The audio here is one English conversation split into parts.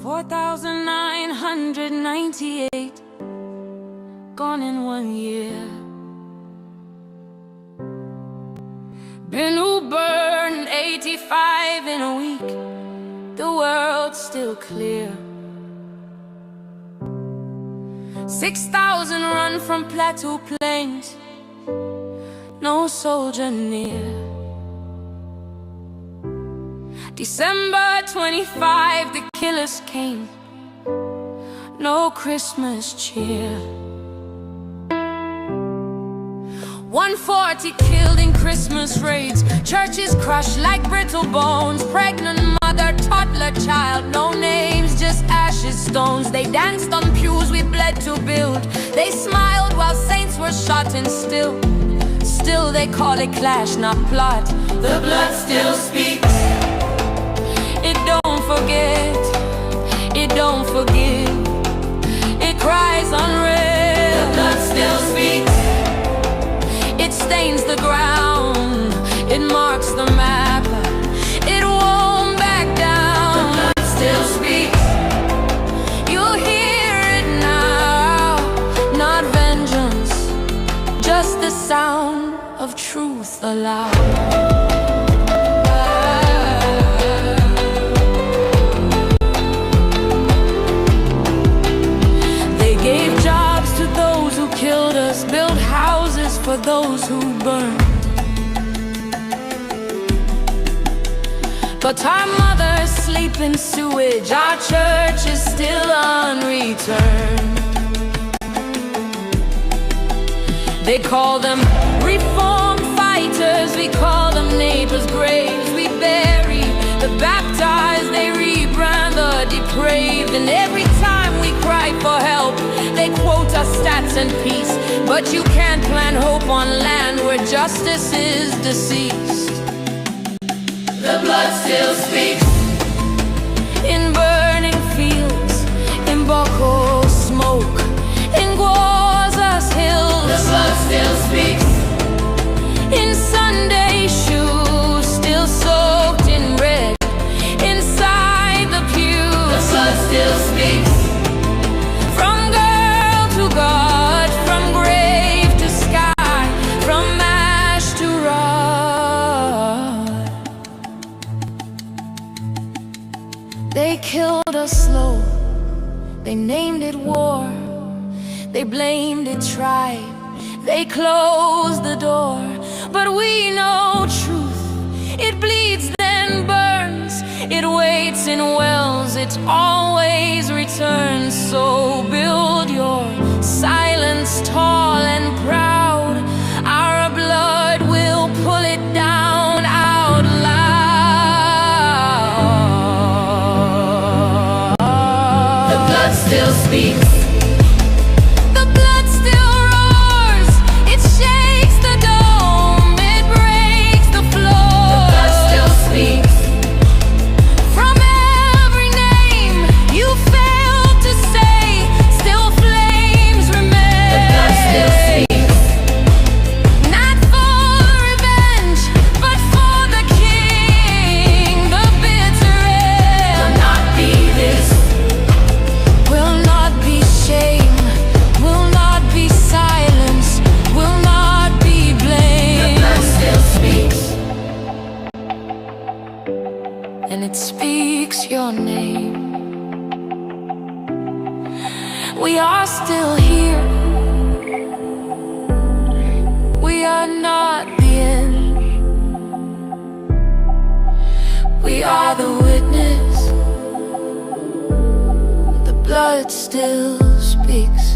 4,998 gone in 1 year. Been who burned 85 in a week. The world's still clear. 6,000 run from Plateau Plains. No soldier near. December 25, the killers came. No Christmas cheer. 140 killed in Christmas raids. Churches crushed like brittle bones. Pregnant mother, toddler, child. No names, just ashes, stones. They danced on pews we bled to build. They smiled while saints were shot and still they call it clash, not plot. The blood still speaks. It don't forget. It don't forgive. It cries unreal. The blood still speaks. It stains the ground. It marks the map. It won't back down. The blood still speaks. You'll hear it now. Not vengeance, just the sound of truth aloud. Killed us, built houses for those who burned. But our mothers sleep in sewage. Our church is still unreturned. They call them reform fighters. We call them neighbors' graves. We bury the baptized. They rebrand the depraved. And every time we cry for help, they quote us stats and peace. But you can't plant hope on land where justice is deceased. The blood still speaks. In burning fields, in Boko smoke, in Gwaza's hills. The blood still speaks. In Sunday shoes, still soaked in red, inside the pew. The blood still speaks. From girl to God, from grave to sky, from ash to rod. They killed us slow. They named it war. They blamed it tribe. They closed the door. But we know truth. It bleeds then burns. It waits in wells. It always returns. So build your silence tall and proud. Our blood will pull it down out loud. The blood still speaks. And it speaks your name. We are still here. We are not the end. We are the witness. The blood still speaks.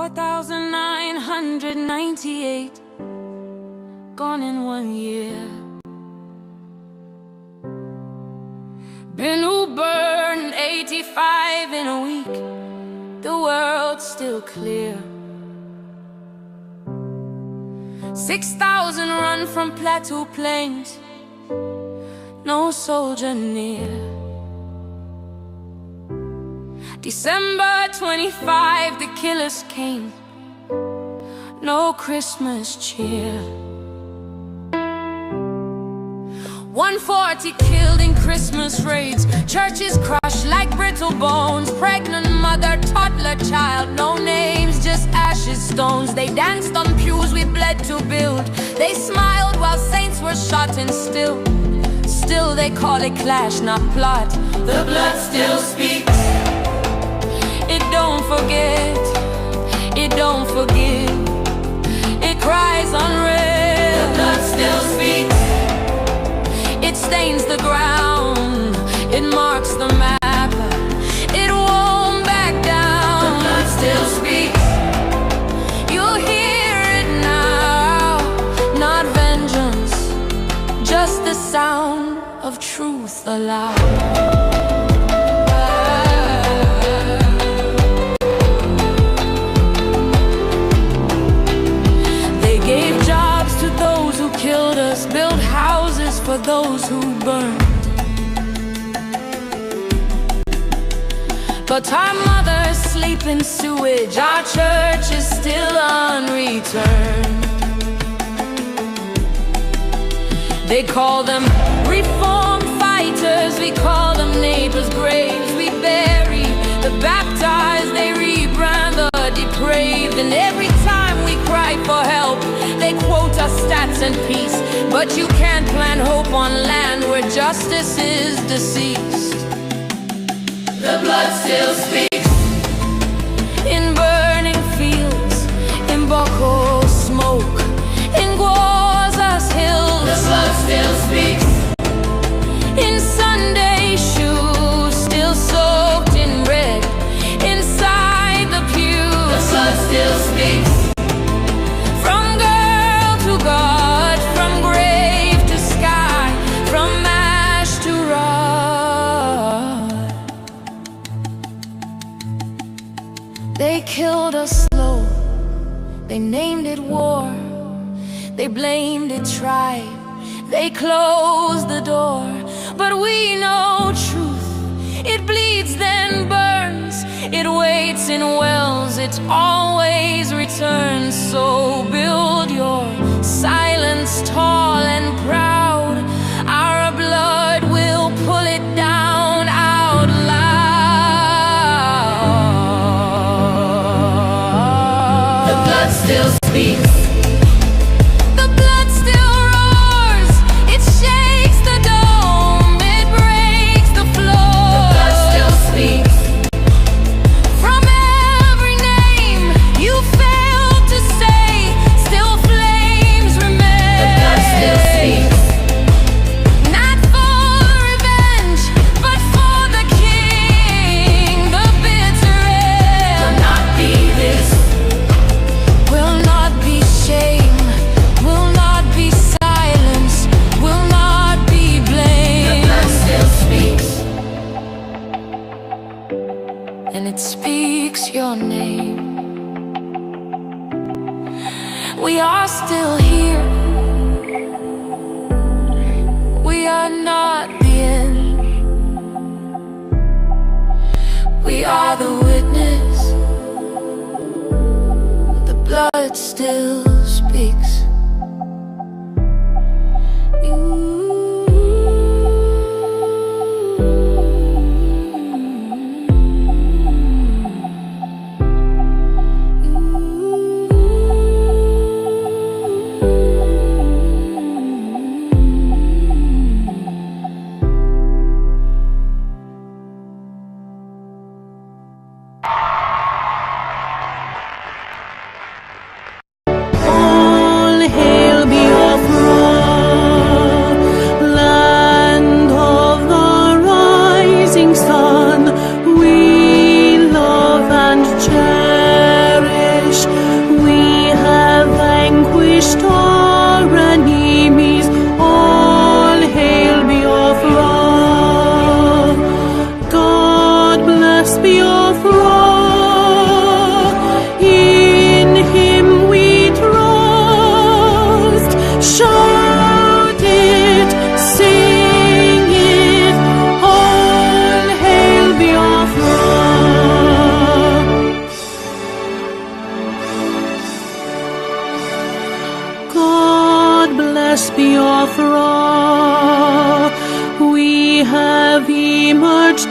4,998 gone in 1 year. Been burned 85 in a week. The world's still clear. 6,000 run from Plateau Plains. No soldier near. December 25, the killers came. No Christmas cheer. 140 killed in Christmas raids. Churches crushed like brittle bones. Pregnant mother, toddler, child. No names, just ashes, stones. They danced on pews we bled to build. They smiled while saints were shot and still they call it clash, not plot. The blood still speaks. It don't forget. It don't forgive. It cries unreal. The blood still speaks. It stains the ground, it marks the map, it won't back down. The blood still speaks. You'll hear it now. Not vengeance, just the sound of truth aloud. Killed us, built houses for those who burned. But our mothers sleep in sewage. Our church is still unreturned. They call them reform fighters. We call them neighbors' graves. We bury the baptized. They rebrand the depraved. And every time we cry for help, they quote us stats and peace. But you can't plant hope on land where justice is deceased. The blood still speaks. In burning fields, in Boko smoke, in Gwaza's hills. The blood still speaks. In Sunday shoes, still soaked in red, inside the pews. The blood still speaks. God, from grave to sky, from ash to rot. They killed us slow. They named it war. They blamed it tribe. They closed the door. But we know truth. It bleeds then burns. It waits in wells. It always returns. So build your silence tall and proud. Our blood will pull it down out loud. The blood still speaks. The blood still roars. It shakes the dome. It breaks the floor. The blood still speaks. From every name you failed to say, still flames remain. The blood still speaks. Not for revenge, but for the king. The bitter end will not be this. Will not be shame. Will not be silence. Will not be blame. The blood still speaks. And it speaks your name. We are still here. We are not the end. We are the witness. The blood still speaks.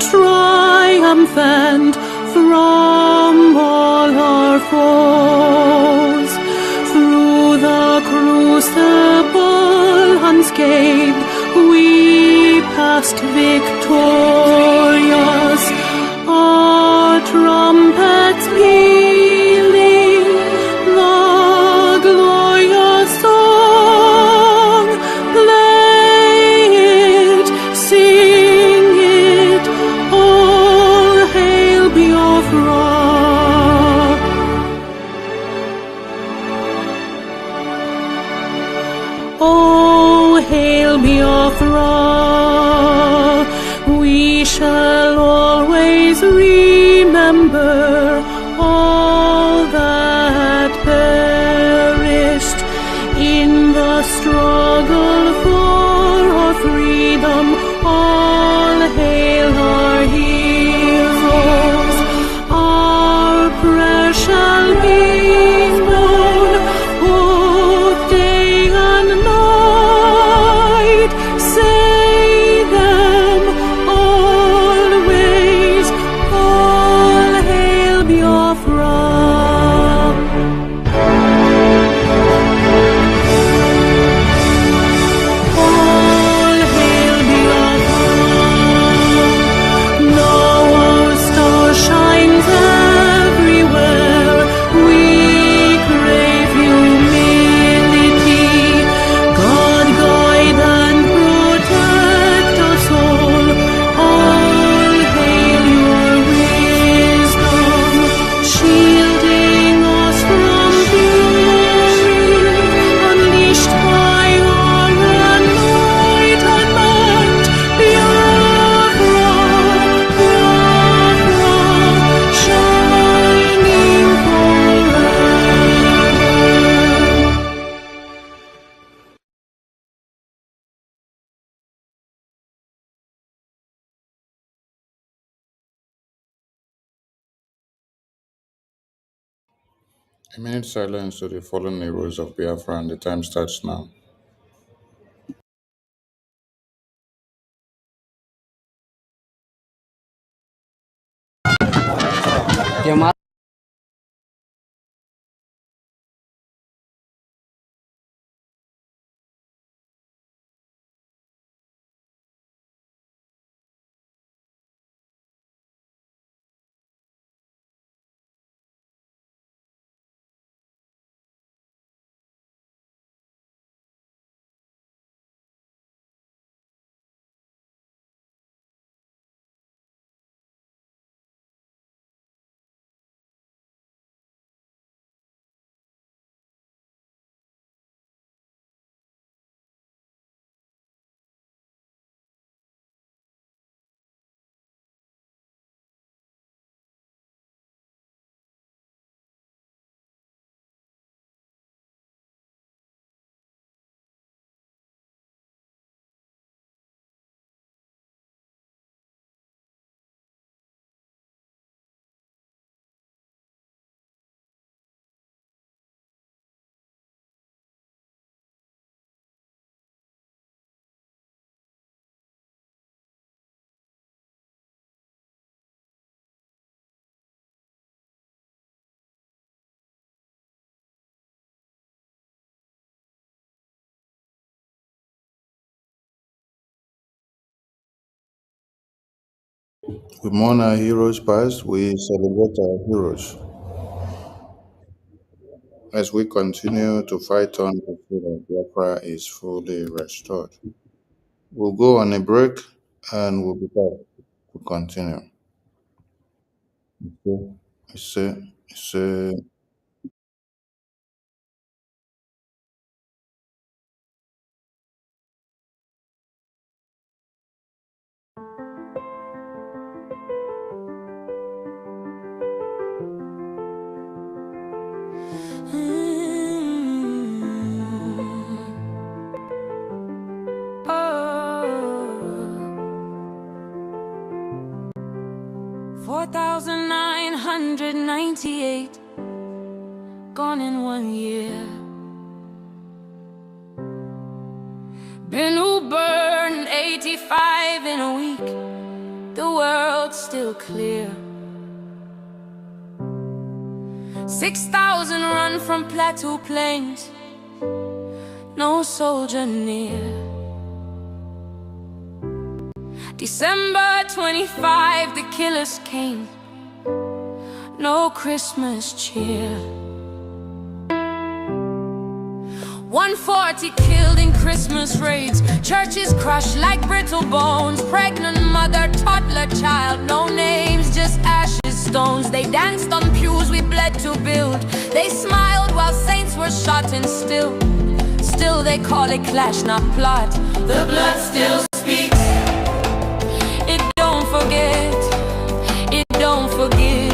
triumphant from all our foes. Through the crucible unscathed we passed victorious, our trumpets pealing the glorious song. Play it, sing it, all hail Biafra. Oh, hail Biafra, we shall always remember all that perished in the struggle for our freedom. All hail our heroes, our precious beings born both day and night. Say them always, all hail Biafra. All hail Biafra. Now our star shines everywhere. We crave humility. God guide and protect us all. All hail your wisdom, shielding us from fury, unleashed by our anointed might. Biafra, Biafra, shining forever. A minute silence to the fallen heroes of Biafra, and the time starts now. We mourn our heroes past, we celebrate our heroes as we continue to fight on to see that Biafra is fully restored. We'll go on a break and we'll be back to continue. Okay. It's 4,998 gone in 1 year. Been Uber and 85 in a week. The world still clear. 6,000 run from Plateau Plains, no soldier near. December 25, the killers came, no Christmas cheer. 140 killed in Christmas raids, churches crushed like brittle bones, pregnant mother, toddler, child, no names, just ashes, stones. They danced on pews we bled to build, they smiled while saints were shot and still they call it clash, not plot. The blood still speaks, it don't forget, it don't forgive,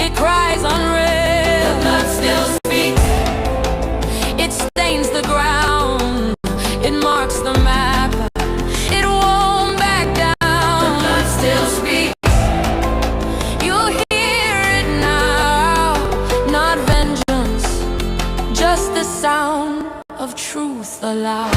it cries unreal. The blood still speaks, it stains the ground, it marks the map, it won't back down. The blood still speaks, you'll hear it now, not vengeance, just the sound of truth aloud.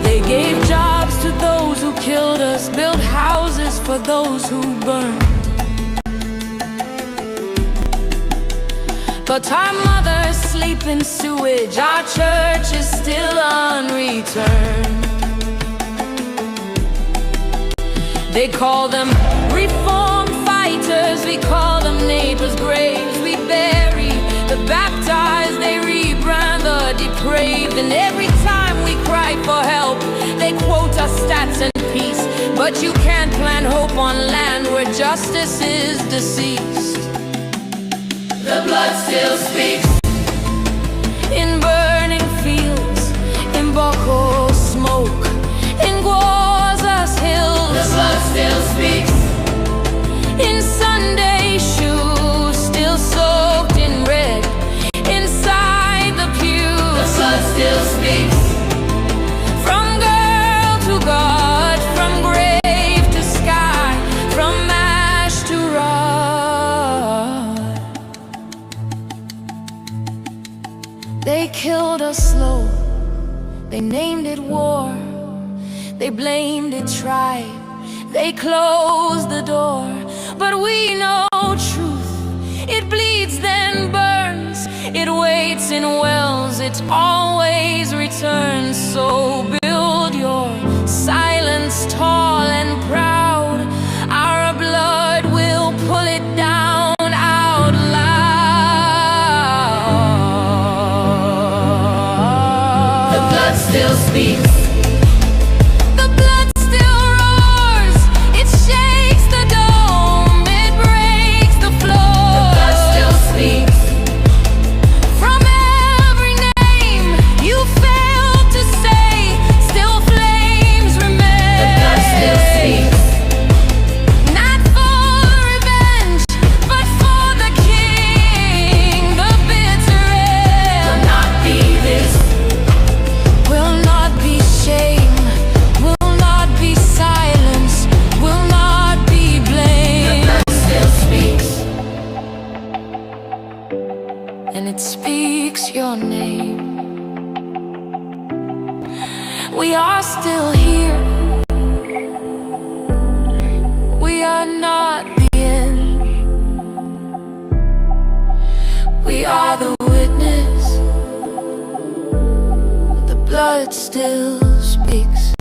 They gave jobs to those who killed us, built houses for those who burned. But our mothers sleep in sewage, our church is still unreturned. They call them reform fighters, we call them neighbors' graves. We bury the baptized, they rebrand the depraved. And every time we cry for help, they quote us stats and peace. But you can't plant hope on land where justice is deceased. The blood still speaks, in burning fields, in Boko smoke, in Gwaza's hills. The blood still speaks, in Sunday shoes, still soaked in red, inside the pews. The blood still speaks, from girl to God, from grave to sky, from ash to rod. They killed us slow, they named it war, they blamed it tribe, they closed the door. But we know truth, it bleeds then burns, it waits in wells, it always returns. So build your silence tall and proud, our blood will pull it down out loud. The blood still speaks, and it speaks your name. We are still here, we are not the end. We are the witness, the blood still speaks.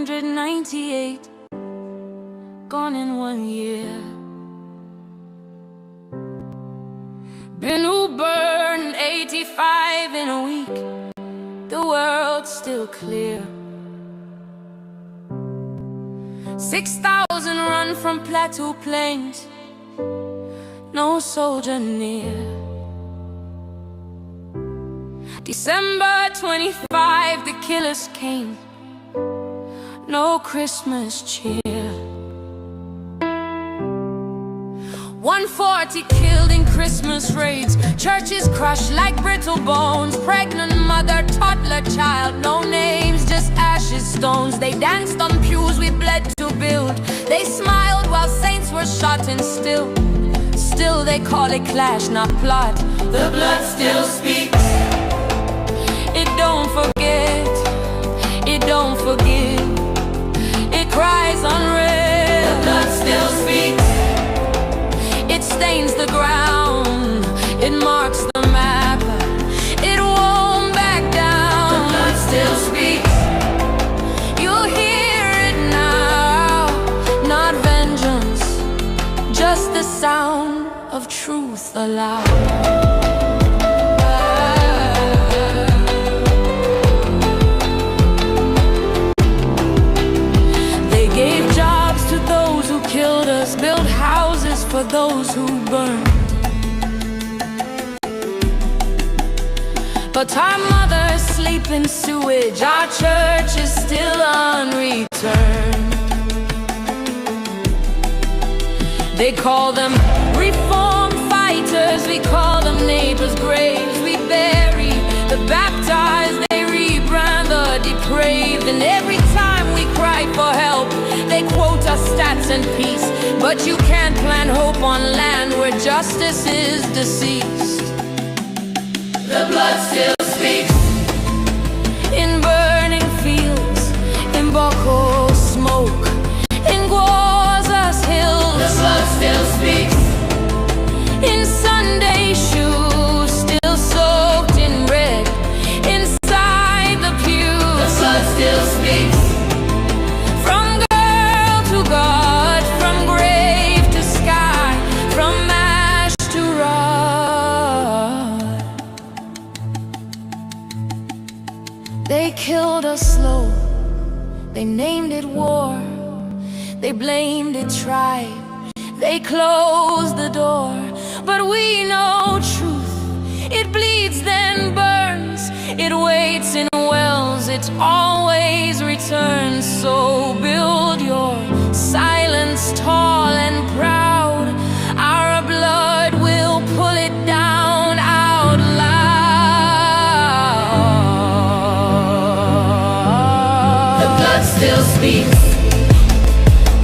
198, gone in 1 year. Been burned 85 in a week, the world's still clear. 6,000 run from Plateau Plains, no soldier near. December 25, the killers came, no Christmas cheer. 140 killed in Christmas raids, churches crushed like brittle bones, pregnant mother, toddler child, no names, just ashes, stones. They danced on pews we bled to build, they smiled while saints were shot and still they call it clash, not plot. The blood still speaks, it don't forget, it don't forgive, it cries unreal. The blood still speaks, it stains the ground, it marks the map, it won't back down. The blood still speaks, you'll hear it now, not vengeance, just the sound of truth aloud. They gave jobs to those who killed us, built houses for those who burned. But our mothers sleep in sewage, our church is still unreturned. They call them reform fighters, we call them neighbors' graves. We bury the baptized, they rebrand the depraved. And every time we cry for help, they quote us stats and peace. But you can't plant hope on land where justice is deceased. The blood still speaks, in burning fields, in Boko smoke, in hills. The blood still speaks, in Sunday shoes, still soaked in red, inside the pews. The blood still speaks, from girl to God, from grave to sky, from ash to rod. They killed us slow, they named it war, they blamed it tribe, they closed the door. But we know truth, it bleeds then burns, it waits in wells, it always returns. So build your silence tall and proud, our blood will pull it down out loud. The blood still speaks,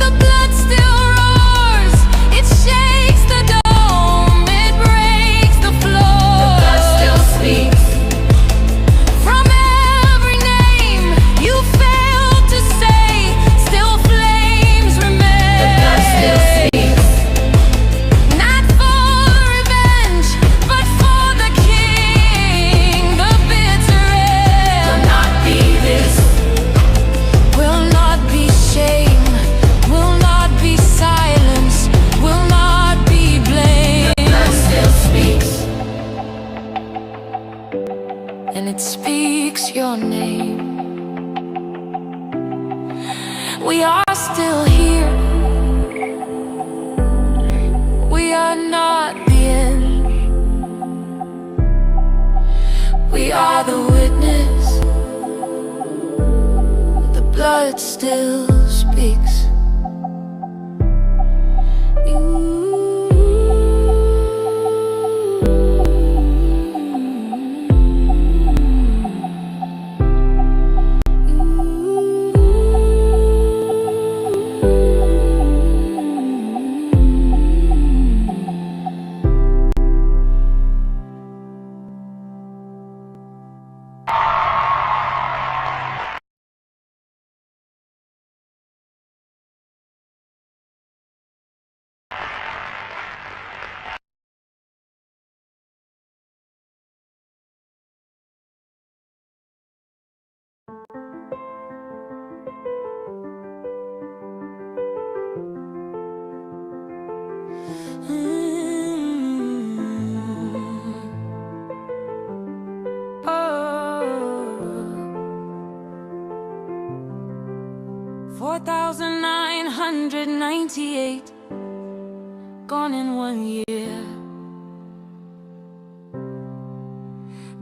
the blood still roars, it shakes the dome, it breaks the floor. The blood still speaks, from every name you failed to say, still flames remain. The blood still speaks, not for revenge, but for the king. The bitter end will not be this, will not be shame, will not be silence, will not be blame. The blood still speaks, and it speaks your name. We are still here, we are not the end. We are the witness, the blood still speaks. Oh, 4,998 gone in 1 year.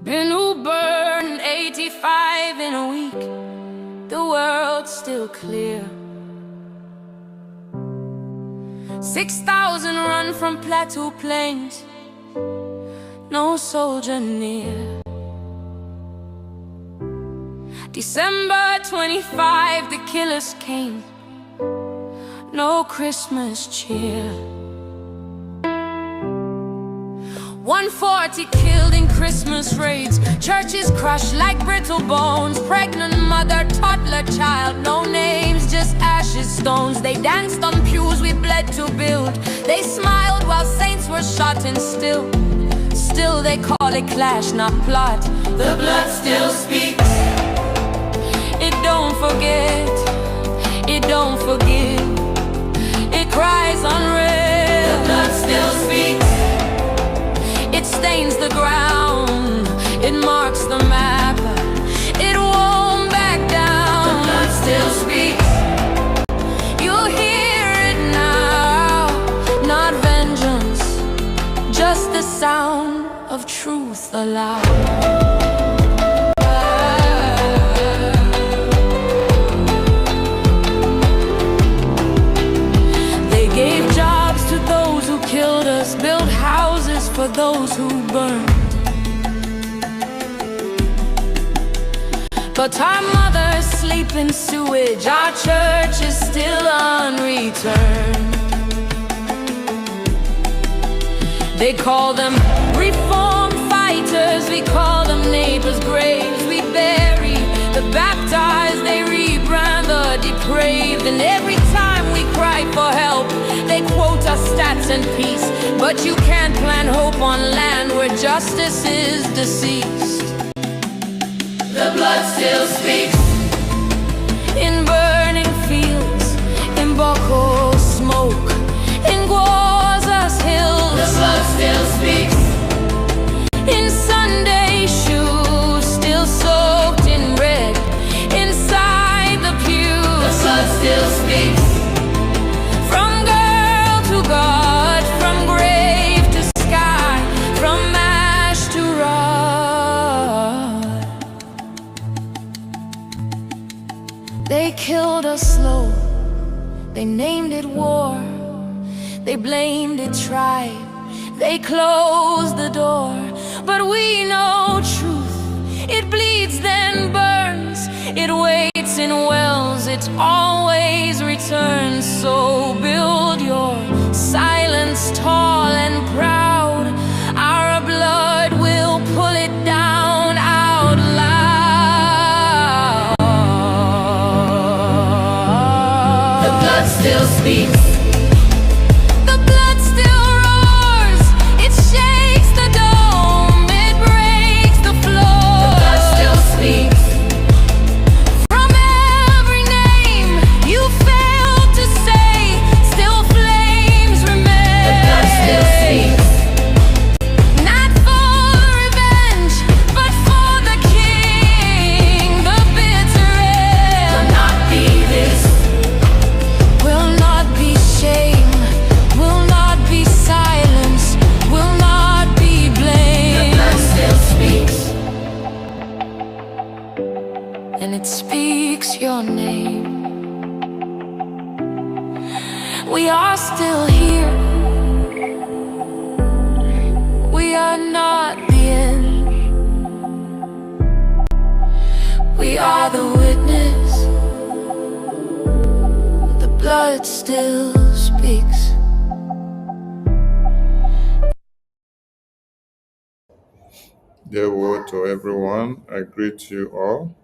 Been who burned 85 in a week. The world's still clear. 6,000 run from Plateau Plains, no soldier near. December 25, the killers came, no Christmas cheer. 140 killed in Christmas raids, churches crushed like brittle bones, pregnant mother, toddler child, no names, just ashes, stones. They danced on pews we bled to build, they smiled while saints were shot and still they call it clash, not plot. The blood still speaks, it don't forget, it don't forgive, it cries unreal. The blood still speaks, it stains the ground, it marks the map, it won't back down. The blood still speaks, you'll hear it now. Not vengeance, just the sound of truth aloud. They gave jobs to those who killed us, built houses for those who burned. But our mothers sleep in sewage, our church is still unreturned. They call them reform fighters, we call them neighbors' graves. We bury the baptized, they rebrand the depraved. And every time we cry for help, they quote us stats and peace. But you can't plant hope on land where justice is deceased. The blood still speaks, in burning fields, in Boko smoke, in Gwaza's hills. The blood still speaks, in Sunday shoes, still soaked in red, inside the pews. The blood still speaks, from girl to God, from grave to sky, from ash to rod. They killed us slow, they named it war, they blamed it tribe, they closed the door. But we know truth, it bleeds then burns, it waits in wells, it always returns. So build your silence tall and proud, our blood will pull it down out loud. The blood still speaks, and it speaks your name. We are still here, we are not the end. We are the witness, the blood still speaks. Dear word to everyone, I greet you all,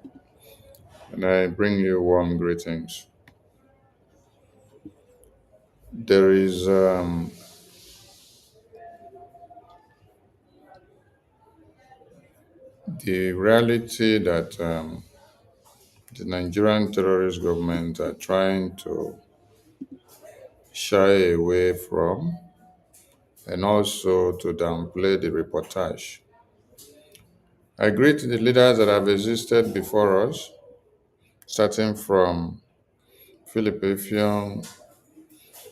and I bring you warm greetings. There is the reality that the Nigerian terrorist government are trying to shy away from, and also to downplay the reportage. I greet the leaders that have existed before us, starting from Philip Effiong,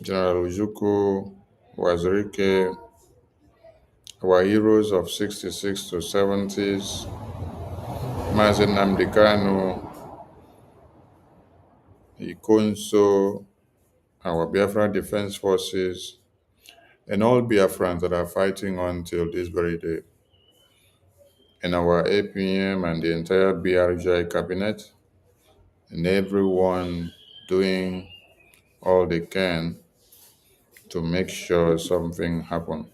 General Ujuku, Wazirike, our heroes of 66 to 70s, Mazen Namdekanu, Ikonso, our Biafra Defense Forces, and all Biafrans that are fighting on till this very day, and our APM and the entire BRGIE cabinet, and everyone doing all they can to make sure something happens.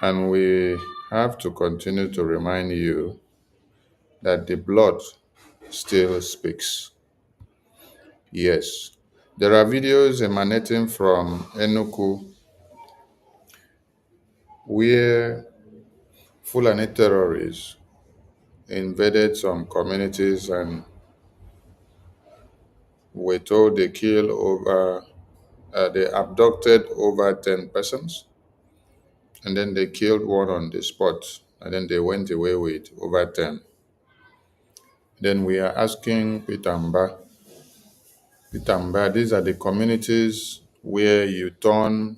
And we have to continue to remind you that the blood still speaks. Yes, there are videos emanating from Enugu where Fulani terrorists invaded some communities and were told they abducted over 10 persons, and then they killed one on the spot, and then they went away with over 10. Then we are asking Pitamba, these are the communities where you turn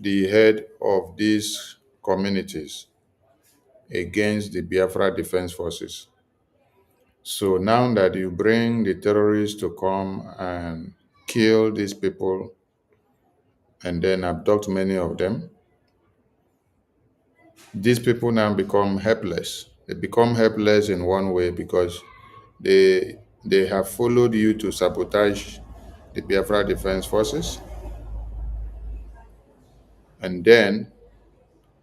the head of these communities against the Biafra Defense Forces. So now that you bring the terrorists to come and kill these people and then abduct many of them, these people now become helpless. They become helpless in one way because they have followed you to sabotage the Biafra Defense Forces, and then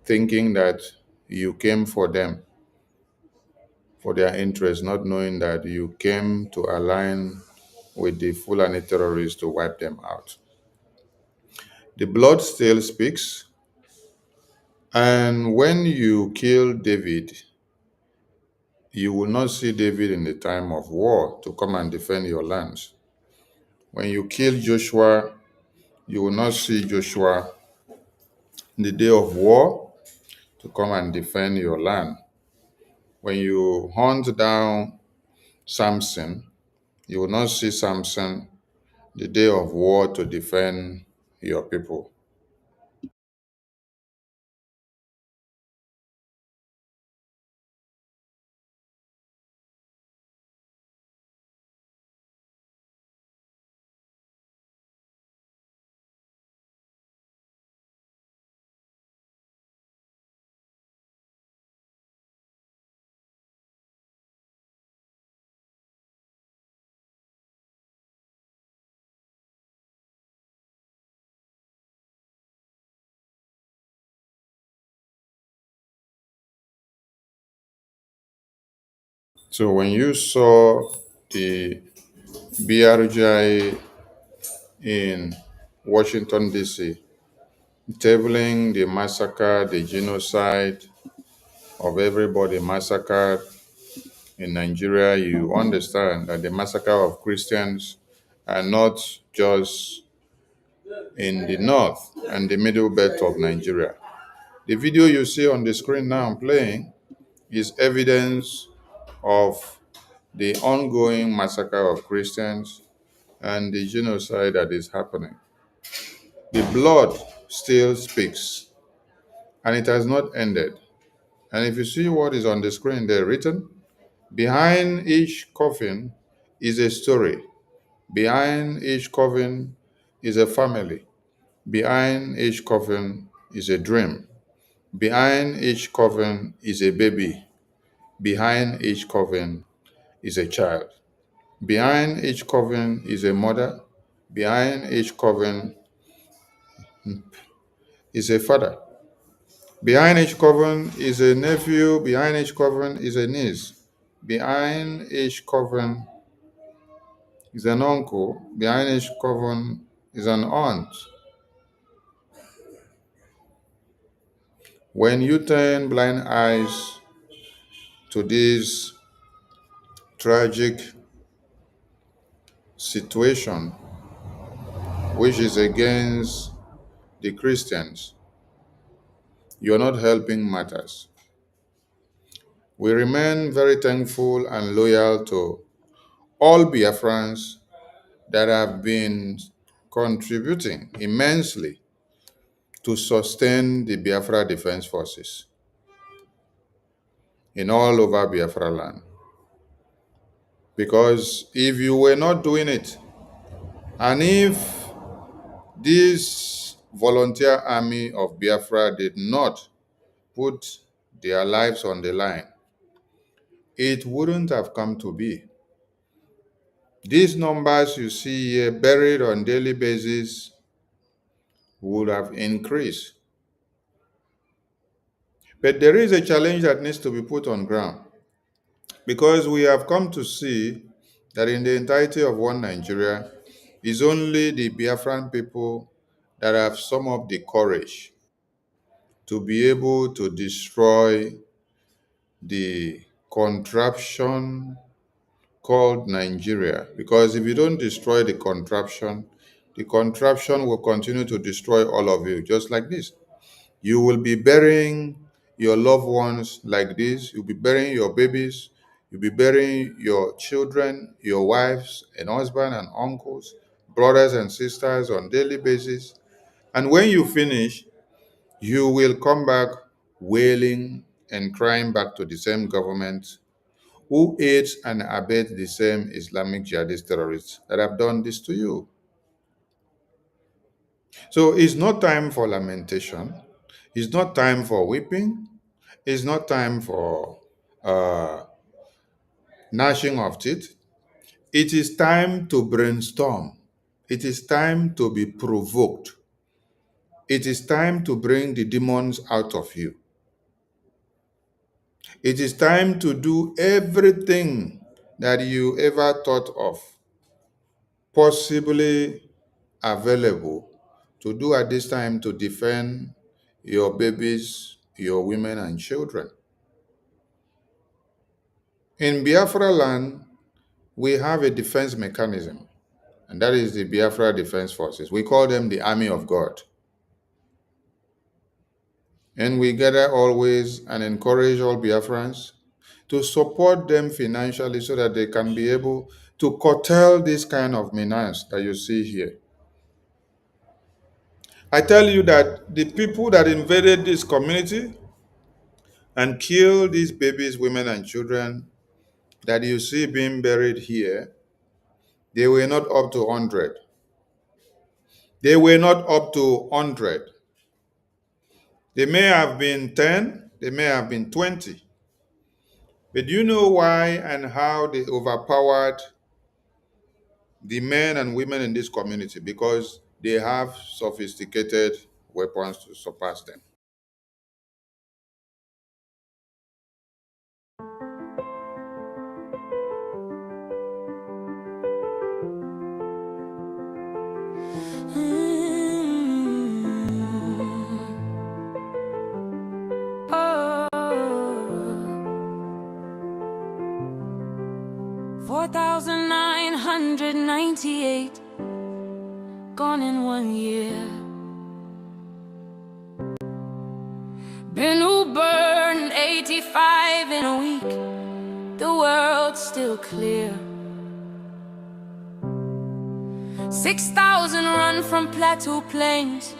thinking that you came for them, for their interest, not knowing that you came to align with the Fulani terrorists to wipe them out. The blood still speaks, and when you kill David, you will not see David in the time of war to come and defend your lands. When you kill Joshua, you will not see Joshua in the day of war to come and defend your land. When you hunt down Samson, you will not see Samson the day of war to defend your people. So when you saw the BRGIE in Washington, D.C., tabling the massacre, the genocide of everybody massacred in Nigeria, you understand that the massacre of Christians are not just in the north and the middle belt of Nigeria. The video you see on the screen now I'm playing is evidence of the ongoing massacre of Christians and the genocide that is happening. The blood still speaks, and it has not ended. And if you see what is on the screen there written, behind each coffin is a story. Behind each coffin is a family. Behind each coffin is a dream. Behind each coffin is a baby. Behind each coffin is a child. Behind each coffin is a mother. Behind each coffin is a father. Behind each coffin is a nephew. Behind each coffin is a niece. Behind each coffin is an uncle. Behind each coffin is an aunt. When you turn blind eyes to this tragic situation, which is against the Christians, you're not helping matters. We remain very thankful and loyal to all Biafrans that have been contributing immensely to sustain the Biafra Defense Forces in all over Biafra land. Because if you were not doing it, and if this volunteer army of Biafra did not put their lives on the line, it wouldn't have come to be. These numbers you see here buried on daily basis would have increased. But there is a challenge that needs to be put on ground, because we have come to see that in the entirety of one Nigeria, it's only the Biafran people that have some of the courage to be able to destroy the contraption called Nigeria. Because if you don't destroy the contraption will continue to destroy all of you, just like this. You will be burying your loved ones like this. You'll be burying your babies. You'll be burying your children, your wives and husband and uncles, brothers and sisters on daily basis. And when you finish, you will come back wailing and crying back to the same government who aids and abets the same Islamic jihadist terrorists that have done this to you. So it's not time for lamentation. It's not time for weeping. It's not time for uh, gnashing of teeth. It is time to brainstorm. It is time to be provoked. It is time to bring the demons out of you. It is time to do everything that you ever thought of, possibly available to do at this time to defend your babies, your women and children. In Biafra land, we have a defense mechanism, and that is the Biafra Defense Forces. We call them the Army of God. And we gather always and encourage all Biafrans to support them financially so that they can be able to curtail this kind of menace that you see here. I tell you that the people that invaded this community and killed these babies, women, and children that you see being buried here, they were not up to 100. They were not up to 100. They may have been 10, they may have been 20. But do you know why and how they overpowered the men and women in this community? Because they have sophisticated weapons to surpass them. Oh, 4,998 gone in 1 year. Been burned 85 in a week. The world's still clear. 6,000 run from Plateau Plains.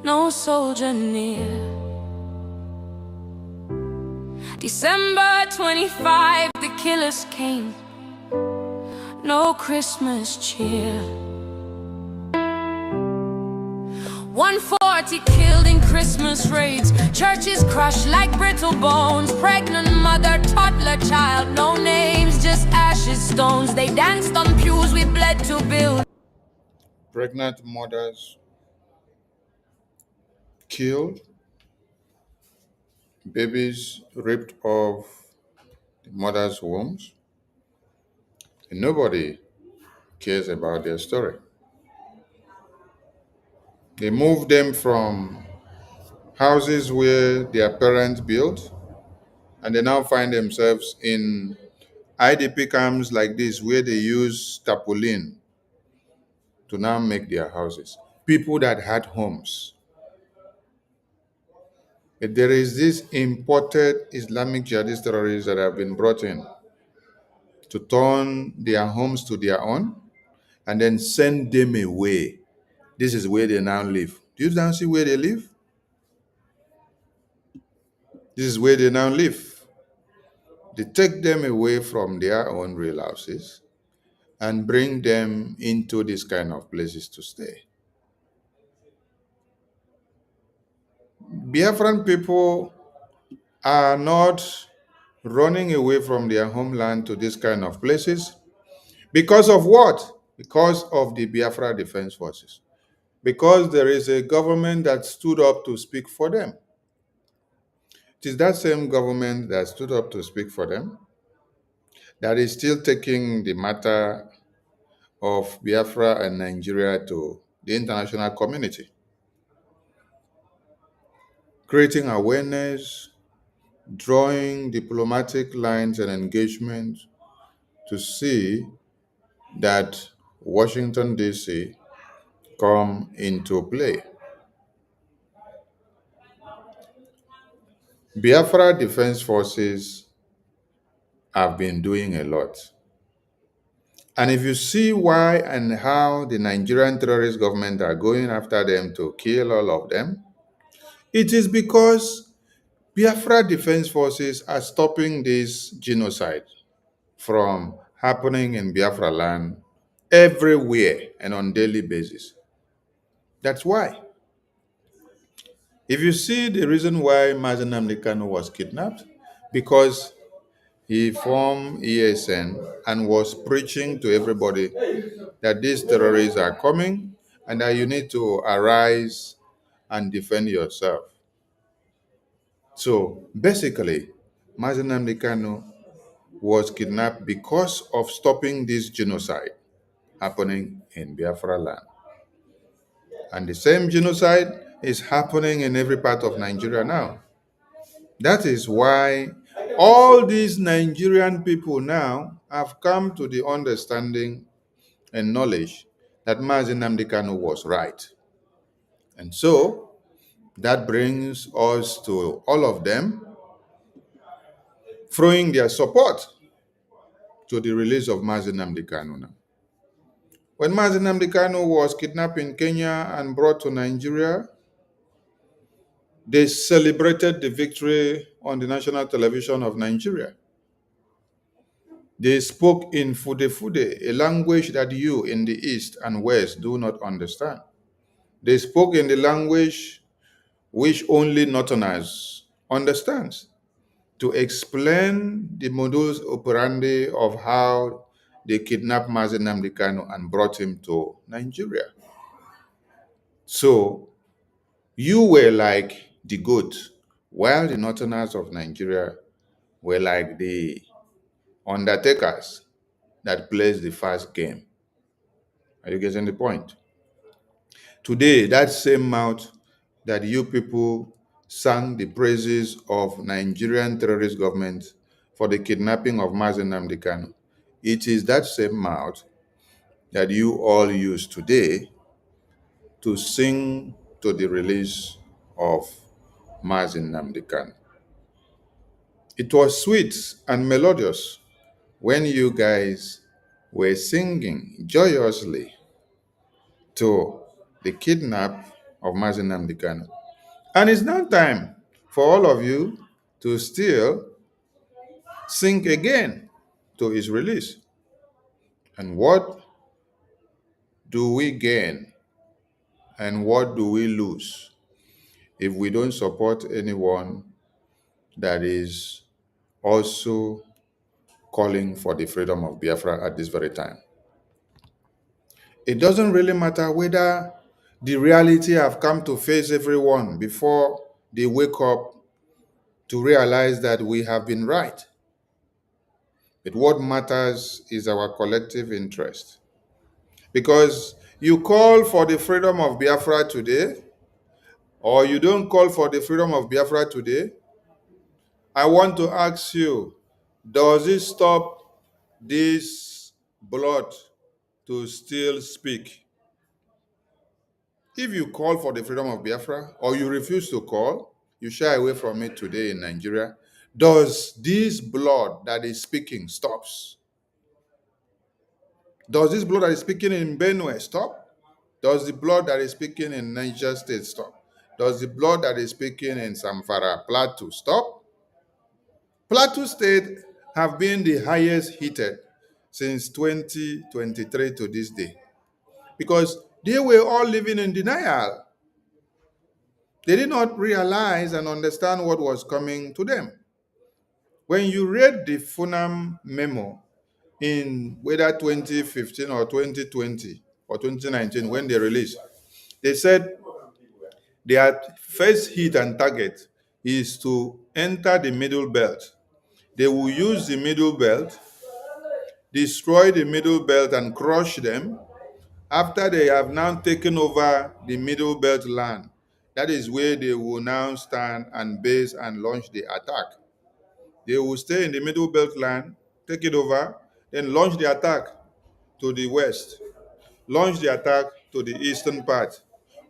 No soldier near. December 25, the killers came. No Christmas cheer. 140 killed in Christmas raids. Churches crushed like brittle bones. Pregnant mother, toddler child. No names, just ashes, stones. They danced on pews we bled to build. Pregnant mothers killed, babies ripped off the mother's wombs, and nobody cares about their story. They moved them from houses where their parents built, and they now find themselves in IDP camps like this, where they use tarpaulin to now make their houses. people that had homes. But there is this imported Islamic jihadist terrorists that have been brought in to turn their homes to their own and then send them away. This is where they now live. Do you now see where they live? This is where they now live. They take them away from their own real houses and bring them into this kind of places to stay. Biafran people are not running away from their homeland to this kind of places because of what? Because of the Biafra Defense Forces. Because there is a government that stood up to speak for them. It is that same government that stood up to speak for them that is still taking the matter of Biafra and Nigeria to the international community, creating awareness, drawing diplomatic lines and engagement to see that Washington, D.C. come into play. Biafra Defense Forces have been doing a lot. And if you see why and how the Nigerian terrorist government are going after them to kill all of them, it is because Biafra Defense Forces are stopping this genocide from happening in Biafra land everywhere and on daily basis. That's why. If you see the reason why Mazi Nnamdi Kanu was kidnapped, because he formed ESN and was preaching to everybody that these terrorists are coming and that you need to arise and defend yourself. So basically, Mazi Nnamdi Kanu was kidnapped because of stopping this genocide happening in Biafra land. And the same genocide is happening in every part of Nigeria now. That is why all these Nigerian people now have come to the understanding and knowledge that Mazi Nnamdi Kanu was right. And so that brings us to all of them throwing their support to the release of Mazi Nnamdi Kanu now. When Mazi Nnamdi Kanu was kidnapped in Kenya and brought to Nigeria, they celebrated the victory on the national television of Nigeria. They spoke in Fude Fude, a language that you in the East and West do not understand. They spoke in the language which only Northerners understands, to explain the modus operandi of how they kidnapped Mazi Nnamdi Kanu and brought him to Nigeria. So you were like the goat, while the Northerners of Nigeria were like the undertakers that plays the fast game. Are you getting the point? Today, that same mouth that you people sang the praises of Nigerian terrorist government for the kidnapping of Mazi Nnamdi Kanu, it is that same mouth that you all use today to sing to the release of Mazi Nnamdi Kanu. It was sweet and melodious when you guys were singing joyously to the kidnap of Mazi Nnamdi Kanu. And it's now time for all of you to still sing again to his release. And what do we gain and what do we lose if we don't support anyone that is also calling for the freedom of Biafra at this very time? It doesn't really matter whether the reality have come to face everyone before they wake up to realize that we have been right. But what matters is our collective interest. Because you call for the freedom of Biafra today, or you don't call for the freedom of Biafra today, I want to ask you, does it stop this blood to still speak? If you call for the freedom of Biafra or you refuse to call, you shy away from it today in Nigeria, does this blood that is speaking stops? Does this blood that is speaking in Benue stop? Does the blood that is speaking in Niger State stop? Does the blood that is speaking in Zamfara, Plateau stop? Plateau State have been the highest heated since 2023 to this day because they were all living in denial. They did not realize and understand what was coming to them. When you read the Funam memo in whether 2015 or 2020 or 2019 when they released, they said their first hit and target is to enter the middle belt. They will use the middle belt, destroy the middle belt and crush them. After they have now taken over the middle belt land, that is where they will now stand and base and launch the attack. They will stay in the middle belt land, take it over, then launch the attack to the west, launch the attack to the eastern part,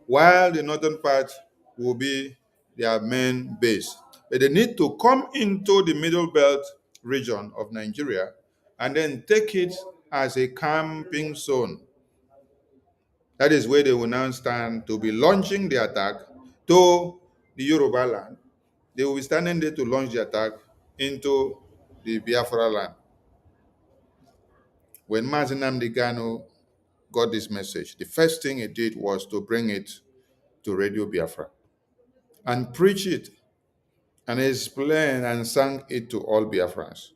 while the northern part will be their main base. But they need to come into the middle belt region of Nigeria and then take it as a camping zone. That is where they will now stand to be launching the attack to the Yoruba land. They will be standing there to launch the attack into the Biafra land. When Mazi Nnamdi Kanu got this message, the first thing he did was to bring it to Radio Biafra and preach it and explain and sang it to all Biafrans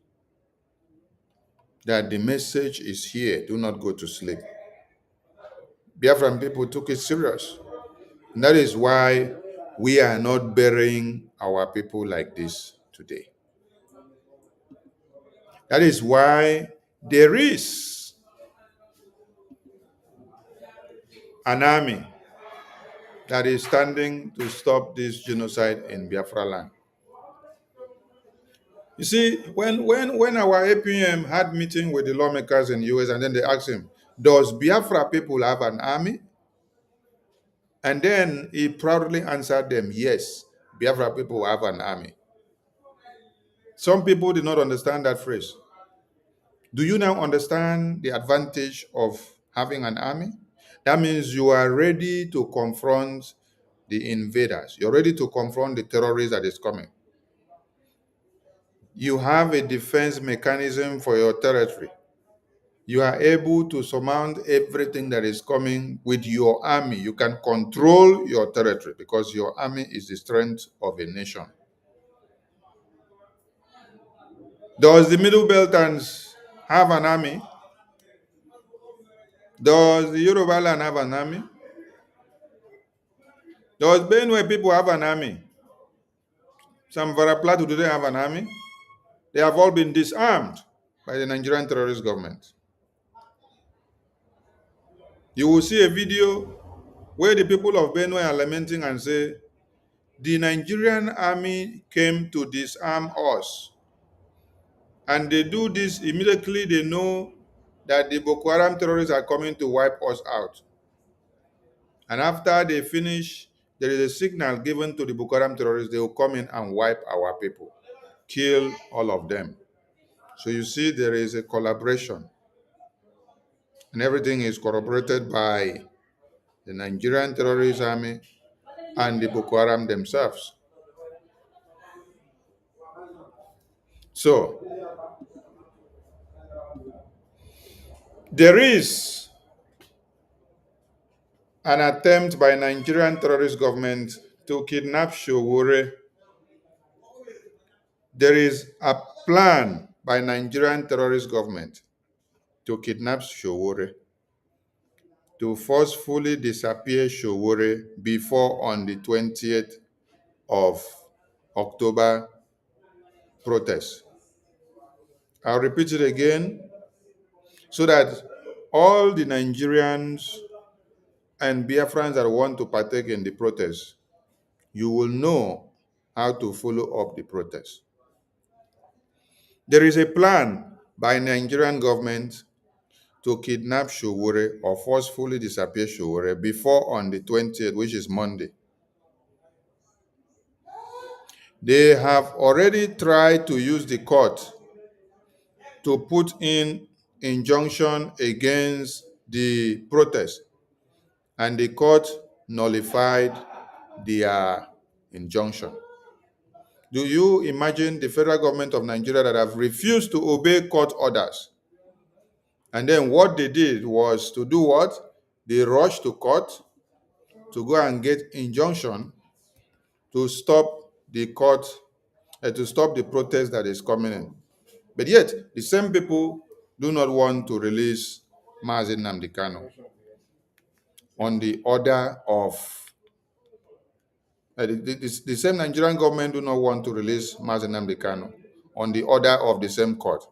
that the message is here, do not go to sleep. Biafran people took it serious. And that is why we are not burying our people like this today. That is why there is an army that is standing to stop this genocide in Biafra land. You see, when our APM had meeting with the lawmakers in the US and then they asked him, does Biafra people have an army? And then he proudly answered them, yes, Biafra people have an army. Some people did not understand that phrase. Do you now understand the advantage of having an army? That means you are ready to confront the invaders. You're ready to confront the terrorist that is coming. You have a defense mechanism for your territory. You are able to surmount everything that is coming with your army. You can control your territory because your army is the strength of a nation. Does the Middle Beltans have an army? Does the Yoruba land have an army? Does Benue people have an army? Some Plateau, do they have an army? They have all been disarmed by the Nigerian terrorist government. You will see a video where the people of Benue are lamenting and say, the Nigerian army came to disarm us. And they do this immediately they know that the Boko Haram terrorists are coming to wipe us out. And after they finish, there is a signal given to the Boko Haram terrorists, they will come in and wipe our people, kill all of them. So you see there is a collaboration. And everything is corroborated by the Nigerian terrorist army and the Boko Haram themselves. So, there is an attempt by Nigerian terrorist government to kidnap Showore. There is a plan by Nigerian terrorist government to kidnap Showore, to forcefully disappear Showore before on the 20th of October protest. I'll repeat it again so that all the Nigerians and Biafrans that want to partake in the protest, you will know how to follow up the protest. There is a plan by Nigerian government to kidnap Showore or forcefully disappear Showore before on the 20th, which is Monday. They have already tried to use the court to put in injunction against the protest, and the court nullified their injunction. Do you imagine the federal government of Nigeria that have refused to obey court orders? And then what they did was to do what? They rushed to court to go and get injunction to stop the court, to stop the protest that is coming in. But yet, the same people do not want to release Mazi Nnamdi Kanu on the order of the same Nigerian government do not want to release Mazi Nnamdi Kanu on the order of the same court.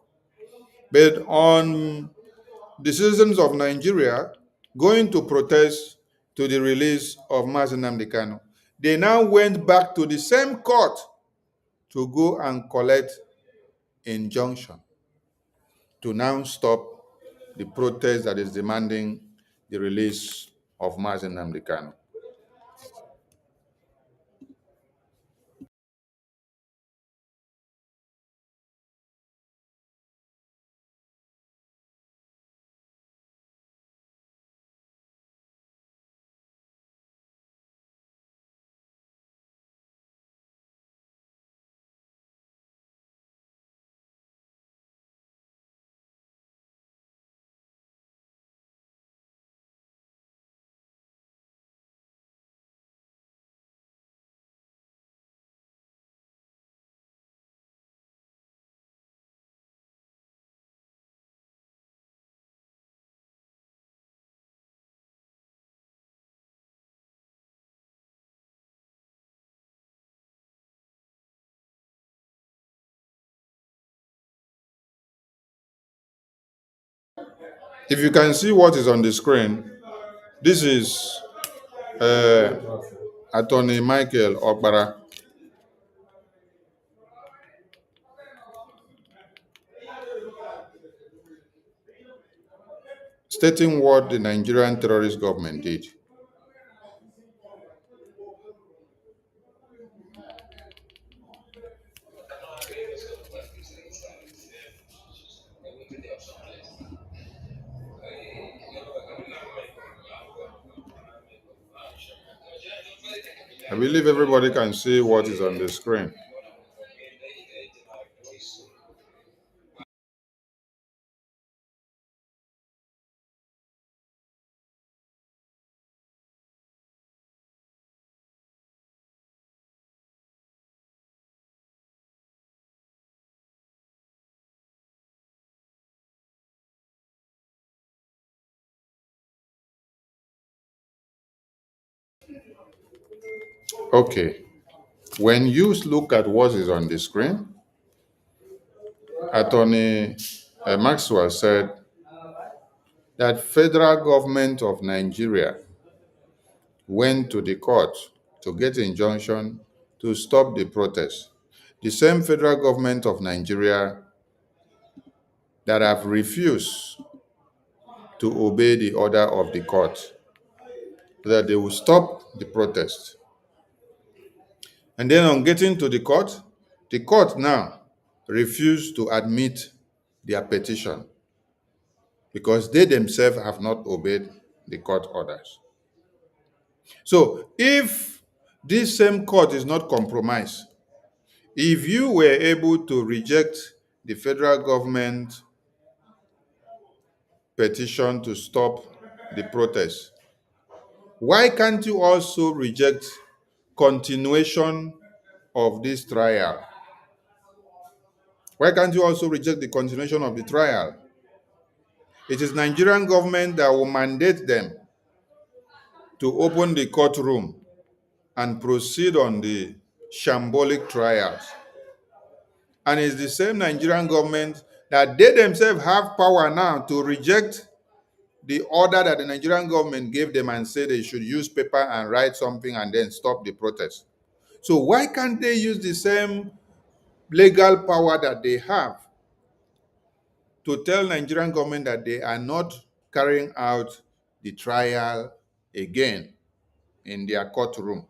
But on the citizens of Nigeria going to protest to the release of Mazi Nnamdi Kanu, they now went back to the same court to go and collect injunction to now stop the protest that is demanding the release of Mazi Nnamdi Kanu. If you can see what is on the screen, this is Attorney Michael Okpara stating what the Nigerian terrorist government did. I believe everybody can see what is on the screen. Okay. When you look at what is on the screen, Attorney Maxwell said that federal government of Nigeria went to the court to get injunction to stop the protest. The same federal government of Nigeria that have refused to obey the order of the court, that they will stop the protest. And then on getting to the court now refused to admit their petition because they themselves have not obeyed the court orders. So if this same court is not compromised, if you were able to reject the federal government petition to stop the protest, why can't you also reject continuation of this trial? Why can't you also reject the continuation of the trial? It is Nigerian government that will mandate them to open the courtroom and proceed on the shambolic trials. And it's the same Nigerian government that they themselves have power now to reject the order that the Nigerian government gave them and say they should use paper and write something and then stop the protest. So why can't they use the same legal power that they have to tell Nigerian government that they are not carrying out the trial again in their courtroom.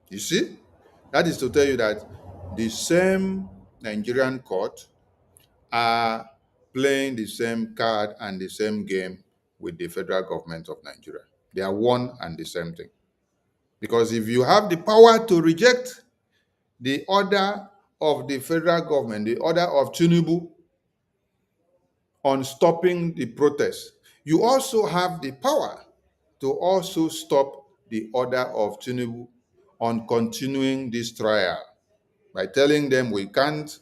You see? That is to tell you that the same Nigerian court are playing the same card and the same game with the federal government of Nigeria. They are one and the same thing. Because if you have the power to reject the order of the federal government, the order of Tinubu on stopping the protest, you also have the power to also stop the order of Tinubu on continuing this trial by telling them we can't,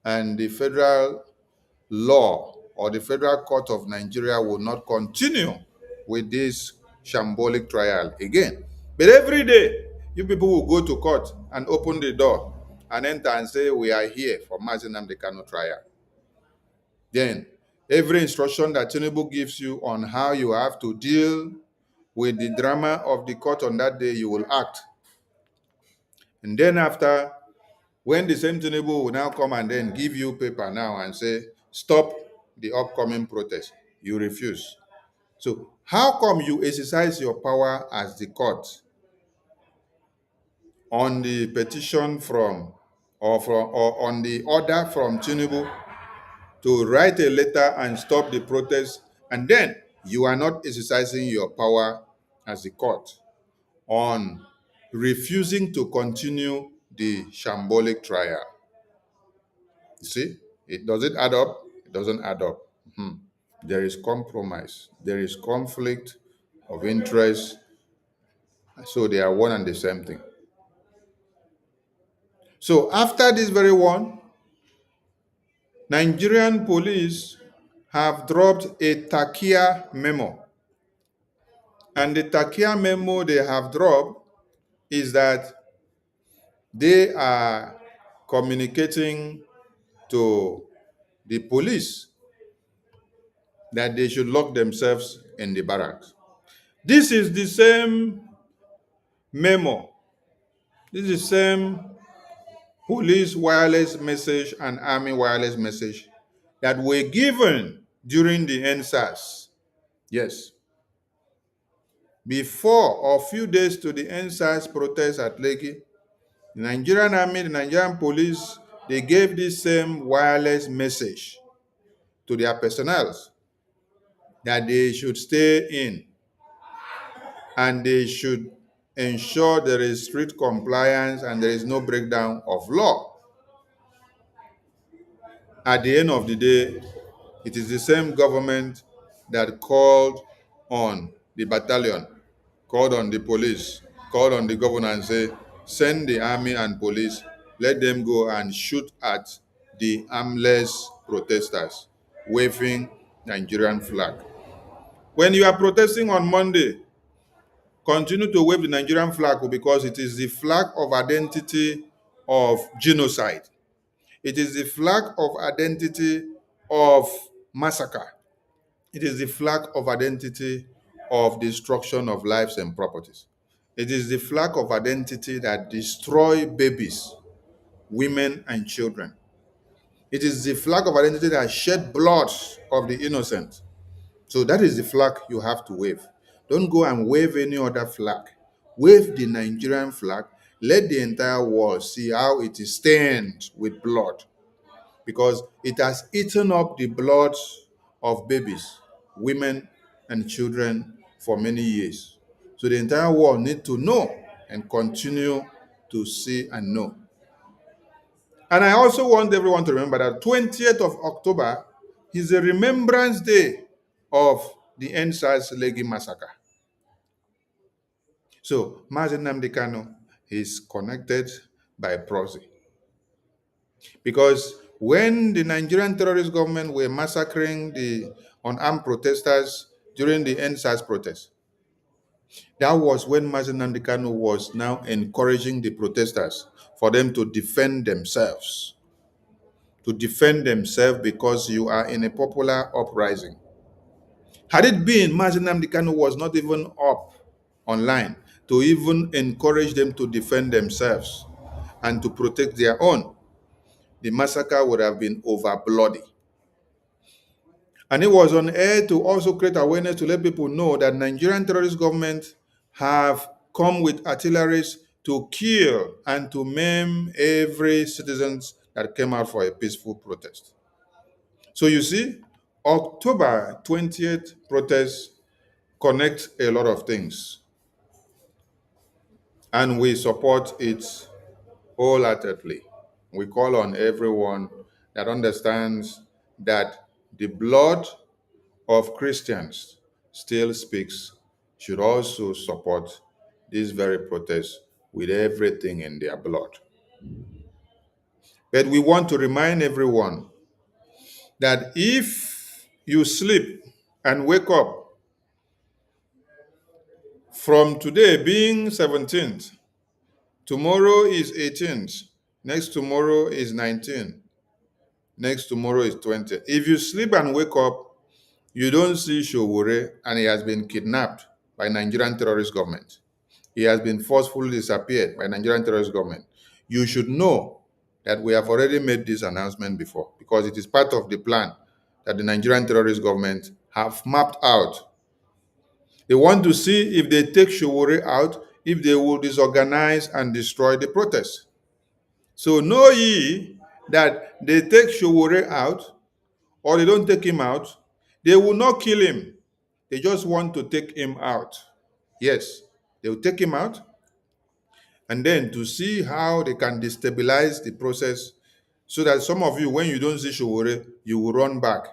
and the federal law or the Federal Court of Nigeria will not continue with this shambolic trial again. But every day, you people will go to court and open the door and enter and say, we are here for Mazi Nnamdi Kanu trial. Then, every instruction that Tinubu gives you on how you have to deal with the drama of the court on that day, you will act. And then after, when the same Tinubu will now come and then give you paper now and say, stop the upcoming protest, you refuse. So how come you exercise your power as the court on the petition or on the order from Tinubu to write a letter and stop the protest, and then you are not exercising your power as the court on refusing to continue the shambolic trial? You see, does it add up? It doesn't add up. There is compromise. There is conflict of interest. So they are one and the same thing. So after this very one, Nigerian police have dropped a Takia memo. And the Takia memo they have dropped is that they are communicating to the police that they should lock themselves in the barracks. This is the same memo. This is the same police wireless message and army wireless message that were given during the NSAS. Yes. Before or few days to the NSAS protest at Lekki, the Nigerian army, the Nigerian police, they gave this same wireless message to their personnel that they should stay in and they should ensure there is strict compliance and there is no breakdown of law. At the end of the day, it is the same government that called on the battalion, called on the police, called on the governor and say, send the army and police, let them go and shoot at the armless protesters waving Nigerian flag. When you are protesting on Monday, continue to wave the Nigerian flag because it is the flag of identity of genocide. It is the flag of identity of massacre. It is the flag of identity of destruction of lives and properties. It is the flag of identity that destroys babies, women, and children. It is the flag of identity that shed blood of the innocent. So that is the flag you have to wave. Don't go and wave any other flag. Wave the Nigerian flag. Let the entire world see how it is stained with blood, because it has eaten up the blood of babies, women, and children for many years. So the entire world needs to know and continue to see and know. And I also want everyone to remember that 20th of October is a remembrance day of the NSAS Lekki massacre. So Mazi Nnamdi Kanu is connected by proxy. Because when the Nigerian terrorist government were massacring the unarmed protesters during the NSAS protest, that was when Mazi Nnamdi Kanu was now encouraging the protesters for them to defend themselves. To defend themselves because you are in a popular uprising. Had it been Mazi Nnamdi Kanu was not even up online to even encourage them to defend themselves and to protect their own, the massacre would have been over bloody. And it was on air to also create awareness to let people know that Nigerian terrorist government have come with artilleries to kill and to maim every citizen that came out for a peaceful protest. So you see, October 20th protest connects a lot of things, and we support it wholeheartedly. We call on everyone that understands that the blood of Christians still speaks should also support this very protest with everything in their blood. But we want to remind everyone that if you sleep and wake up from today being 17th, tomorrow is 18th, next tomorrow is 19th, next tomorrow is 20th. If you sleep and wake up, you don't see Showore and he has been kidnapped by Nigerian terrorist government. He has been forcefully disappeared by Nigerian terrorist government. You should know that we have already made this announcement before because it is part of the plan that the Nigerian terrorist government have mapped out. They want to see if they take Showore out, if they will disorganize and destroy the protest. So know ye that they take Showore out or they don't take him out, they will not kill him. They just want to take him out. Yes, they will take him out and then to see how they can destabilize the process so that some of you, when you don't see Showore, you will run back.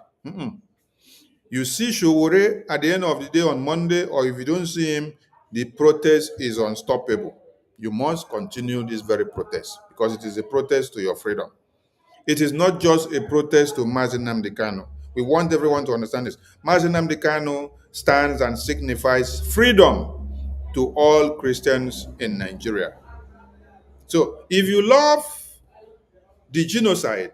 You see Showore at the end of the day on Monday, or if you don't see him, the protest is unstoppable. You must continue this very protest because it is a protest to your freedom. It is not just a protest to Mazi Nnamdi Kanu. We want everyone to understand this. Mazi Nnamdi Kanu stands and signifies freedom to all Christians in Nigeria. So if you love the genocide,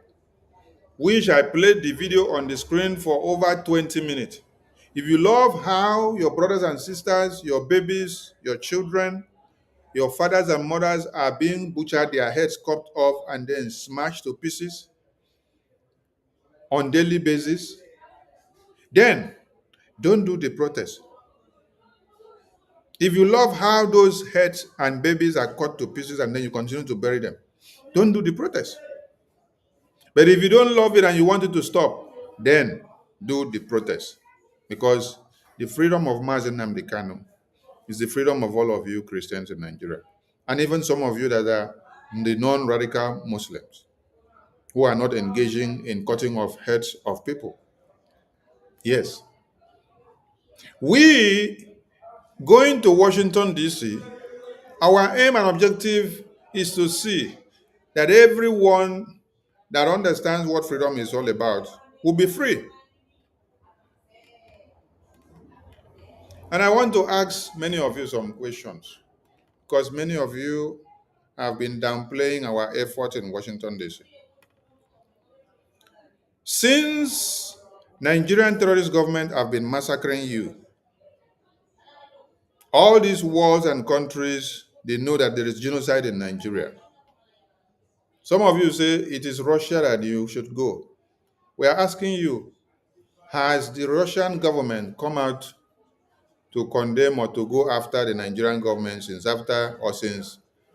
which I played the video on the screen for over 20 minutes, if you love how your brothers and sisters, your babies, your children, your fathers and mothers are being butchered, their heads chopped off and then smashed to pieces on daily basis, then don't do the protest. If you love how those heads and babies are cut to pieces and then you continue to bury them, don't do the protest. But if you don't love it and you want it to stop, then do the protest. Because the freedom of Mazi Nnamdi Kanu is the freedom of all of you Christians in Nigeria. And even some of you that are the non-radical Muslims who are not engaging in cutting off heads of people. Yes. We going to Washington, D.C., our aim and objective is to see that everyone that understands what freedom is all about will be free. And I want to ask many of you some questions because many of you have been downplaying our effort in Washington, D.C. Since Nigerian terrorist government have been massacring you, all these wars and countries, they know that there is genocide in Nigeria. Some of you say it is Russia that you should go. We are asking you, has the Russian government come out to condemn or to go after the Nigerian government since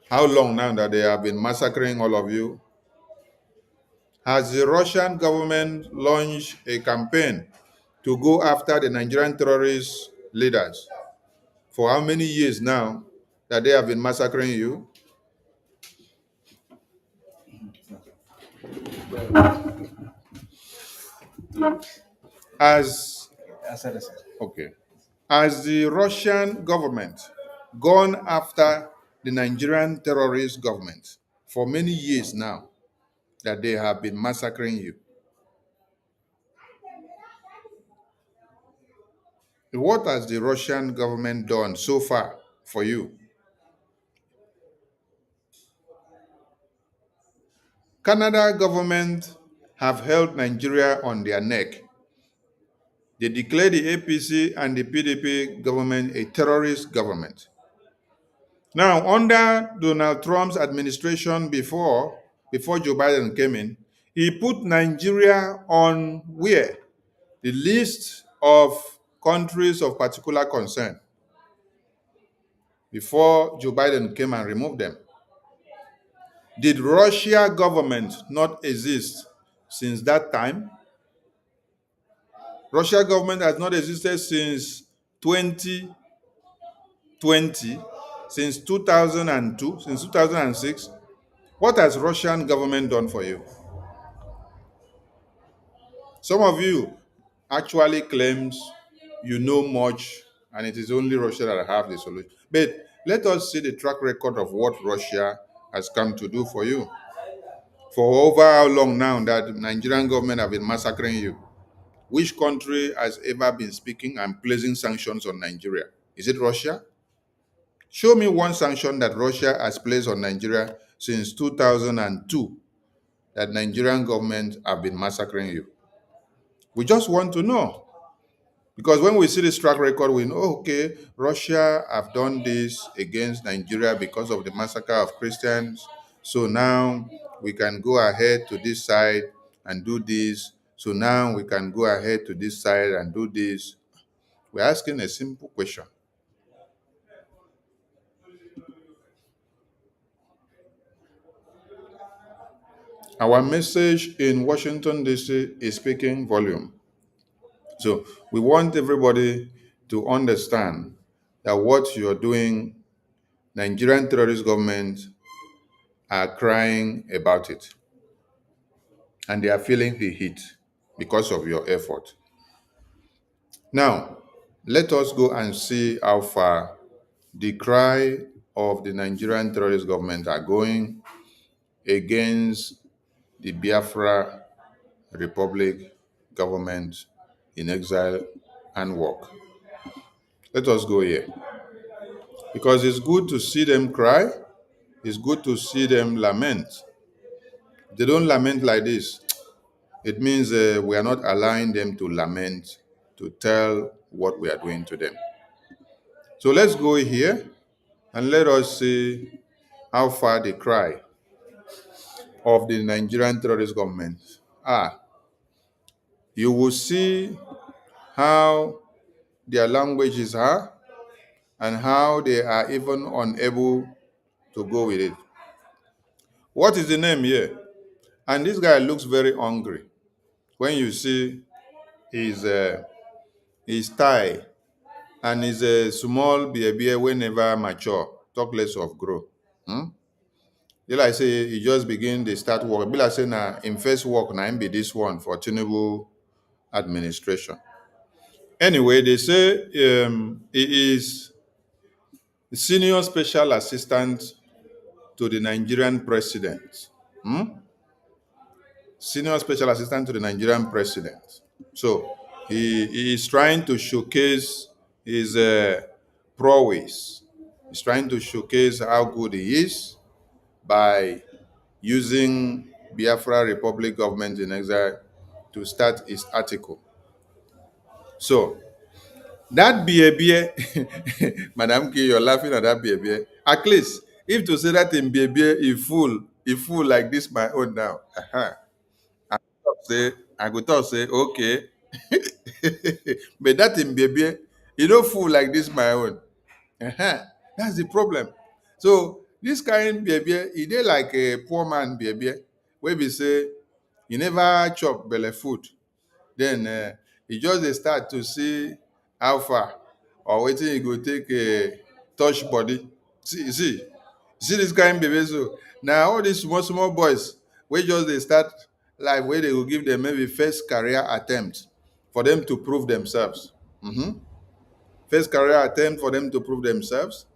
how long now that they have been massacring all of you? Has the Russian government launched a campaign to go after the Nigerian terrorist leaders? For how many years now that they have been massacring you? Has the Russian government gone after the Nigerian terrorist government for many years now that they have been massacring you? What has the Russian government done so far for you? Canada government have held Nigeria on their neck. They declared the APC and the PDP government a terrorist government. Now, under Donald Trump's administration before Joe Biden came in, he put Nigeria on where? the list of countries of particular concern before Joe Biden came and removed them. Did Russia government not exist since that time? Russia government has not existed since 2020, since 2002, since 2006. What has Russian government done for you? Some of you actually claims you know much and it is only Russia that have the solution. But let us see the track record of what Russia has come to do for you. For over how long now that the Nigerian government have been massacring you? Which country has ever been speaking and placing sanctions on Nigeria? Is it Russia? Show me one sanction that Russia has placed on Nigeria since 2002 that Nigerian government have been massacring you. We just want to know. Because when we see this track record, we know, okay, Russia have done this against Nigeria because of the massacre of Christians. So now we can go ahead to this side and do this. So now we can go ahead to this side and do this. We're asking a simple question. Our message in Washington, D.C. is speaking volume. So we want everybody to understand that what you're doing, Nigerian terrorist government are crying about it. And they are feeling the heat because of your effort. Now, let us go and see how far the cry of the Nigerian terrorist government are going against the Biafra Republic government in exile and work. Let us go here. Because it's good to see them cry. It's good to see them lament. They don't lament like this. It means we are not allowing them to lament, to tell what we are doing to them. So let's go here and let us see how far the cry of the Nigerian terrorist government are. You will see how their languages are and how they are even unable to go with it. What is the name here? And this guy looks very hungry. When you see his tie and his small baby wey never mature, talk less of grow. They like say he just begin dey start work. Be like say na him first work na him be this one for Tinubu administration. Anyway, they say he is the senior special assistant to the Nigerian president. Senior special assistant to the Nigerian president. So he is trying to showcase his prowess. He's trying to showcase how good he is by using Biafra Republic government in exile to start his article. So that baby, Madam K, you're laughing at that baby. At least if to say that in baby, he fool like this my own now. I go talk say okay. But that in baby, you don't fool like this my own. That's the problem. So this kind baby, he dey like a poor man baby, where we say he never chop belle food. Then he just dey start to see how far or wetin he go take touch body. See this kind baby so. Now all these small boys wey just dey start life wey they go give them maybe first career attempt for them to prove themselves. First career attempt for them to prove themselves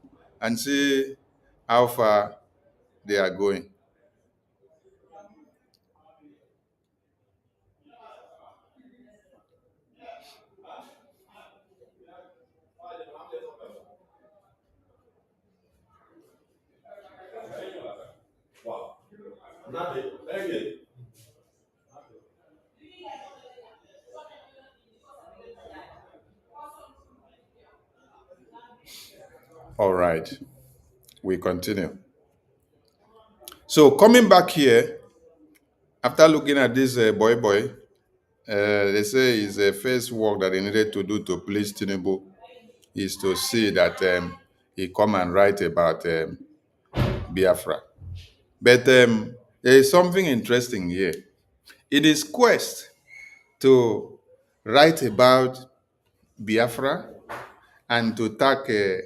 and see how far they are going. All right, we continue. So coming back here, after looking at this boy, They say is the first work that they needed to do to please Tinubu is to see that he come and write about Biafra. But there is something interesting here. In his quest to write about Biafra and to tackle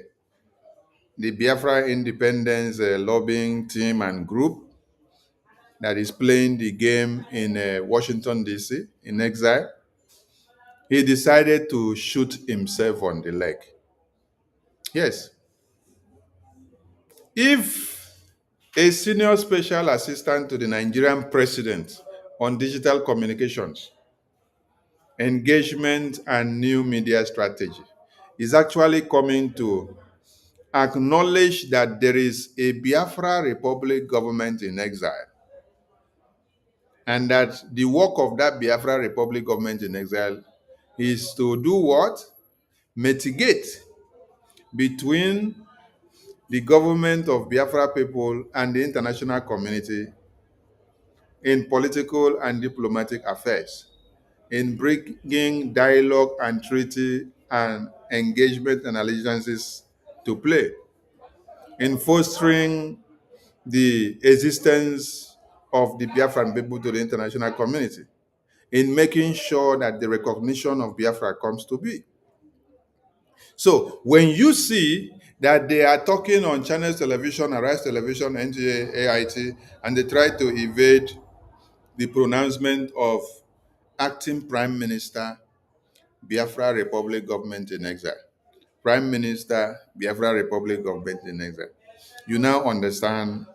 the Biafra independence lobbying team and group that is playing the game in Washington, D.C., in exile, he decided to shoot himself on the leg. Yes. If a senior special assistant to the Nigerian president on digital communications, engagement, and new media strategy is actually coming to acknowledge that there is a Biafra Republic government in exile, and that the work of that Biafra Republic government in exile is to do what? Mitigate between the government of Biafra people and the international community in political and diplomatic affairs, in bringing dialogue and treaty and engagement and allegiances to play, in fostering the existence of the Biafran people to the international community, in making sure that the recognition of Biafra comes to be. So when you see that they are talking on channels television, Arise Television, NGA, AIT, and they try to evade the pronouncement of acting Prime Minister, Biafra Republic government in exile, Prime Minister, Biafra Republic government in exile, you now understand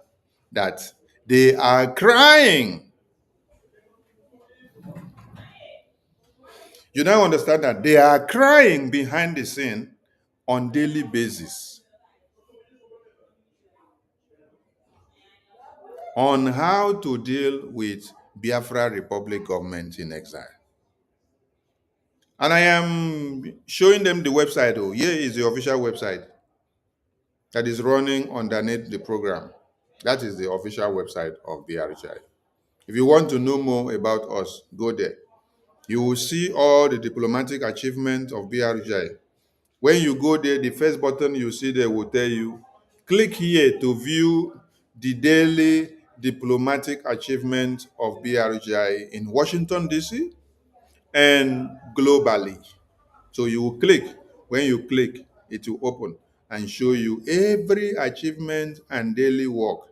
that they are crying. You now understand that they are crying behind the scene on daily basis on how to deal with Biafra Republic government in exile. And I am showing them the website. Oh, here is the official website that is running underneath the program. That is the official website of BRGIE. If you want to know more about us, go there. You will see all the diplomatic achievements of BRGIE. When you go there, the first button you see there will tell you, click here to view the daily diplomatic achievements of BRGIE in Washington, D.C. and globally. So you will click. When you click, it will open and show you every achievement and daily work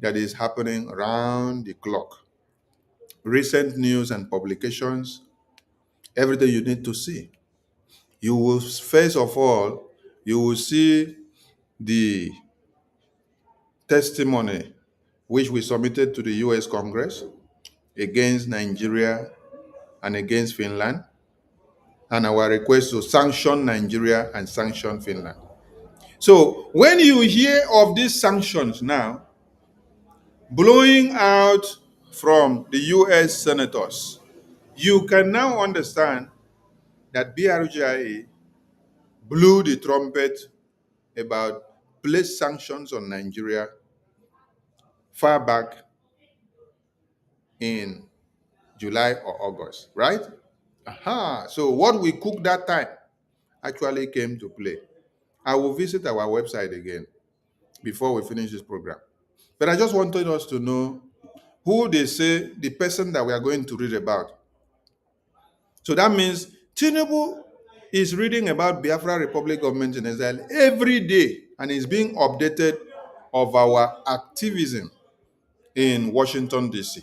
that is happening around the clock. Recent news and publications, everything you need to see. You will, first of all, you will see the testimony which we submitted to the US Congress against Nigeria and against Finland, and our request to sanction Nigeria and sanction Finland. So when you hear of these sanctions now blowing out from the US senators, you can now understand that BRGIE blew the trumpet about place sanctions on Nigeria far back in July or August, right? Aha. So what we cooked that time actually came to play. I will visit our website again before we finish this program. But I just wanted us to know who they say the person that we are going to read about. So that means Tinubu is reading about Biafra Republic government in exile every day and is being updated of our activism in Washington, D.C.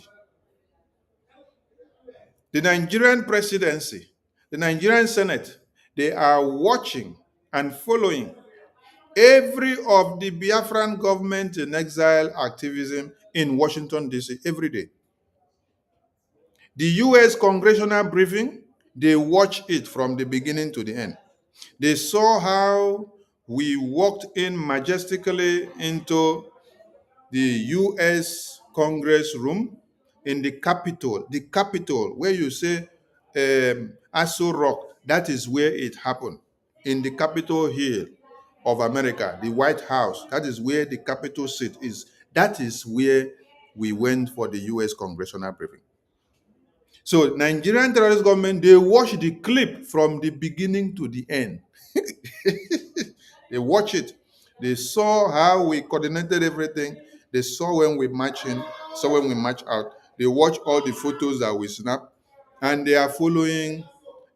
The Nigerian presidency, the Nigerian Senate, they are watching and following every of the Biafran government in exile activism in Washington, D.C. every day. The US congressional briefing, they watch it from the beginning to the end. They saw how we walked in majestically into the US Congress room in the Capitol, where you say Aso Rock, that is where it happened. In the Capitol Hill of America, the White House, that is where the Capitol seat is. That is where we went for the US congressional briefing. So Nigerian terrorist government, they watch the clip from the beginning to the end. They watch it. They saw how we coordinated everything. They saw when we march in, saw when we march out. They watch all the photos that we snap, and they are following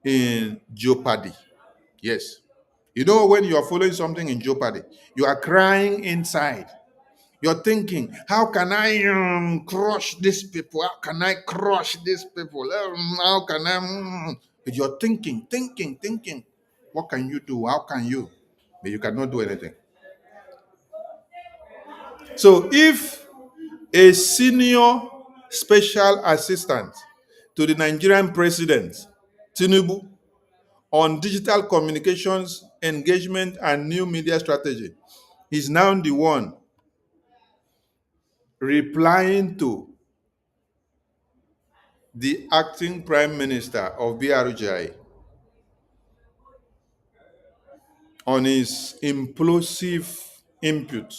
in jeopardy. Yes. You know, when you are following something in jeopardy, you are crying inside. You're thinking, how can I crush these people? How can I crush these people? How can I? But you're thinking. What can you do? How can you? But you cannot do anything. So if a senior special assistant to the Nigerian president, Tinubu, on digital communications, engagement, and new media strategy, is now the one replying to the acting prime minister of BRGIE on his implosive input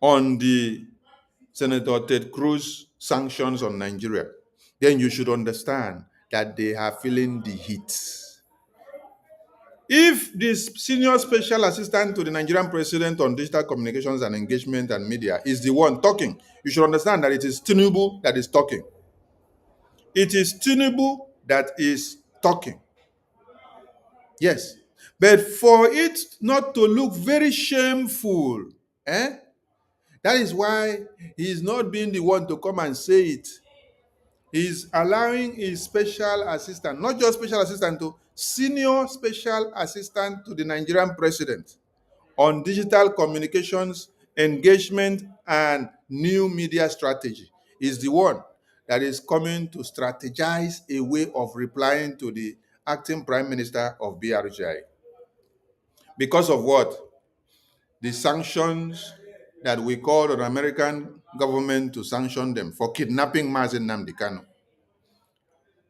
on the Senator Ted Cruz sanctions on Nigeria, then you should understand that they are feeling the heat. If this senior special assistant to the Nigerian president on digital communications and engagement and media is the one talking, you should understand that it is Tinubu that is talking. It is Tinubu that is talking. Yes. But for it not to look very shameful, that is why he is not being the one to come and say it. He's allowing his special assistant, not just special assistant, to senior special assistant to the Nigerian president on digital communications, engagement, and new media strategy, is the one that is coming to strategize a way of replying to the acting prime minister of BRGIE. Because of what? The sanctions that we called on the American government to sanction them for kidnapping Mazen Nnamdi Kanu,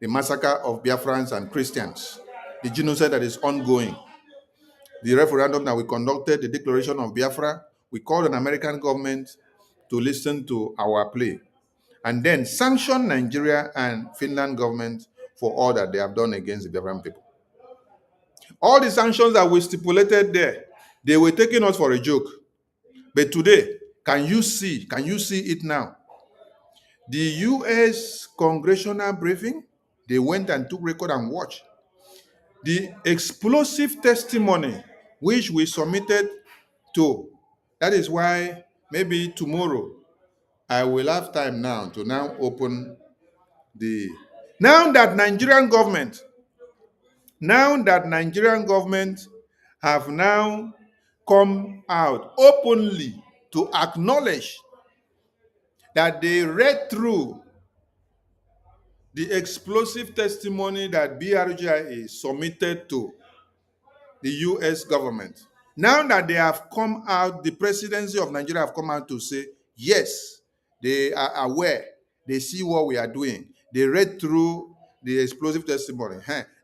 the massacre of Biafrans and Christians, the genocide that is ongoing, the referendum that we conducted, the declaration of Biafra. We called on the American government to listen to our plea and then sanction Nigeria and Finland government for all that they have done against the Biafran people. All the sanctions that we stipulated there, they were taking us for a joke. But today, can you see it now? The US congressional briefing, they went and took record and watched. The explosive testimony which we submitted to. That is why maybe tomorrow I will have time now to now open the... Now that Nigerian government have now come out openly to acknowledge that they read through the explosive testimony that BRGIE submitted to the US government. Now that they have come out, the presidency of Nigeria have come out to say, yes, they are aware, they see what we are doing. They read through the explosive testimony.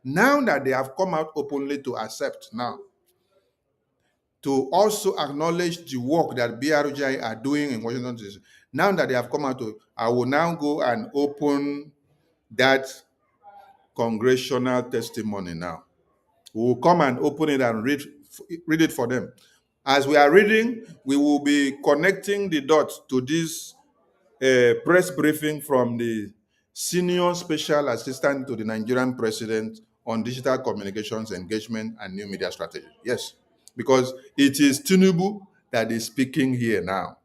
Now that they have come out openly to accept now, to also acknowledge the work that BRGI are doing in Washington, D.C. Now that they have come out to, I will now go and open that congressional testimony now. We will come and open it and read it for them. As we are reading, we will be connecting the dots to this press briefing from the senior special assistant to the Nigerian president on digital communications, engagement, and new media strategy. Yes, because it is Tinubu that is speaking here now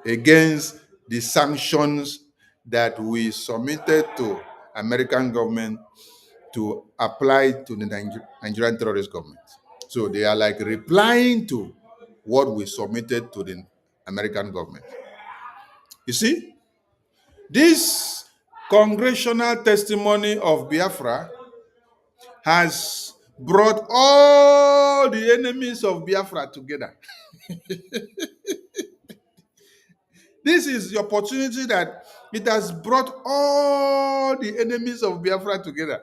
against the sanctions that we submitted to American government to apply to the Nigerian terrorist government. So they are like replying to what we submitted to the American government. You see, this congressional testimony of Biafra has brought all the enemies of Biafra together. This is the opportunity that it has brought all the enemies of Biafra together.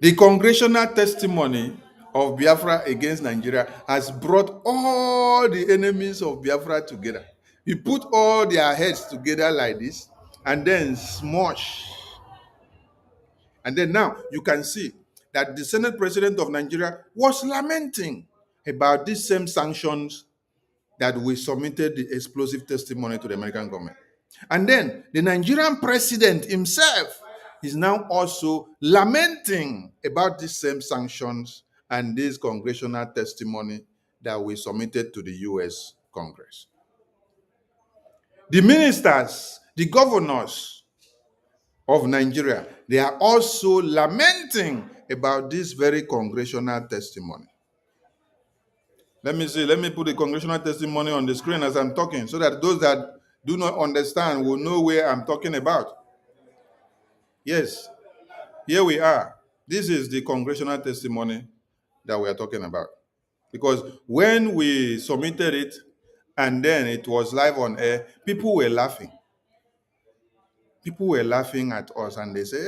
The congressional testimony of Biafra against Nigeria has brought all the enemies of Biafra together. He put all their heads together like this and then smush. And then now you can see that the Senate President of Nigeria was lamenting about these same sanctions that we submitted the explosive testimony to the American government. And then the Nigerian president himself is now also lamenting about these same sanctions and this congressional testimony that we submitted to the US Congress. The ministers, the governors of Nigeria, they are also lamenting about this very congressional testimony. Let me see, let me put the congressional testimony on the screen as I'm talking so that those that do not understand will know where I'm talking about. Yes, here we are. This is the congressional testimony that we are talking about. Because when we submitted it and then it was live on air, people were laughing. People were laughing at us and they say,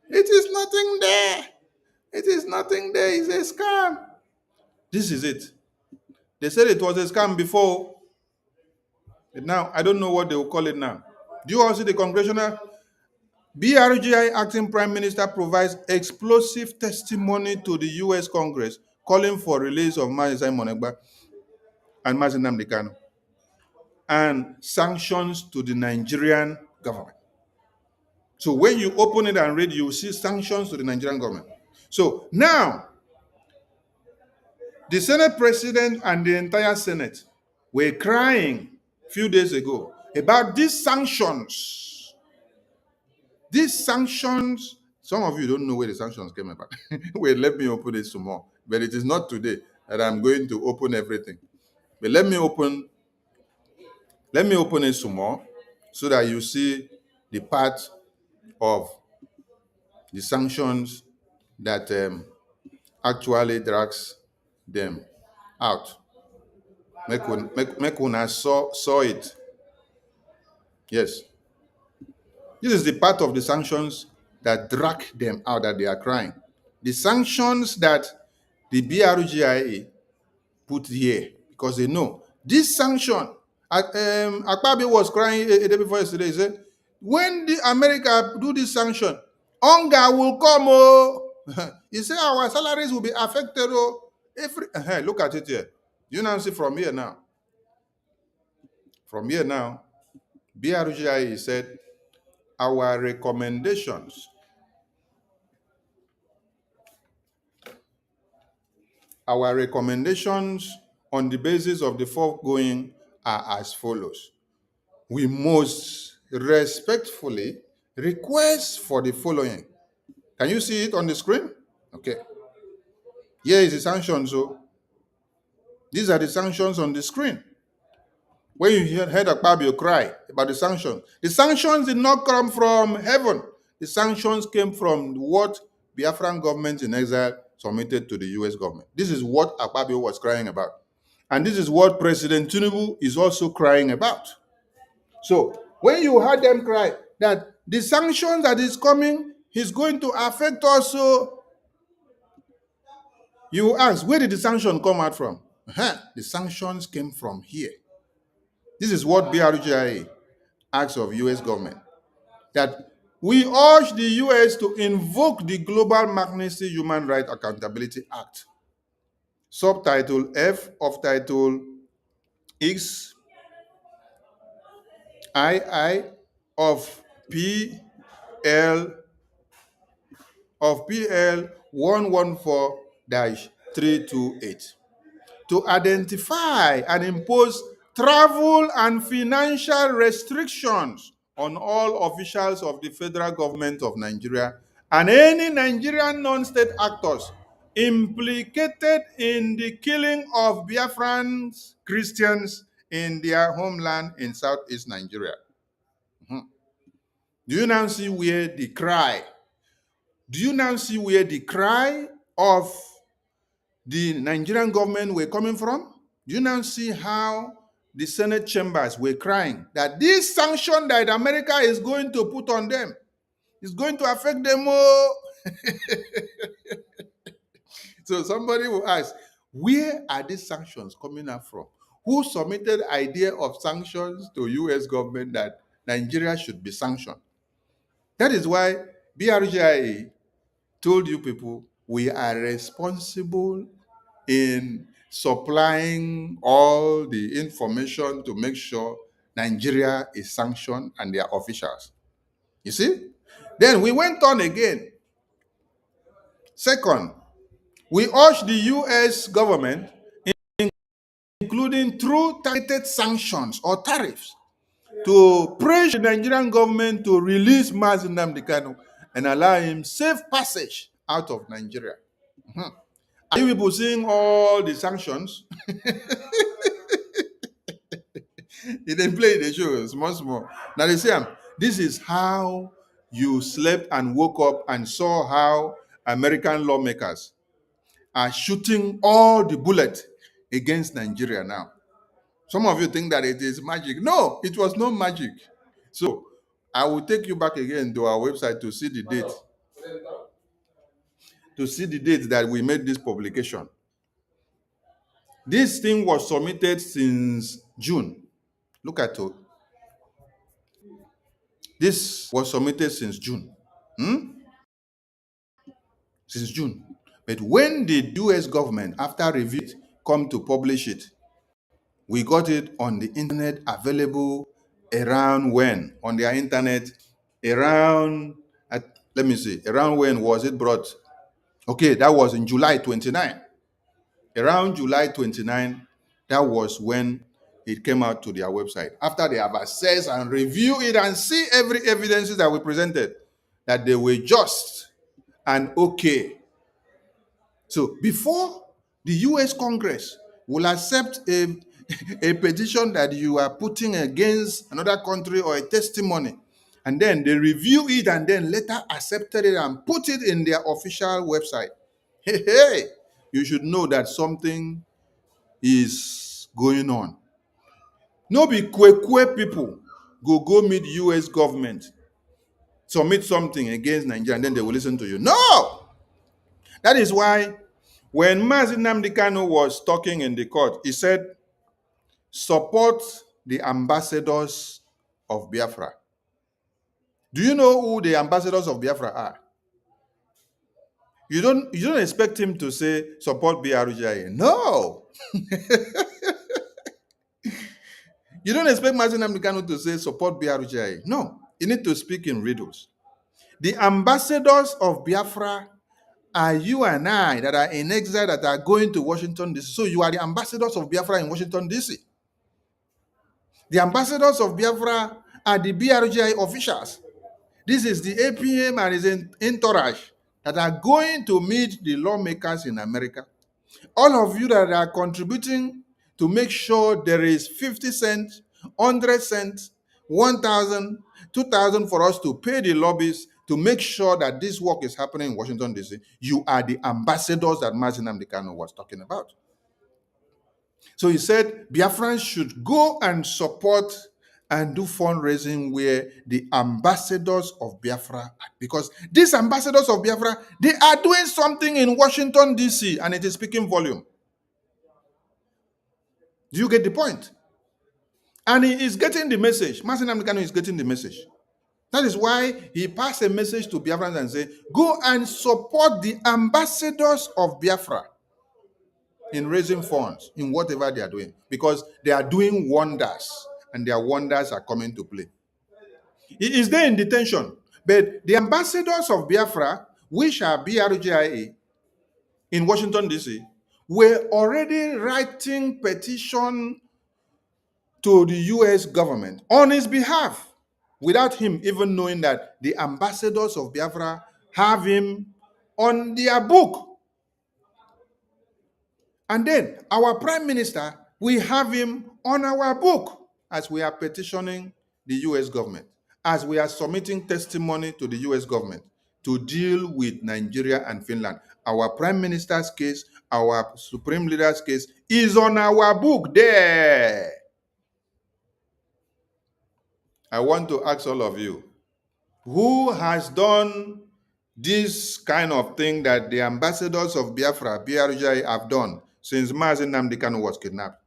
it is nothing there. It is nothing there. It's a scam. This is it. They said it was a scam before. But now, I don't know what they will call it now. Do you all see the congressional? BRGIE acting prime minister provides explosive testimony to the US Congress calling for release of Mazi Simon Ekpa and Mazi Nnamdi Kanu and sanctions to the Nigerian government. So when you open it and read, you will see sanctions to the Nigerian government. So now, the Senate President and the entire Senate were crying a few days ago about these sanctions. These sanctions, some of you don't know where the sanctions came about. Wait, let me open it some more. But it is not today that I'm going to open everything. But let me open it some more so that you see the part of the sanctions that actually drags them out. Make una saw it. Yes. This is the part of the sanctions that drag them out, that they are crying. The sanctions that the BRGIE put here, because they know this sanction. Akpabio was crying a day before yesterday. He said, when the America do this sanction, hunger will come. Oh. He said our salaries will be affected. Oh. Look at it here. You now see from here now. From here now, BRGIE said our recommendations on the basis of the foregoing are as follows. We most respectfully request for the following. Can you see it on the screen? Okay. Here is the sanctions. So these are the sanctions on the screen. When you heard Akpabio cry about the sanctions did not come from heaven. The sanctions came from what Biafran government in exile submitted to the US government. This is what Akpabio was crying about. And this is what President Tinubu is also crying about. So when you heard them cry that the sanctions that is coming is going to affect us, so you ask, where did the sanction come out from? The sanctions came from here. This is what BRGIE asks of US government, that we urge the US to invoke the Global Magnitsky Human Rights Accountability Act, subtitle F of title XII of PL 114-328 to identify and impose travel and financial restrictions on all officials of the federal government of Nigeria and any Nigerian non-state actors implicated in the killing of Biafrans Christians in their homeland in southeast Nigeria. Do you now see where the cry? Do you now see where the cry of the Nigerian government were coming from? Do you now see how the Senate chambers were crying that this sanction that America is going to put on them is going to affect them more? So somebody will ask, where are these sanctions coming up from? Who submitted idea of sanctions to US government that Nigeria should be sanctioned? That is why BRGIE told you people we are responsible in supplying all the information to make sure Nigeria is sanctioned and their officials. You see? Then we went on again. Second, we urged the US government, including through targeted sanctions or tariffs, to pressure the Nigerian government to release Mazi Nnamdi Kanu and allow him safe passage out of Nigeria. Are you people seeing all the sanctions? They didn't play the show, small. Now they say, this is how you slept and woke up and saw how American lawmakers are shooting all the bullets against Nigeria now. Some of you think that it is magic. No, it was no magic. So I will take you back again to our website to see the date. To see the date that we made this publication. This thing was submitted since June. Look at it. This was submitted since June. Since June. But when the US government, after review, come to publish it, we got it on the internet available around when? On their internet, around, let me see, around when was it brought? Okay, that was in July 29. Around July 29, that was when it came out to their website. After they have assessed and review it and see every evidence that we presented, that they were just and okay. So before the US Congress will accept a petition that you are putting against another country or a testimony, and then they review it and then later accepted it and put it in their official website, hey, you should know that something is going on. No be kwe people go meet US government, submit something against Nigeria, and then they will listen to you. No! That is why when Mazi Nnamdi Kanu was talking in the court, he said, support the ambassadors of Biafra. Do you know who the ambassadors of Biafra are? You don't expect him to say support BRGIE. No. You don't expect Mazi Nnamdi Kanu to say support BRGIE. No. You need to speak in riddles. The ambassadors of Biafra are you and I that are in exile that are going to Washington, D.C. So you are the ambassadors of Biafra in Washington, D.C. The ambassadors of Biafra are the BRGIE officials. This is the APM and his entourage that are going to meet the lawmakers in America. All of you that are contributing to make sure there is 50 cents, 100 cents, 1,000, 2,000 for us to pay the lobbies to make sure that this work is happening in Washington, D.C. You are the ambassadors that Mazi Nnamdi Kanu was talking about. So he said Biafrans should go and support and do fundraising where the ambassadors of Biafra are. Because these ambassadors of Biafra, they are doing something in Washington, D.C. and it is speaking volume. Do you get the point? And he is getting the message. Mazi Nnamdi Kanu is getting the message. That is why he passed a message to Biafrans and said, go and support the ambassadors of Biafra in raising funds, in whatever they are doing. Because they are doing wonders, and their wonders are coming to play. He is there in detention. But the ambassadors of Biafra, which are BRGIE in Washington, D.C., were already writing petition to the US government on his behalf without him even knowing that the ambassadors of Biafra have him on their book. And then our prime minister, we have him on our book as we are petitioning the US government, as we are submitting testimony to the US government to deal with Nigeria and Finland. Our prime minister's case, our supreme leader's case is on our book there. I want to ask all of you, who has done this kind of thing that the ambassadors of Biafra, BRGIE, have done since Mazi Nnamdi Kanu was kidnapped,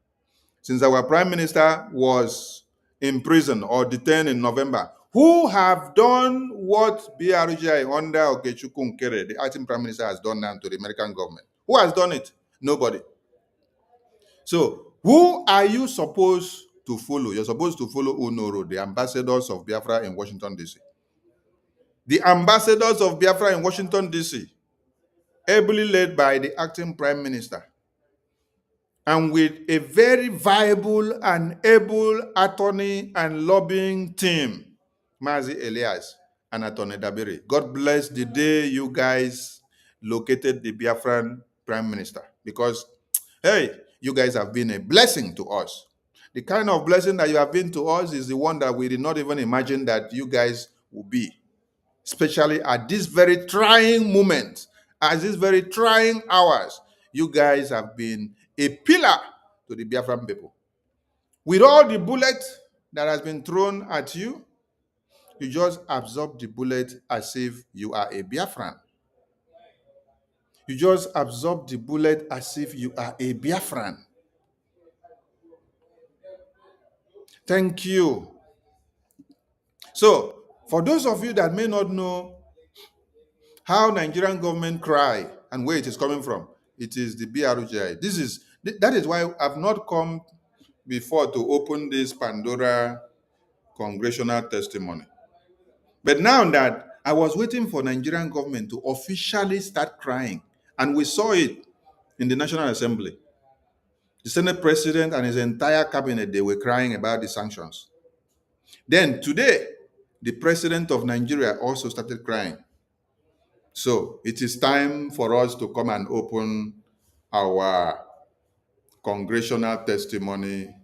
since our prime minister was in prison or detained in November, who have done what BRGIE under Okechukwu Nkere, the acting prime minister, has done now to the American government? Who has done it? Nobody. So, who are you supposed to follow? You're supposed to follow UNORO, the ambassadors of Biafra in Washington, D.C. The ambassadors of Biafra in Washington, D.C., ably led by the acting prime minister, and with a very viable and able attorney and lobbying team, Mazi Elias and Attorney Dabiri. God bless the day you guys located the Biafran prime minister, because, hey, you guys have been a blessing to us. The kind of blessing that you have been to us is the one that we did not even imagine that you guys would be, especially at this very trying moment, at these very trying hours. You guys have been a pillar to the Biafran people. With all the bullets that has been thrown at you, you just absorb the bullet as if you are a Biafran. You just absorb the bullet as if you are a Biafran. Thank you. So, for those of you that may not know how Nigerian government cry and where it is coming from, it is the BRGI. That is why I've not come before to open this Pandora congressional testimony. But now that I was waiting for Nigerian government to officially start crying, and we saw it in the National Assembly. The Senate President and his entire cabinet, they were crying about the sanctions. Then today, the President of Nigeria also started crying. So it is time for us to come and open our congressional testimony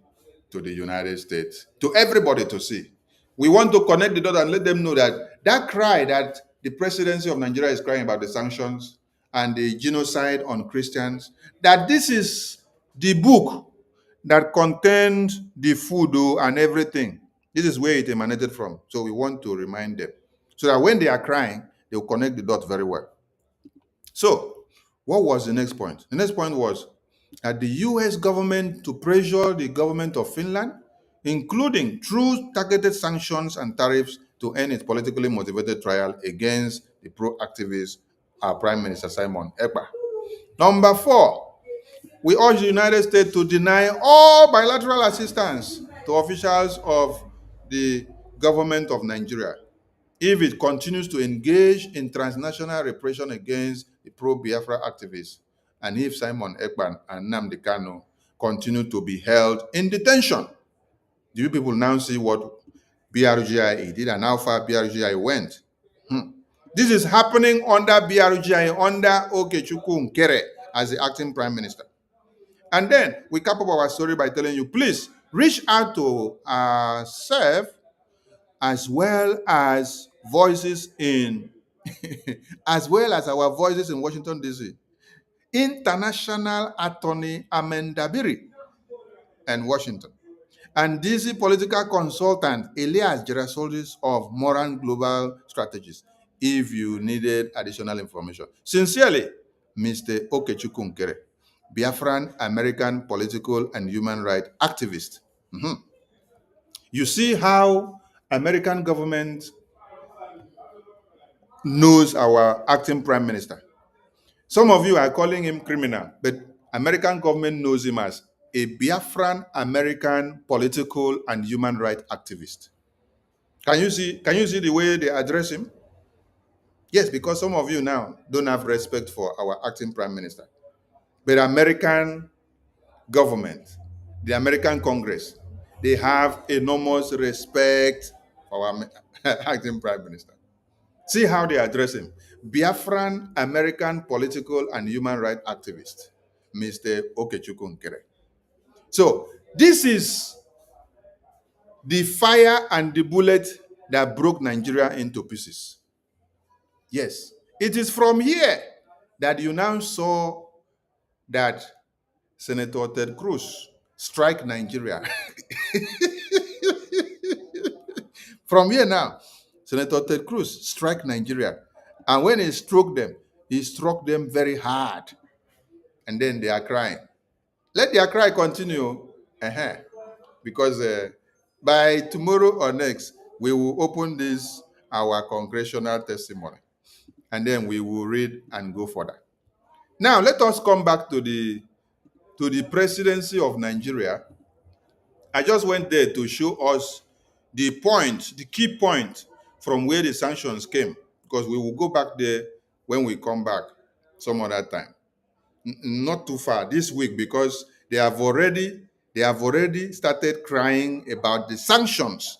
to the United States, to everybody to see. We want to connect the dots and let them know that that cry that the presidency of Nigeria is crying about the sanctions and the genocide on Christians, that this is the book that contains the food and everything. This is where it emanated from. So we want to remind them, so that when they are crying, they will connect the dots very well. So, what was the next point? The next point was that the US government to pressure the government of Finland, including through targeted sanctions and tariffs, to end its politically motivated trial against the pro-activist, our Prime Minister Simon Ekpa. Number 4, we urge the United States to deny all bilateral assistance to officials of the government of Nigeria if it continues to engage in transnational repression against the pro-Biafra activists, and if Simon Ekpa and Nnamdi Kanu continue to be held in detention. Do you people now see what BRGIE did and how far BRGIE went? This is happening under BRGIE, under Okechukwu Nkere as the acting prime minister. And then we cap up our story by telling you, please reach out to ourselves as well as voices in, as well as our voices in Washington, D.C. International Attorney Dabiri and Washington, and DC political consultant Elias Gerasoldis of Moran Global Strategies, if you needed additional information. Sincerely, Mr. Okechukwu Nkere, Biafran American political and human rights activist. You see how American government knows our acting prime minister. Some of you are calling him criminal, but American government knows him as a Biafran American political and human rights activist. Can you see the way they address him? Yes, because some of you now don't have respect for our acting prime minister. But American government, the American Congress, they have enormous respect for our acting prime minister. See how they address him. Biafran American political and human rights activist, Mr. Okechukwu Nkere. So this is the fire and the bullet that broke Nigeria into pieces. Yes, it is from here that you now saw that Senator Ted Cruz strike Nigeria. From here now, Senator Ted Cruz strike Nigeria And when he struck them very hard. And then they are crying. Let their cry continue. Uh-huh. Because by tomorrow or next, we will open this, our congressional testimony. And then we will read and go further. Now, let us come back to the presidency of Nigeria. I just went there to show us the key point from where the sanctions came, because we will go back there when we come back some other time. Not too far this week, because they have already started crying about the sanctions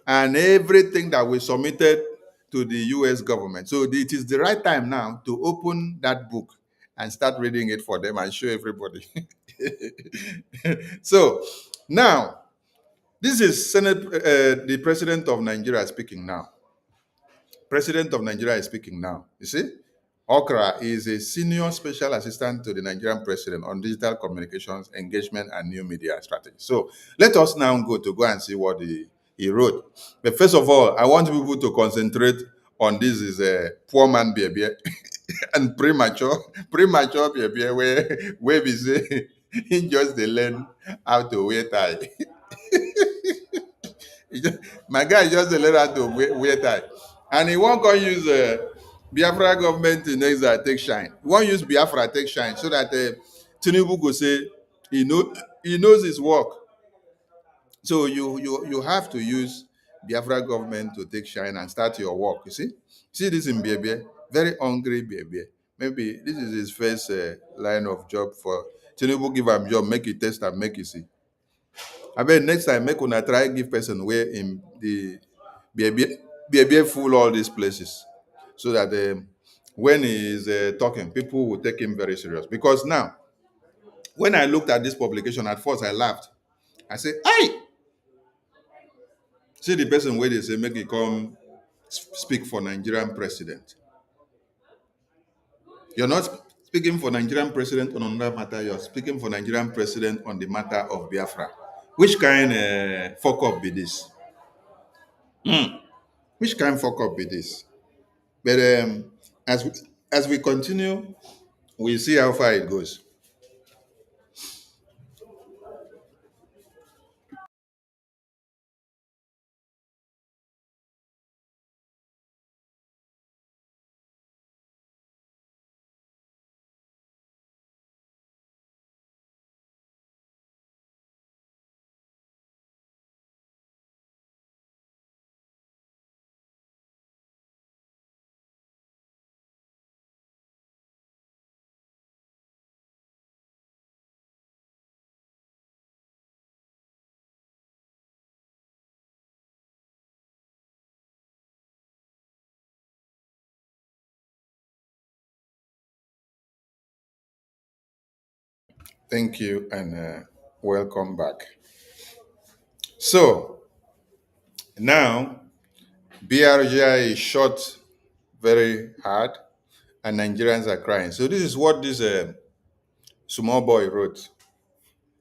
and everything that we submitted to the US government. So it is the right time now to open that book and start reading it for them and show everybody. So now, this is the president of Nigeria speaking now. President of Nigeria is speaking now. You see? Okra is a senior special assistant to the Nigerian president on digital communications, engagement, and new media strategy. So let us now go and see what he wrote. But first of all, I want people to concentrate on this is a poor man baby and premature baby where we say he just they learn how to wear tie. My guy just learn how to wear tie. And he won't go use Biafra government in exile take shine. He won't use Biafra take shine so that Tinubu go say he knows his work. So you have to use Biafra government to take shine and start your work. You see this in Biabia, very hungry Biabia. Maybe this is his first line of job for Tinubu. Give him job, make it test and make it see. I bet next time make una try give person where in the be full all these places, so that when he is talking, people will take him very serious. Because now, when I looked at this publication, at first I laughed. I said, "Hey, see the person where they say make he come speak for Nigerian president. You're not speaking for Nigerian president on another matter. You're speaking for Nigerian president on the matter of Biafra. Which kind fuck up be this? Which kind fuck up be this?" But as we continue, we'll see how far it goes. Thank you and welcome back. So now BRGIE is shot very hard and Nigerians are crying. So this is what this small boy wrote.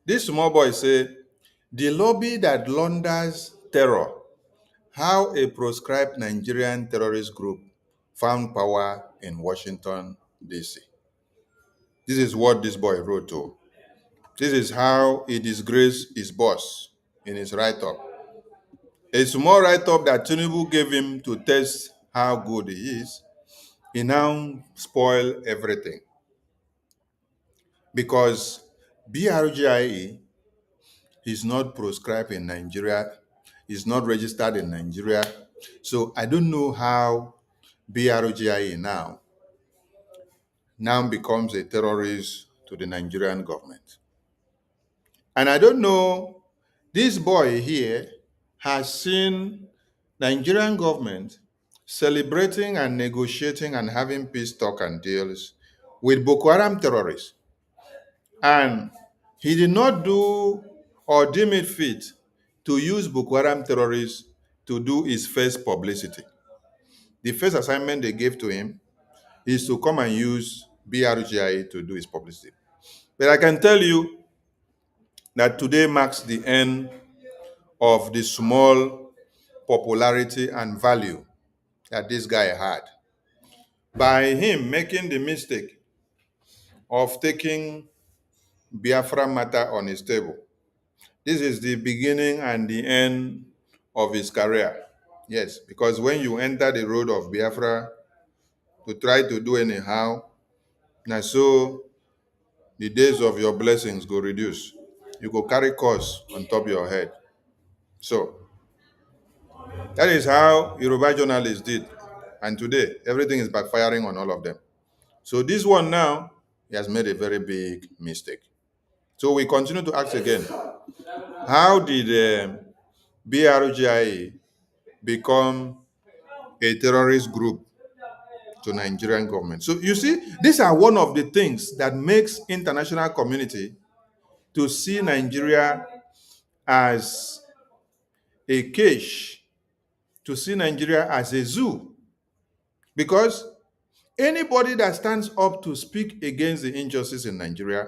This small boy said, "The lobby that launders terror, how a proscribed Nigerian terrorist group found power in Washington, D.C." This is what this boy wrote to. This is how he disgraced his boss in his write-up. A small write-up that Tinubu gave him to test how good he is, he now spoiled everything. Because BRGIE is not proscribed in Nigeria, is not registered in Nigeria. So I don't know how BRGIE now becomes a terrorist to the Nigerian government. And I don't know, this boy here has seen Nigerian government celebrating and negotiating and having peace talk and deals with Boko Haram terrorists. And he did not do or deem it fit to use Boko Haram terrorists to do his first publicity. The first assignment they gave to him is to come and use BRGIE to do his publicity. But I can tell you that today marks the end of the small popularity and value that this guy had. by him making the mistake of taking Biafra matter on his table. This is the beginning and the end of his career. Yes, because when you enter the road of Biafra to try to do anyhow, now so the days of your blessings go reduce. You go carry curse on top of your head. So that is how Yoruba journalists did. And today, everything is backfiring on all of them. So this one now, he has made a very big mistake. So we continue to ask again, how did BRGIE become a terrorist group to Nigerian government? So you see, these are one of the things that makes international community to see Nigeria as a cage, to see Nigeria as a zoo. Because anybody that stands up to speak against the injustice in Nigeria,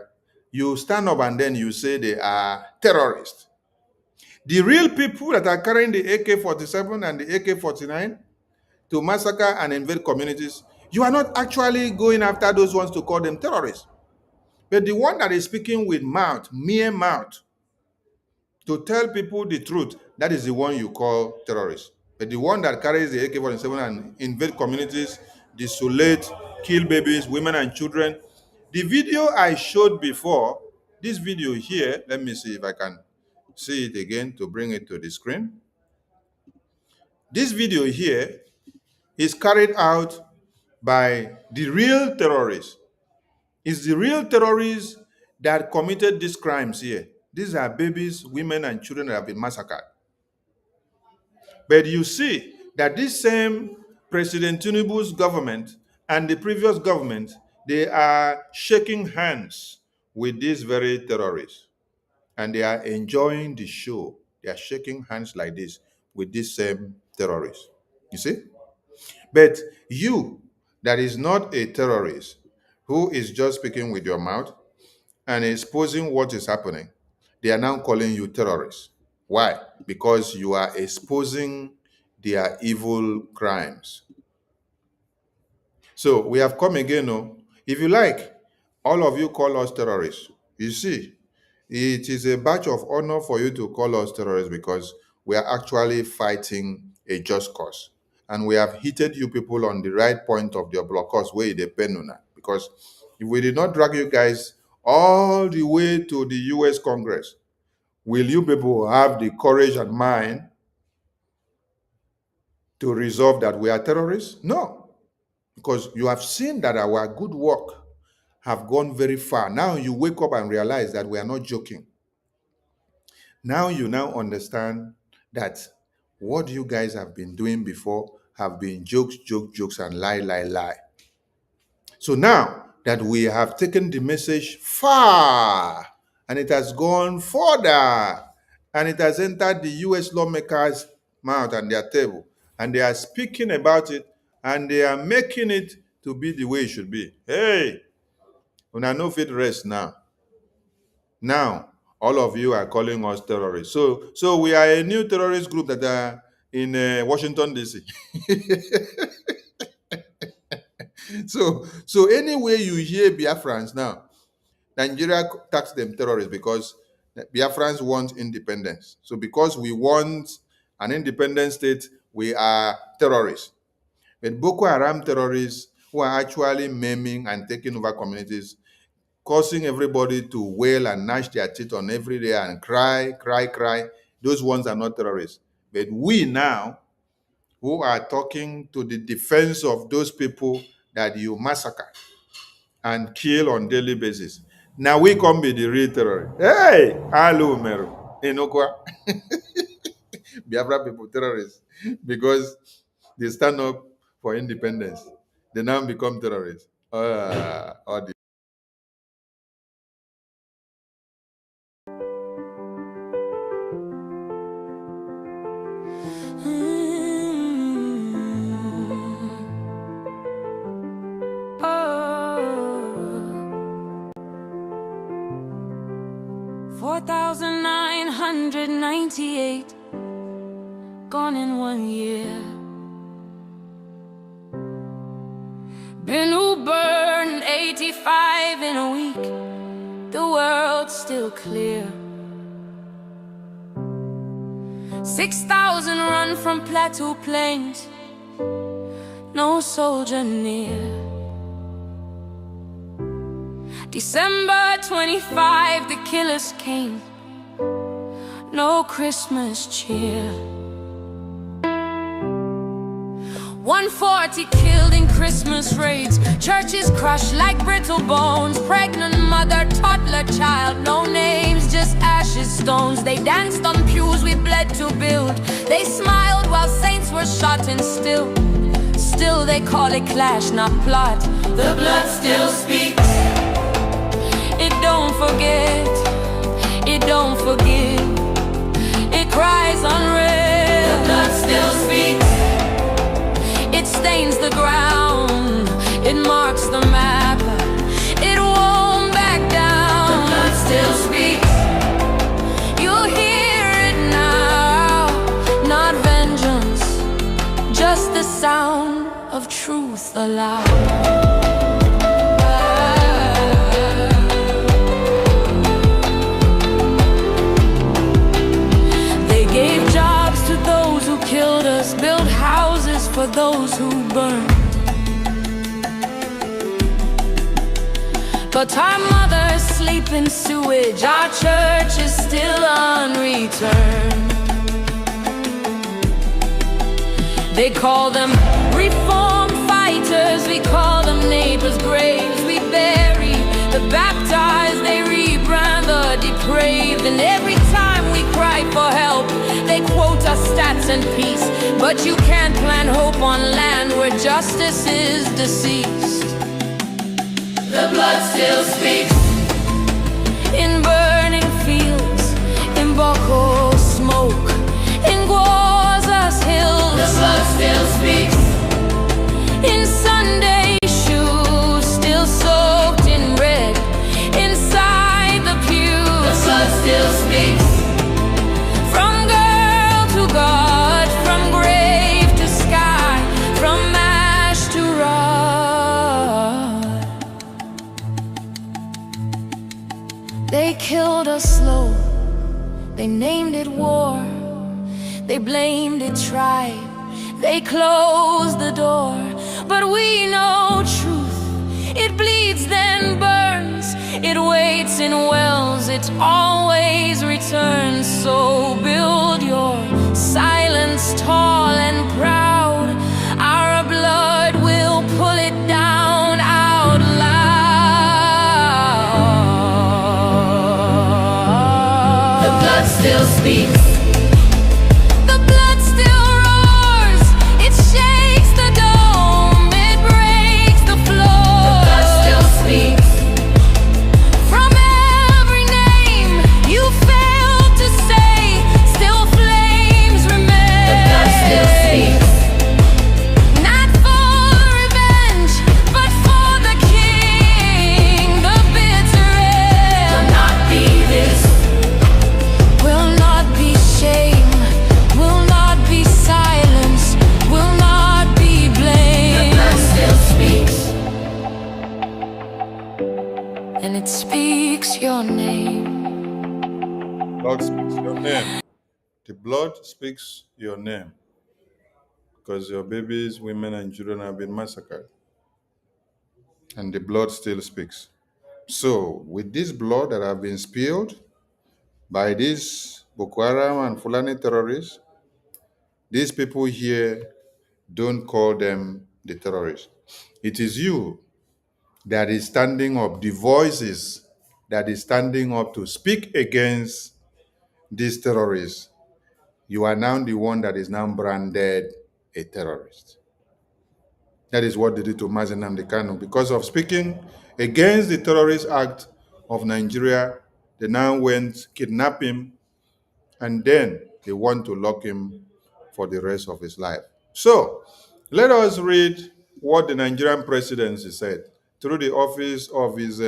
you stand up and then you say they are terrorists. The real people that are carrying the AK-47 and the AK-49 to massacre and invade communities, you are not actually going after those ones to call them terrorists. But the one that is speaking with mouth, mere mouth, to tell people the truth, that is the one you call terrorist. But the one that carries the AK-47 and invade communities, desolate, kill babies, women and children. The video I showed before, this video here, let me see if I can see it again to bring it to the screen. This video here is carried out by the real terrorists. It's the real terrorists that committed these crimes here. These are babies, women, and children that have been massacred. But you see that this same President Tinubu's government and the previous government, they are shaking hands with these very terrorists. And they are enjoying the show. They are shaking hands like this with these same terrorists. You see? But you, that is not a terrorist, who is just speaking with your mouth and exposing what is happening, they are now calling you terrorists. Why? Because you are exposing their evil crimes. So we have come again. Oh, if you like, all of you call us terrorists. You see, it is a badge of honor for you to call us terrorists because we are actually fighting a just cause. And we have hitted you people on the right point of the block cause where they pen on that. Because if we did not drag you guys all the way to the US Congress, will you people have the courage and mind to resolve that we are terrorists? No. Because you have seen that our good work have gone very far. Now you wake up and realize that we are not joking. Now you now understand that what you guys have been doing before have been jokes, and lie. So now that we have taken the message far and it has gone further and it has entered the US lawmakers' mouth and their table, and they are speaking about it and they are making it to be the way it should be. Hey, when I know fit rest now. Now, all of you are calling us terrorists. So we are a new terrorist group that are in Washington, D.C. So anyway you hear Biafrans now, Nigeria tax them terrorists because Biafrans want independence. So because we want an independent state, we are terrorists. But Boko Haram terrorists who are actually maiming and taking over communities, causing everybody to wail and gnash their teeth on every day and cry, those ones are not terrorists. But we now, who are talking to the defense of those people that you massacre and kill on daily basis, now we come be the real terrorists. Hey, hello, Meru. Inokwa. Biafra people, terrorists. Because they stand up for independence. They now become terrorists. All the Oh, 4,998 gone in 1 year. in a week, the world's still clear. 6,000 run from Plateau Plains, no soldier near. December 25, the killers came, no Christmas cheer. 140 killed in Christmas raids, churches crushed like brittle bones, pregnant mother, toddler, child, no names, just ashes, stones. They danced on pews we bled to build, they smiled while saints were shot and still they call it clash, not plot. The blood still speaks, it don't forget, it don't forgive, it cries unreal. The blood still speaks, it stains the ground, it marks the map, it won't back down. The blood still speaks, you'll hear it now, not vengeance, just the sound of truth aloud. They gave jobs to those who killed us, built houses for those who burned. But our mothers sleep in sewage, our church is still unreturned. They call them reform fighters, we call them neighbors' graves. We bury the baptized, they rebrand the depraved. And every time we cry for help, they quote us stats and peace. But you can't plant hope on land where justice is deceased. The blood still speaks, in burning fields, in Boko smoke, in NGOZI's hills. The blood still speaks, in Sunday shoes, still soaked in red, inside the pews. The blood still speaks, from girl to God, from grave to sky, from ash to rod. They killed us slow, they named it war, they blamed it tribe, they closed the door. But we know truth, it bleeds then burns, it waits in wells, it always returns. So build your silence tall and proud, our blood will pull it down out loud. The blood still speaks, the blood still roars, it shakes the dome, it breaks the floor. The blood still speaks, from every name you failed to say, still flames remain. The blood still speaks, not for revenge, but for the king, the bitter end. Will not be this, will not be shame, will not be silence, will not be blame. The blood still speaks, and it speaks your name. Blood speaks your name. The blood speaks your name because your babies, women, and children have been massacred. And the blood still speaks. So, with this blood that have been spilled by these Boko Haram and Fulani terrorists, these people here don't call them the terrorists. It is you that is standing up, the voices that is standing up to speak against these terrorists. You are now the one that is now branded a terrorist. That is what they did to Mazi Nnamdi Kanu. Because of speaking against the terrorist act of Nigeria, they now went kidnap him, and then they want to lock him for the rest of his life. So, let us read what the Nigerian presidency said through the office of his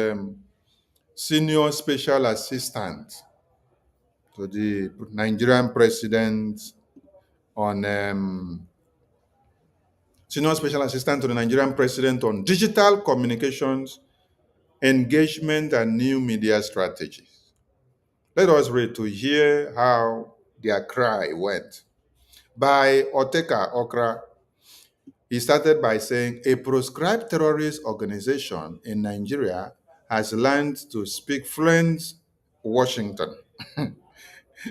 senior special assistant to the Nigerian president on senior special assistant to the Nigerian president on digital communications, engagement and new media strategies. Let us read to hear how their cry went. By Oteka Okra, he started by saying, a proscribed terrorist organization in Nigeria has learned to speak fluent Washington.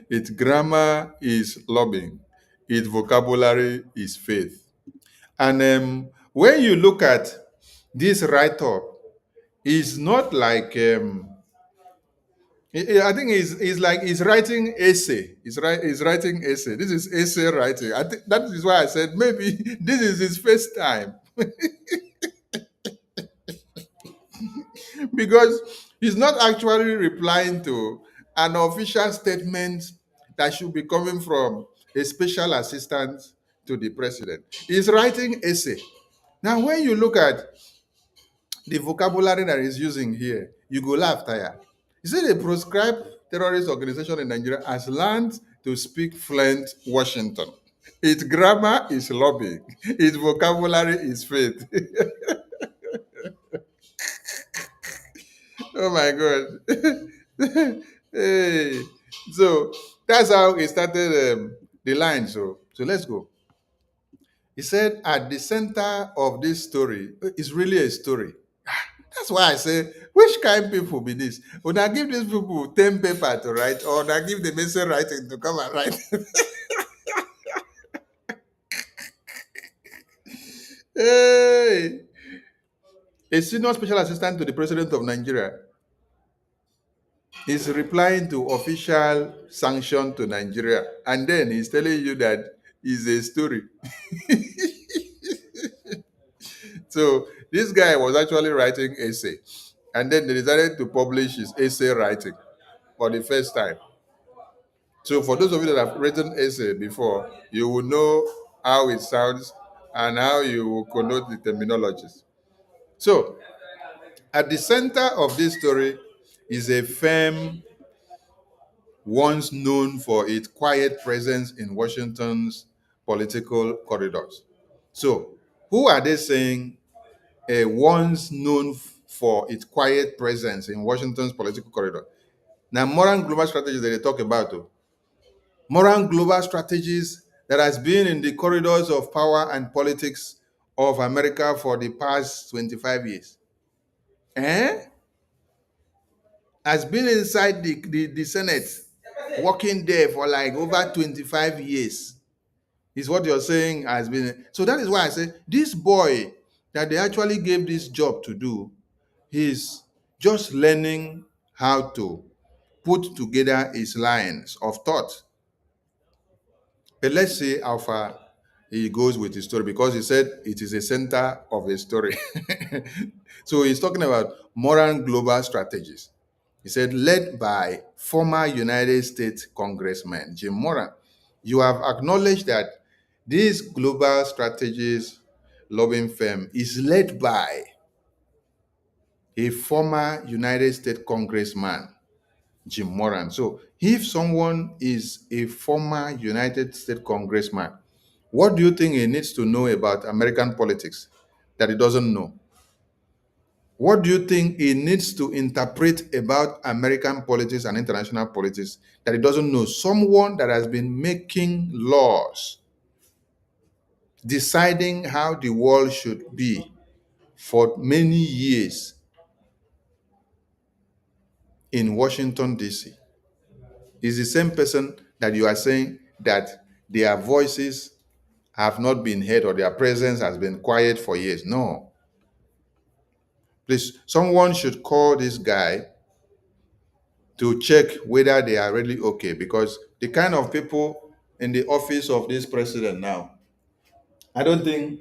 Its grammar is lobbying. Its vocabulary is faith. And when you look at this write-up, it's not like I think he's like he's writing essay. He's writing essay. This is essay writing. I think that is why I said maybe this is his first time because he's not actually replying to an official statement that should be coming from a special assistant to the president. He's writing essay. Now, when you look at the vocabulary that he's using here, you go laugh, tire. He said a proscribed terrorist organization in Nigeria has learned to speak fluent Washington. Its grammar is lobbying. Its vocabulary is faith. Oh my God. Hey. So that's how he started the line. So let's go. He said, at the center of this story is really a story. That's why I say, which kind of people be this? Would I give these people 10 paper to write, or would I give the message writing to come and write? Hey, a senior special assistant to the president of Nigeria is replying to official sanction to Nigeria, and then he's telling you that it's a story. So this guy was actually writing essay, and then they decided to publish his essay writing for the first time. So for those of you that have written essay before, you will know how it sounds and how you will connote the terminologies. So at the center of this story is a firm once known for its quiet presence in Washington's political corridors. So who are they saying once known for its quiet presence in Washington's political corridor? Now, moral global strategies that they talk about, moral global strategies that has been in the corridors of power and politics of America for the past 25 years. Has been inside the Senate, working there for like over 25 years. Is what you're saying has been. So that is why I say this boy that they actually gave this job to do, he's just learning how to put together his lines of thought. But let's see how far he goes with his story, because he said it is a center of a story. So he's talking about moral global strategies. He said, led by former United States Congressman Jim Moran. You have acknowledged that this global strategies lobbying firm is led by a former United States Congressman, Jim Moran. So if someone is a former United States Congressman, what do you think he needs to know about American politics that he doesn't know? What do you think he needs to interpret about American politics and international politics that he doesn't know? Someone that has been making laws, deciding how the world should be for many years in Washington, D.C. is the same person that you are saying that their voices have not been heard or their presence has been quiet for years. No. Please, someone should call this guy to check whether they are really okay, because the kind of people in the office of this president now, I don't think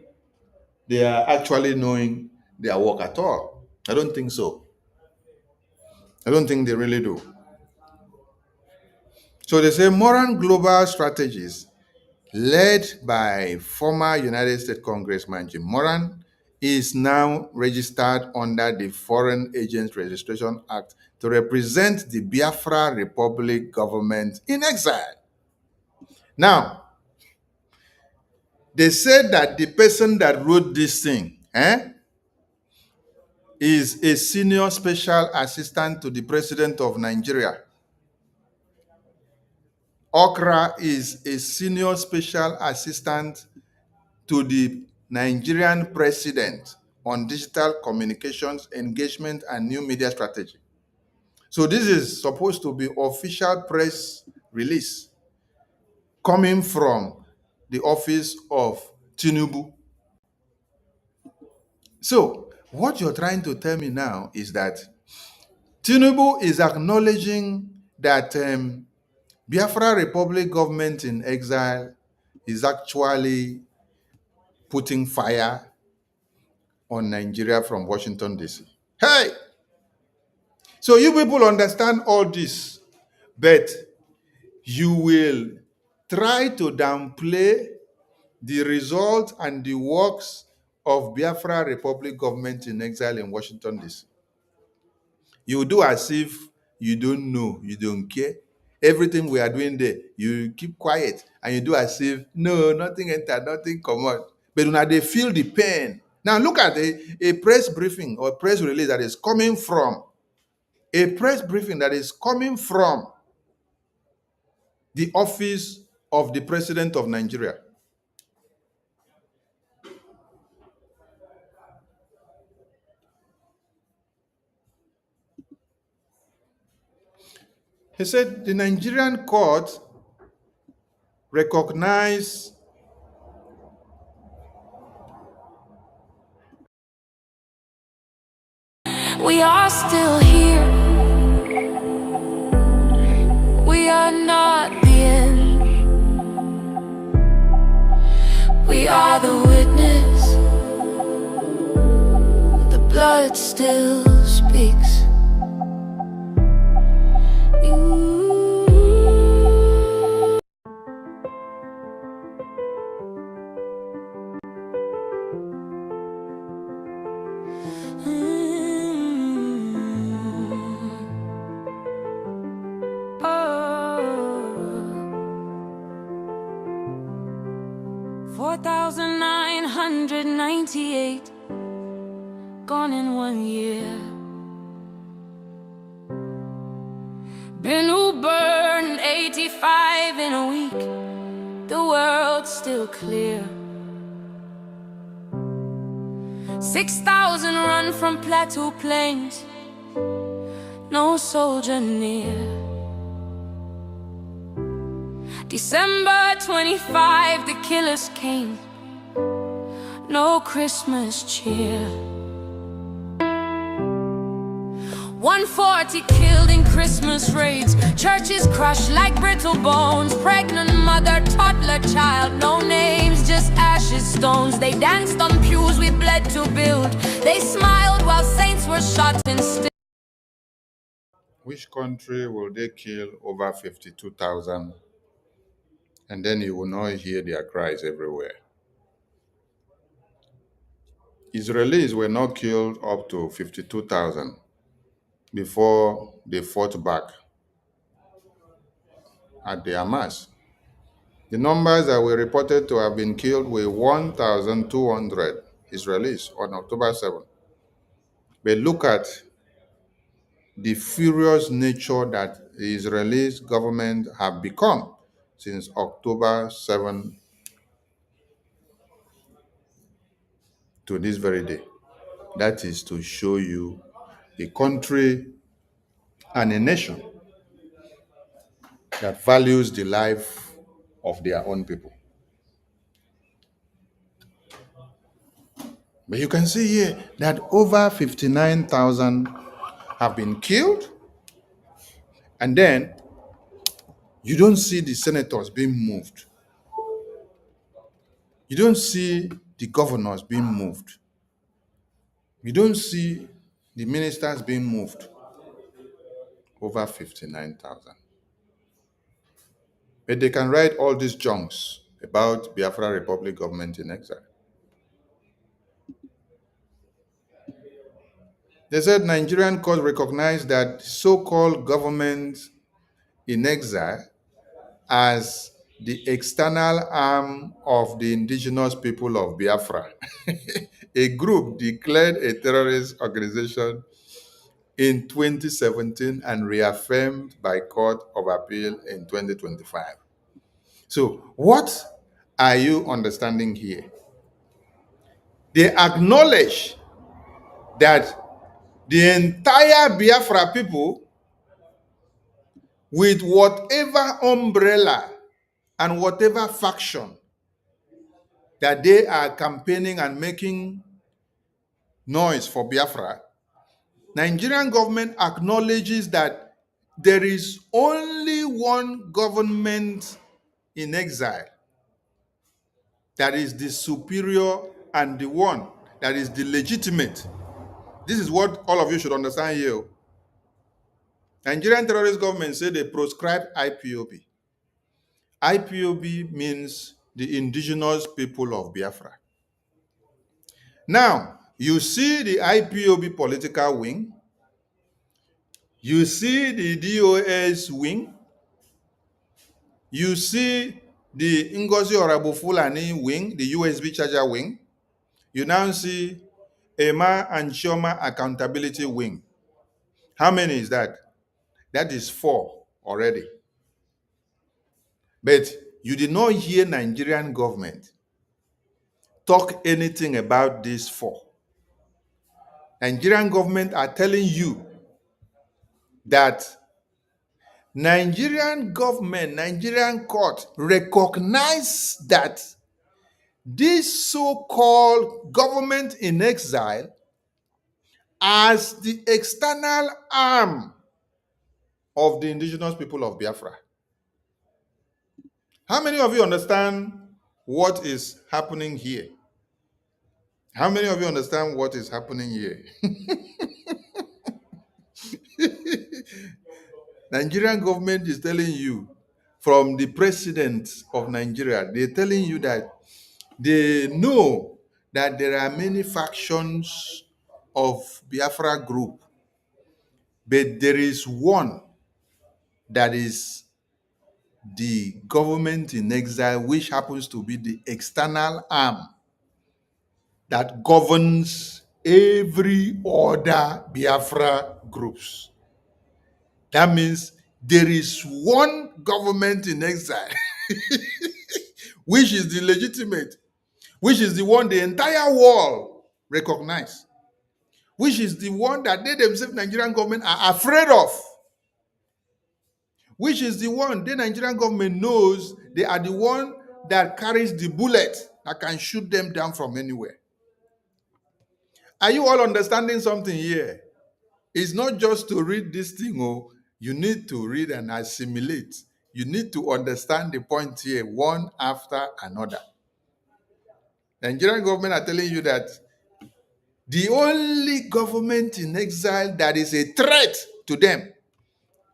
they are actually knowing their work at all. I don't think so. I don't think they really do. So they say modern global strategies led by former United States Congressman Jim Moran is now registered under the Foreign Agents Registration Act to represent the Biafra Republic government in exile. Now, they said that the person that wrote this thing is a senior special assistant to the president of Nigeria. Okra is a senior special assistant to the Nigerian president on digital communications, engagement, and new media strategy. So this is supposed to be official press release coming from the office of Tinubu. So what you're trying to tell me now is that Tinubu is acknowledging that Biafra Republic government in exile is actually putting fire on Nigeria from Washington, D.C. Hey! So you people understand all this, but you will try to downplay the result and the works of Biafra Republic government in exile in Washington, D.C. You do as if you don't know, you don't care. Everything we are doing there, you keep quiet and you do as if, no, nothing entered, nothing come out. But now they feel the pain. Now look at a press briefing or press release that is coming from, the office of the president of Nigeria. He said the Nigerian court recognized We are still here. We are not the end. We are the witness. The blood still speaks. Oh. 4,998 gone in 1 year. Been who burned 85 in a week. The world's still clear. 6,000 run from Plateau Plains. No soldier near. December 25, the killers came. No Christmas cheer. 140 killed in Christmas raids. Churches crushed like brittle bones. Pregnant mother, toddler child. No names, just ashes, stones. They danced on pews we bled to build. They smiled while saints were shot and still. which country will they kill over 52,000 and then you will not hear their cries everywhere? Israelis were not killed up to 52,000 before they fought back at the Hamas. The numbers that were reported to have been killed were 1,200 Israelis on October 7th. But look at the furious nature that the Israeli government have become since October 7 to this very day. That is to show you a country and a nation that values the life of their own people. But you can see here that over 59,000 have been killed, and then you don't see the senators being moved. You don't see the governors being moved. You don't see the ministers being moved. Over 59,000. But they can write all these junks about Biafra Republic government in exile. They said Nigerian court recognized that so-called government in exile as the external arm of the indigenous people of Biafra. A group declared a terrorist organization in 2017 and reaffirmed by Court of Appeal in 2025. So, what are you understanding here? They acknowledge that the entire Biafra people, with whatever umbrella and whatever faction that they are campaigning and making noise for Biafra, Nigerian government acknowledges that there is only one government in exile that is the superior and the one that is the legitimate. This is what all of you should understand here. Nigerian terrorist government say they proscribe IPOB. IPOB means the indigenous people of Biafra. Now, you see the IPOB political wing, you see the DOS wing, you see the NGOZI or Fulani wing, the USB charger wing, you now see Emma and Chioma accountability wing. How many is that? That is 4 already. But you did not hear Nigerian government talk anything about these 4. Nigerian government are telling you that Nigerian government, Nigerian court recognize that this so-called government in exile as the external arm of the indigenous people of Biafra. How many of you understand what is happening here? How many of you understand what is happening here? Nigerian government is telling you, from the president of Nigeria, they're telling you that they know that there are many factions of Biafra group, but there is one that is the government in exile, which happens to be the external arm that governs every other Biafra groups. That means there is one government in exile, which is the legitimate, which is the one the entire world recognize, which is the one that they themselves, Nigerian government, are afraid of, which is the one the Nigerian government knows they are the one that carries the bullet that can shoot them down from anywhere. Are you all understanding something here? It's not just to read this thing, oh, you need to read and assimilate. You need to understand the point here one after another. The Nigerian government are telling you that the only government in exile that is a threat to them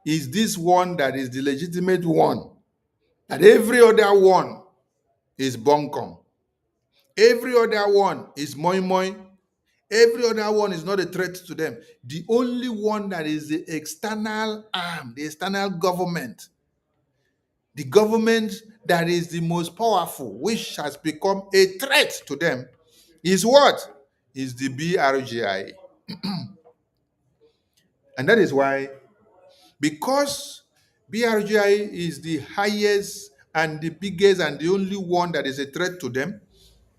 is this one that is the legitimate one. That every other one is bunkum. Every other one is moi moi. Every other one is not a threat to them. The only one that is the external arm, the external government, the government that is the most powerful, which has become a threat to them, is what? Is the BRGIE. And that is why, because BRGIE is the highest and the biggest and the only one that is a threat to them,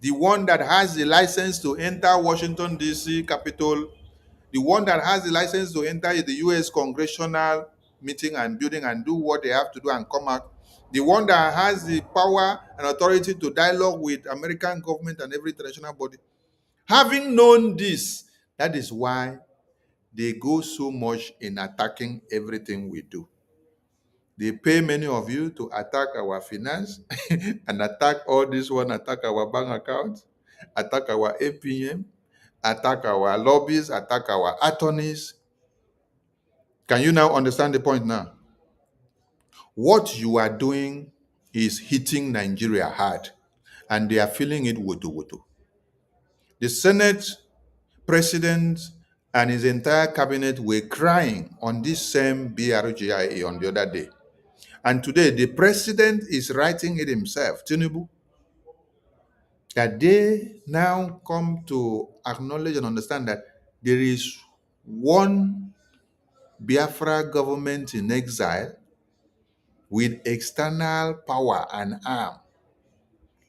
the one that has the license to enter Washington, D.C. Capitol, the one that has the license to enter the US-CONGRESSIONAL meeting and building and do what they have to do and come out, the one that has the power and authority to dialogue with American government and every international body. Having known this, that is why they go so much in attacking everything we do. They pay many of you to attack our finance and attack all this one, attack our bank accounts, attack our APM, attack our lobbies, attack our attorneys. Can you now understand the point now? What you are doing is hitting Nigeria hard, and they are feeling it wutu-wutu. The Senate president and his entire cabinet were crying on this same BRGIE on the other day. And today, the president is writing it himself, Tinubu, that they now come to acknowledge and understand that there is one Biafra government in exile with external power and arm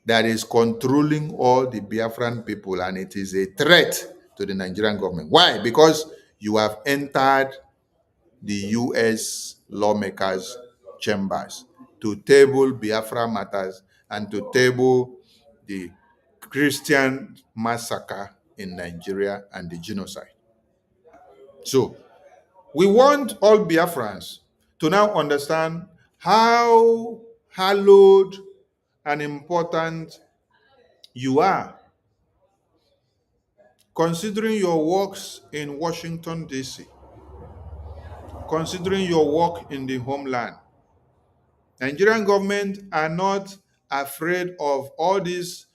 that is controlling all the Biafran people, and it is a threat to the Nigerian government. Why? Because you have entered the US lawmakers' chambers to table Biafra matters and to table the Christian massacre in Nigeria and the genocide. So we want all Biafrans to now understand how hallowed and important you are, considering your works in Washington, D.C., considering your work in the homeland. Nigerian government are not afraid of all these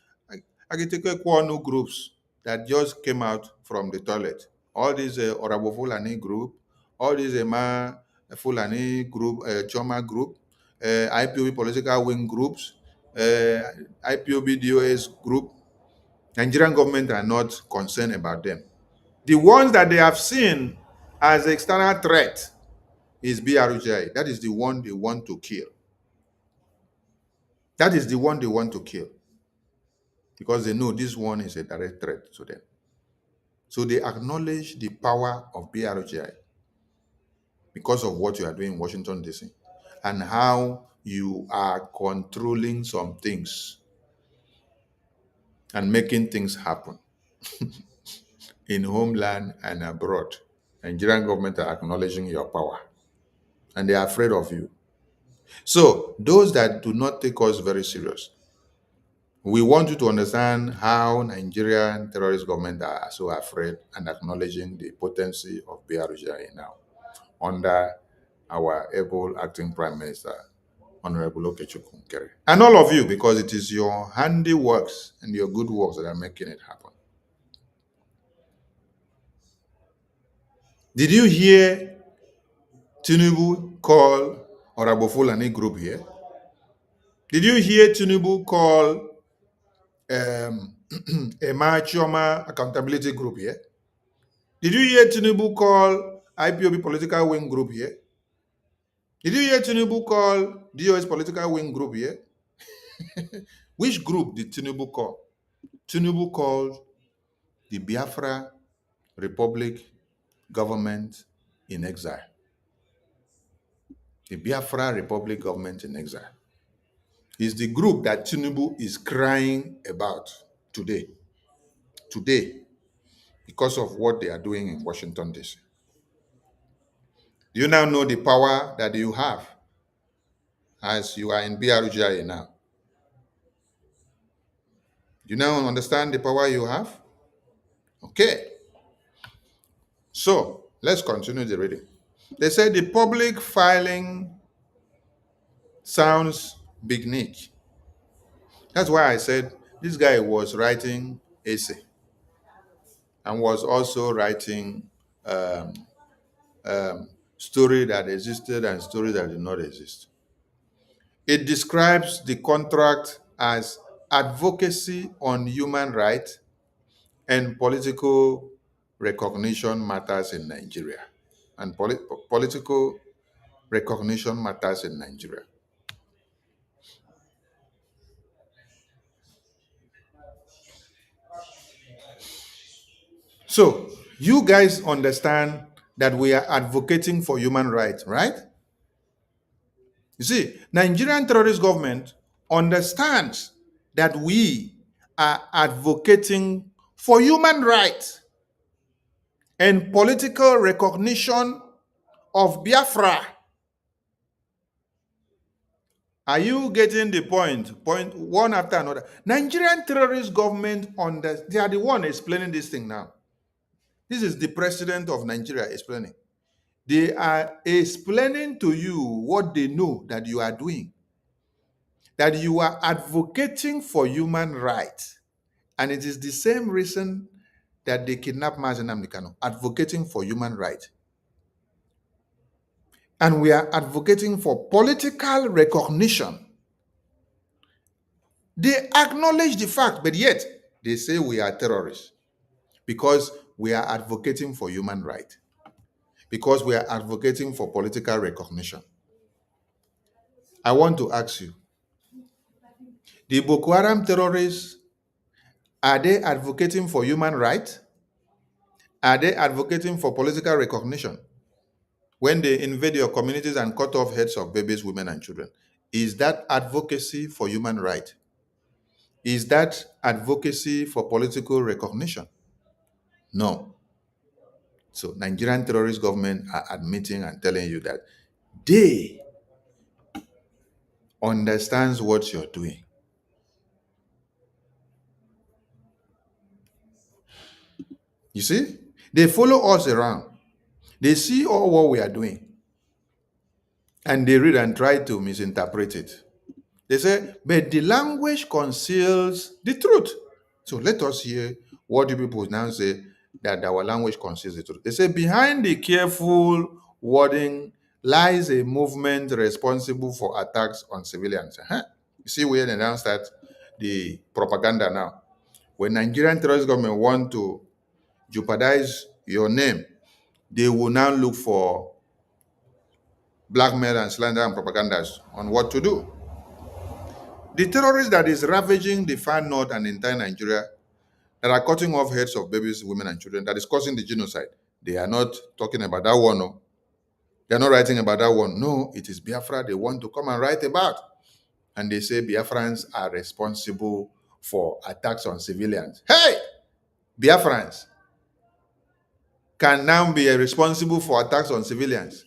Agiteke Kwonu groups that just came out from the toilet. All these Orabo Fulani group, all these Ema Fulani group, Choma group, IPOB political wing groups, IPOB DOS group. Nigerian government are not concerned about them. The ones that they have seen as external threat is BRGIE. That is the one they want to kill. That is the one they want to kill because they know this one is a direct threat to them. So they acknowledge the power of BRGIE because of what you are doing in Washington, D.C. and how you are controlling some things and making things happen in homeland and abroad. Nigerian government are acknowledging your power and they are afraid of you. So those that do not take us very serious, we want you to understand how Nigerian terrorist government are so afraid and acknowledging the potency of BRGIE now under our able acting Prime Minister, Honorable Okechukwu Nkere. And all of you, because it is your handiworks and your good works that are making it happen. Did you hear Tinubu call Orabo Fulani group here? Did you hear Tinubu call Emma Chioma Accountability Group here? Did you hear Tinubu call IPOB Political Wing Group here? Did you hear Tinubu call DOS Political Wing Group here? Which group did Tinubu call? Tinubu called the Biafra Republic Government in Exile. The Biafra Republic Government in Exile is the group that Tinubu is crying about today. Today, because of what they are doing in Washington, D.C. Do you now know the power that you have as you are in BRGIE now? Do you now understand the power you have? Okay. So, let's continue the reading. They said the public filing sounds big niche. That's why I said this guy was writing essay and was also writing story that existed and story that did not exist. It describes the contract as advocacy on human rights and political recognition matters in Nigeria. And political recognition matters in Nigeria. So, you guys understand that we are advocating for human rights, right? You see, Nigerian terrorist government understands that we are advocating for human rights and political recognition of Biafra. Are you getting the point? Point one after another. Nigerian terrorist government, they are the one explaining this thing now. This is the president of Nigeria explaining. They are explaining to you what they know that you are doing. That you are advocating for human rights. And it is the same reason that they kidnapped Mazi Nnamdi Kanu, advocating for human rights. And we are advocating for political recognition. They acknowledge the fact, but yet they say we are terrorists because we are advocating for human rights, because we are advocating for political recognition. I want to ask you, the Boko Haram terrorists, are they advocating for human rights? Are they advocating for political recognition? When they invade your communities and cut off heads of babies, women, and children, is that advocacy for human rights? Is that advocacy for political recognition? No. So Nigerian terrorist government are admitting and telling you that they understands what you're doing. You see? They follow us around. They see all what we are doing. And they read and try to misinterpret it. They say, but the language conceals the truth. So let us hear what you people now say that our language conceals the truth. They say, behind the careful wording lies a movement responsible for attacks on civilians. You see where they now start the propaganda now. When Nigerian terrorist government want to jeopardize your name, they will now look for blackmail and slander and propagandas on what to do. The terrorist that is ravaging the far north and entire Nigeria, that are cutting off heads of babies, women, and children, that is causing the genocide, they are not talking about that one. No. They are not writing about that one. No, it is Biafra they want to come and write about. And they say Biafrans are responsible for attacks on civilians. Hey! Biafrans can now be responsible for attacks on civilians.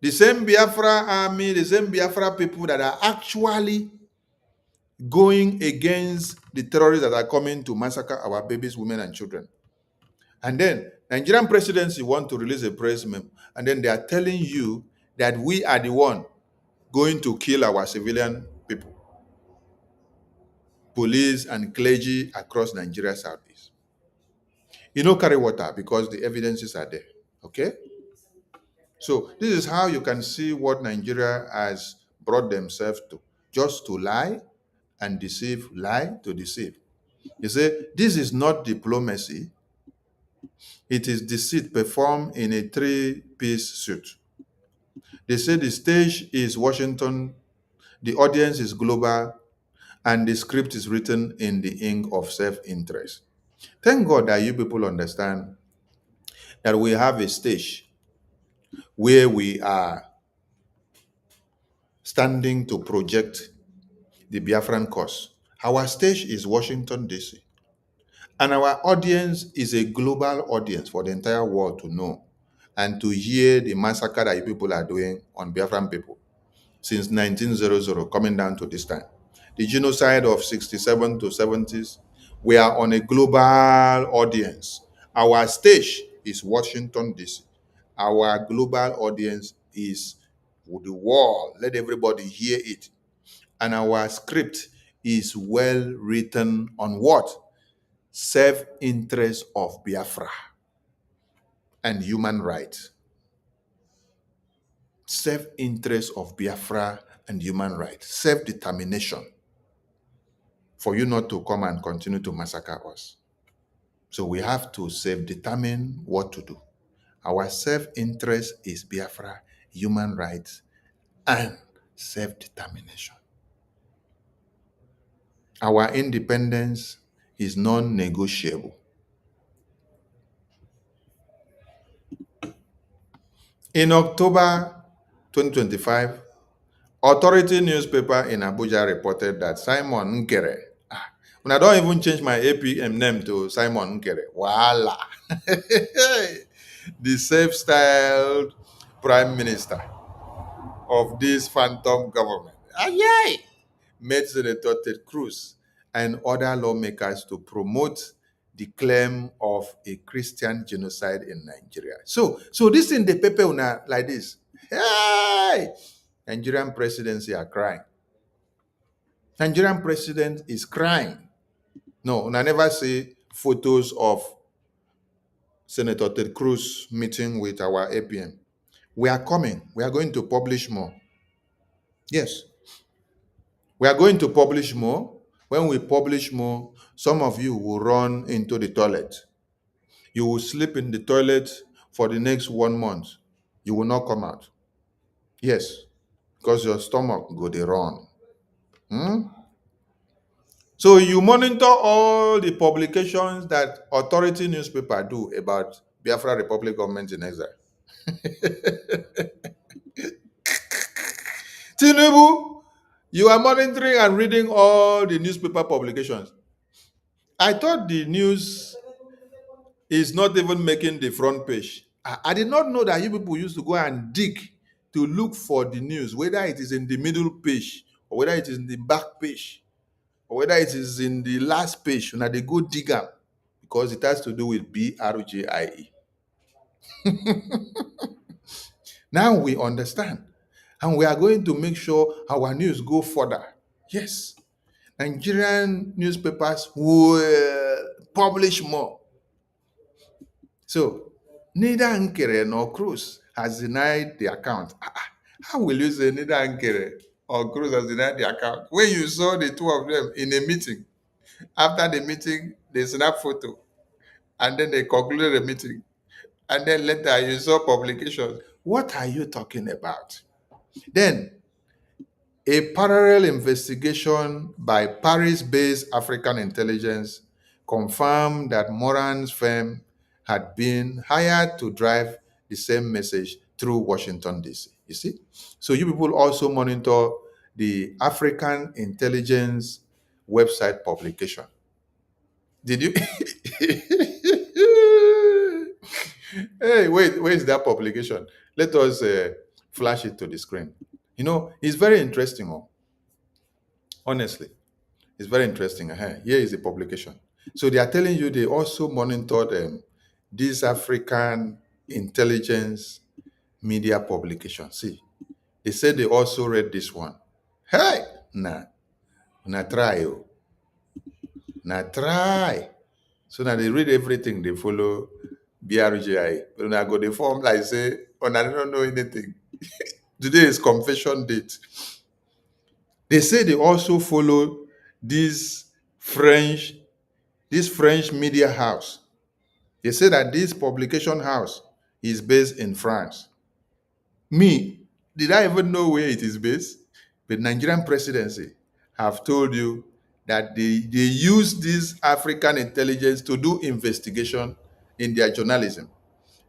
The same Biafra army, the same Biafra people that are actually going against the terrorists that are coming to massacre our babies, women, and children. And then Nigerian presidency want to release a press memo, and then they are telling you that we are the one going to kill our civilian people, police and clergy across Nigeria Southeast. You know, carry water because the evidences are there. Okay? So this is how you can see what Nigeria has brought themselves to. Just to lie and deceive, lie to deceive. You say, this is not diplomacy. It is deceit performed in a three-piece suit. They say the stage is Washington, the audience is global, and the script is written in the ink of self-interest. Thank God that you people understand that we have a stage where we are standing to project the Biafran cause. Our stage is Washington, D.C. And our audience is a global audience for the entire world to know and to hear the massacre that you people are doing on Biafran people since 1900 coming down to this time. The genocide of 67 to 70s, we are on a global audience. Our stage is Washington, D.C. Our global audience is the world. Let everybody hear it. And our script is well written on what? Self-interest of Biafra and human rights. Self-interest of Biafra and human rights. Self-determination for you not to come and continue to massacre us. So we have to self-determine what to do. Our self-interest is Biafra, human rights, and self-determination. Our independence is non-negotiable. In October 2025, Authority newspaper in Abuja reported that Simon Nkere, when I don't even change my APM name to Simon Nkere, voila, the self-styled prime minister of this phantom government, met Senator Ted Cruz and other lawmakers to promote the claim of a Christian genocide in Nigeria. So this in the paper like this. Hey! Nigerian presidency are crying. Nigerian president is crying. No, I never see photos of Senator Ted Cruz meeting with our APM. We are coming. We are going to publish more. Yes, we are going to publish more. When we publish more, some of you will run into the toilet. You will sleep in the toilet for the next 1 month. You will not come out. Yes, because your stomach go dey run. Hmm? So you monitor all the publications that authority newspaper do about Biafra Republic government in exile. Tinubu, you are monitoring and reading all the newspaper publications. I thought the news is not even making the front page. I did not know that you people used to go and dig to look for the news, whether it is in the middle page or whether it is in the back page or whether it is in the last page. Now they go dig up because it has to do with BRGIE. Now we understand. And we are going to make sure our news go further. Yes. Nigerian newspapers will publish more. So neither Nkere nor Cruz has denied the account. How will you say neither Nkere or Cruz has denied the account when you saw the two of them in a meeting? After the meeting, they snap photo and then they concluded the meeting. And then later you saw publications. What are you talking about? Then a parallel investigation by Paris-based African intelligence confirmed that Moran's firm had been hired to drive the same message through Washington, D.C. You see? So you people also monitor the African intelligence website publication. Did you? Hey, wait, where is that publication? Let us flash it to the screen. You know, it's very interesting. Oh. Honestly, it's very interesting. Here is the publication. So they are telling you they also monitored this African intelligence media publication. See, they said they also read this one. Hey, nah try, oh. Nah try. So now they read everything, they follow BRGIE. But now go the form like say, oh, I don't know anything. Today is confession date. They say they also follow this French media house. They say that this publication house is based in France. Me, did I even know where it is based? The Nigerian presidency have told you that they use this African intelligence to do investigation in their journalism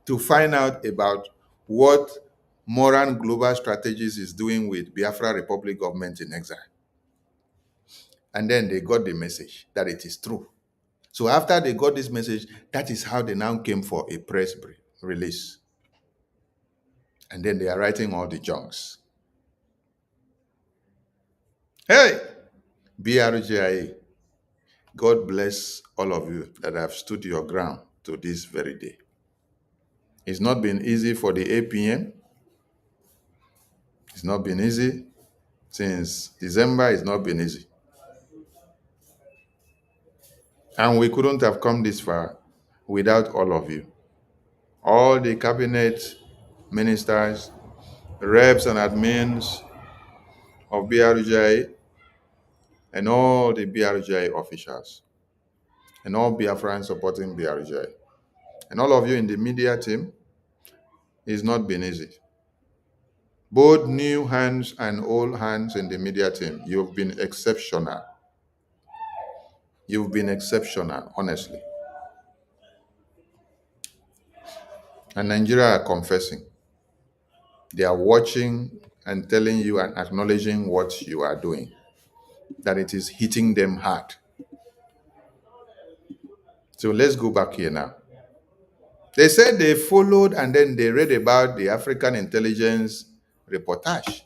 to find out about what Moran Global Strategies is doing with Biafra Republic government in exile. And then they got the message that it is true. So after they got this message, that is how they now came for a press release. And then they are writing all the junks. Hey, BRGIE, God bless all of you that have stood your ground to this very day. It's not been easy for the APM. It's not been easy. Since December, it's not been easy. And we couldn't have come this far without all of you. All the cabinet ministers, reps and admins of BRGIE, and all the BRGIE officials, and all Biafrans supporting BRGIE, and all of you in the media team. It's not been easy. Both new hands and old hands in the media team, you've been exceptional. You've been exceptional, honestly. And Nigeria are confessing. They are watching and telling you and acknowledging what you are doing, that it is hitting them hard. So let's go back here now. They said they followed and then they read about the African intelligence reportage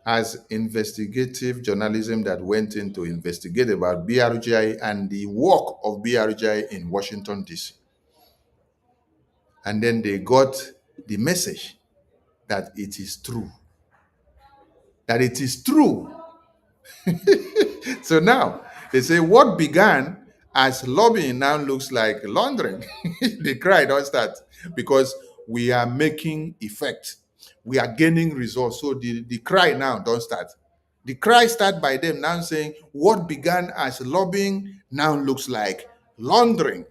as investigative journalism that went in to investigate about BRGIE and the work of BRGIE in Washington, D.C. And then they got the message that it is true. That it is true. So now, they say what began as lobbying now looks like laundering. They cry, don't start. Because we are making effect. We are gaining results. So the cry now don't start. The cry start by them now saying what began as lobbying now looks like laundering.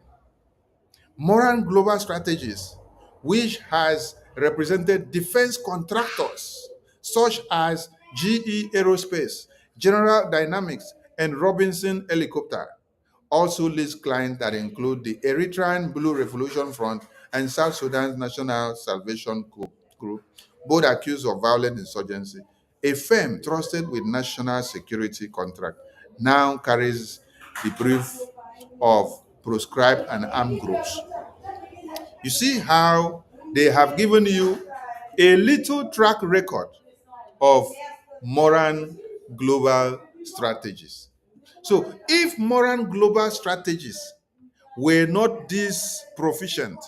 Moran Global Strategies, which has represented defense contractors such as GE Aerospace, General Dynamics, and Robinson Helicopter, also lists clients that include the Eritrean Blue Revolution Front and South Sudan's National Salvation Group, both accused of violent insurgency. A firm trusted with national security contract now carries the brief of proscribed and armed groups. You see how they have given you a little track record of Moran Global Strategies. So if Moran Global Strategies were not this proficient,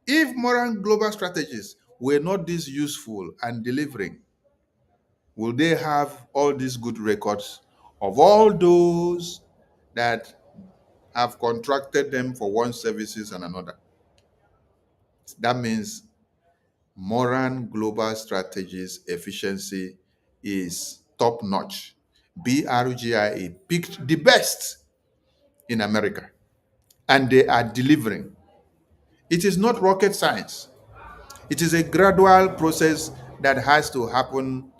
if Moran Global Strategies were not this useful and delivering, will they have all these good records of all those that have contracted them for one services and another? That means Moran Global Strategies efficiency is top notch. BRGIE picked the best in America, and they are delivering. It is not rocket science. It is a gradual process that has to happen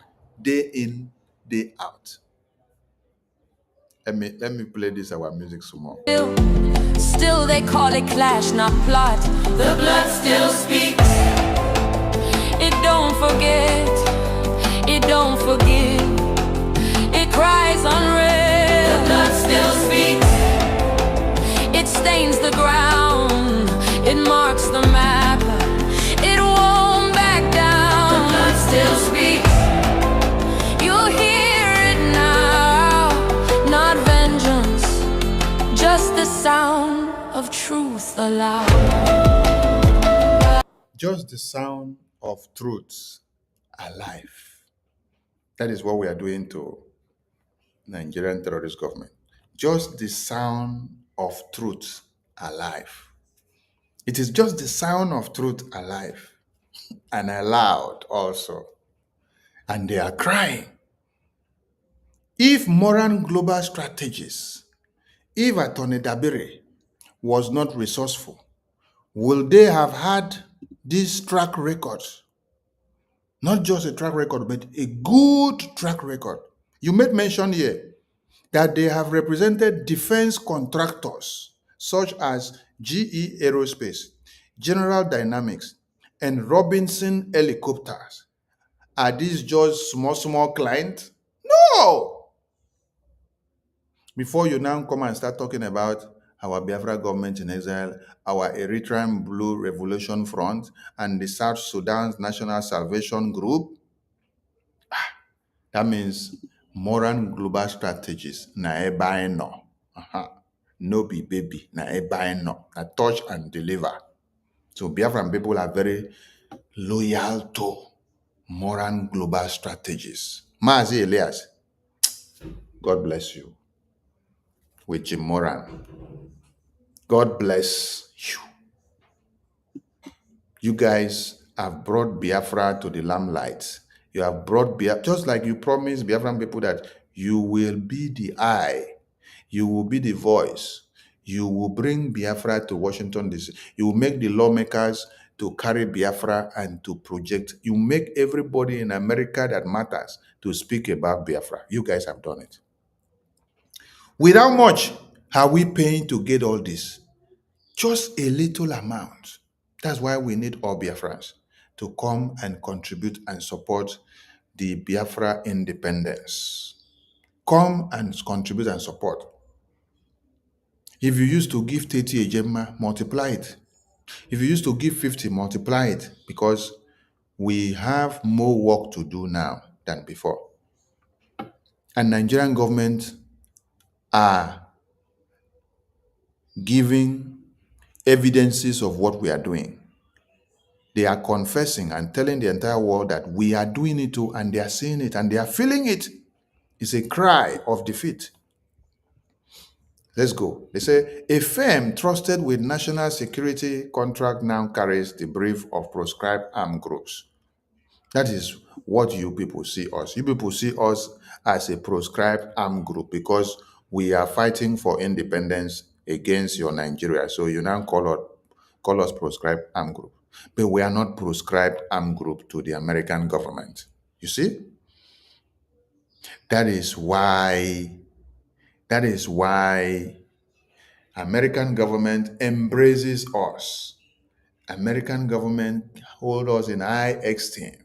day in, day out. Let me play this our music some more. Still they call it clash, not plot. The blood still speaks. It don't forget. It don't forgive. It cries unreal. The blood still speaks. It stains the ground. It marks the map. It won't back down. The blood still speaks. You'll hear it now. Not vengeance, just the sound of truth aloud. Just the sound of truth alive. That is what we are doing to Nigerian terrorist government. Just the sound of truth alive. It is just the sound of truth alive and aloud also. And they are crying. If Moran Global Strategies, if Attorney Dabiri was not resourceful, will they have had this track record? Not just a track record, but a good track record. You made mention here that they have represented defense contractors such as GE Aerospace, General Dynamics, and Robinson Helicopters. Are these just small clients? No! Before you now come and start talking about our Biafra government in exile, our Eritrean Blue Revolution Front, and the South Sudan's National Salvation Group, that means Moran Global Strategies, na ebe no. No be baby, na ebe no. Na touch and deliver. So Biafran people are very loyal to Moran Global Strategies. Mazi Elias, God bless you. With Jim Moran. God bless you. You guys have brought Biafra to the limelight. You have brought Biafra, just like you promised Biafran people that you will be the eye, you will be the voice, you will bring Biafra to Washington, D.C. You will make the lawmakers to carry Biafra and to project. You make everybody in America that matters to speak about Biafra. You guys have done it. Without much are we paying to get all this? Just a little amount. That's why we need all Biafrans to come and contribute and support the Biafra independence. Come and contribute and support. If you used to give 30 Ejema, multiply it. If you used to give 50, multiply it, because we have more work to do now than before. And Nigerian government are giving evidences of what we are doing. They are confessing and telling the entire world that we are doing it too, and they are seeing it and they are feeling it. It's a cry of defeat. Let's go. They say a firm trusted with national security contract now carries the brief of proscribed armed groups. That is what you people see us. You people see us as a proscribed armed group because we are fighting for independence against your Nigeria. So you now call us proscribed armed group. But we are not proscribed armed group to the American government. You see? That is why American government embraces us. American government hold us in high esteem.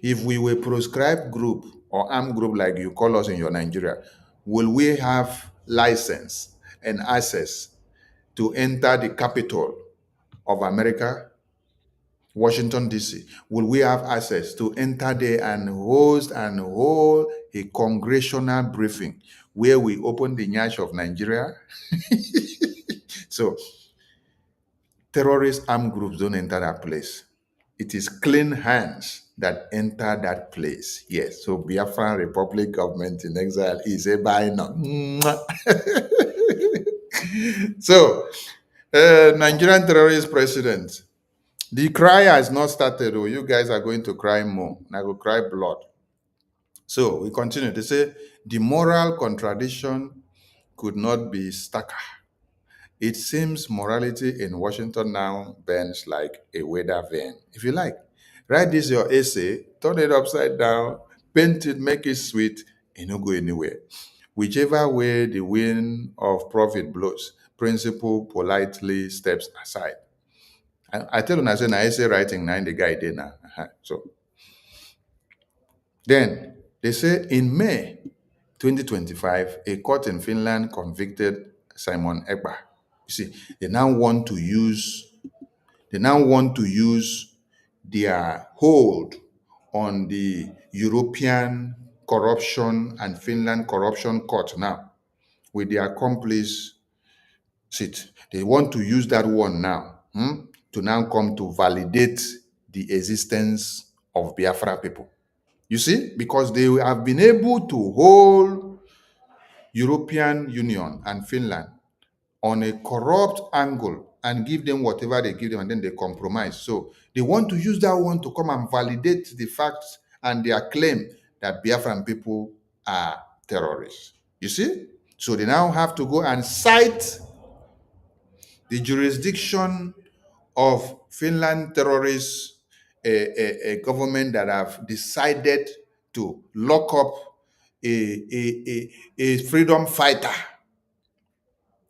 If we were proscribed group or armed group like you call us in your Nigeria, will we have license and access to enter the capital of America, Washington, D.C.? Will we have access to enter there and host and hold a congressional briefing where we open the nyash of Nigeria? So terrorist armed groups don't enter that place. It is clean hands that enter that place. Yes. So Biafran Republic government in exile is a buy now. So Nigerian terrorist president. The cry has not started. Oh, you guys are going to cry more. I will cry blood. So we continue to say the moral contradiction could not be starker. It seems morality in Washington now bends like a weather vane. If you like, write this your essay, turn it upside down, paint it, make it sweet, and not go anywhere. Whichever way the wind of profit blows, principle politely steps aside. I tell you, I say, na essay writing, na in the guy there now. So then they say in May 2025, a court in Finland convicted Simon Ekpa. You see, they now want to use their hold on the European corruption and Finland corruption court now with their accomplice seat. They want to use that one now to now come to validate the existence of Biafra people. You see, because they have been able to hold European Union and Finland on a corrupt angle and give them whatever they give them, and then they compromise. So they want to use that one to come and validate the facts and their claim that Biafran people are terrorists. You see? So they now have to go and cite the jurisdiction of Finland terrorists, a government that have decided to lock up a freedom fighter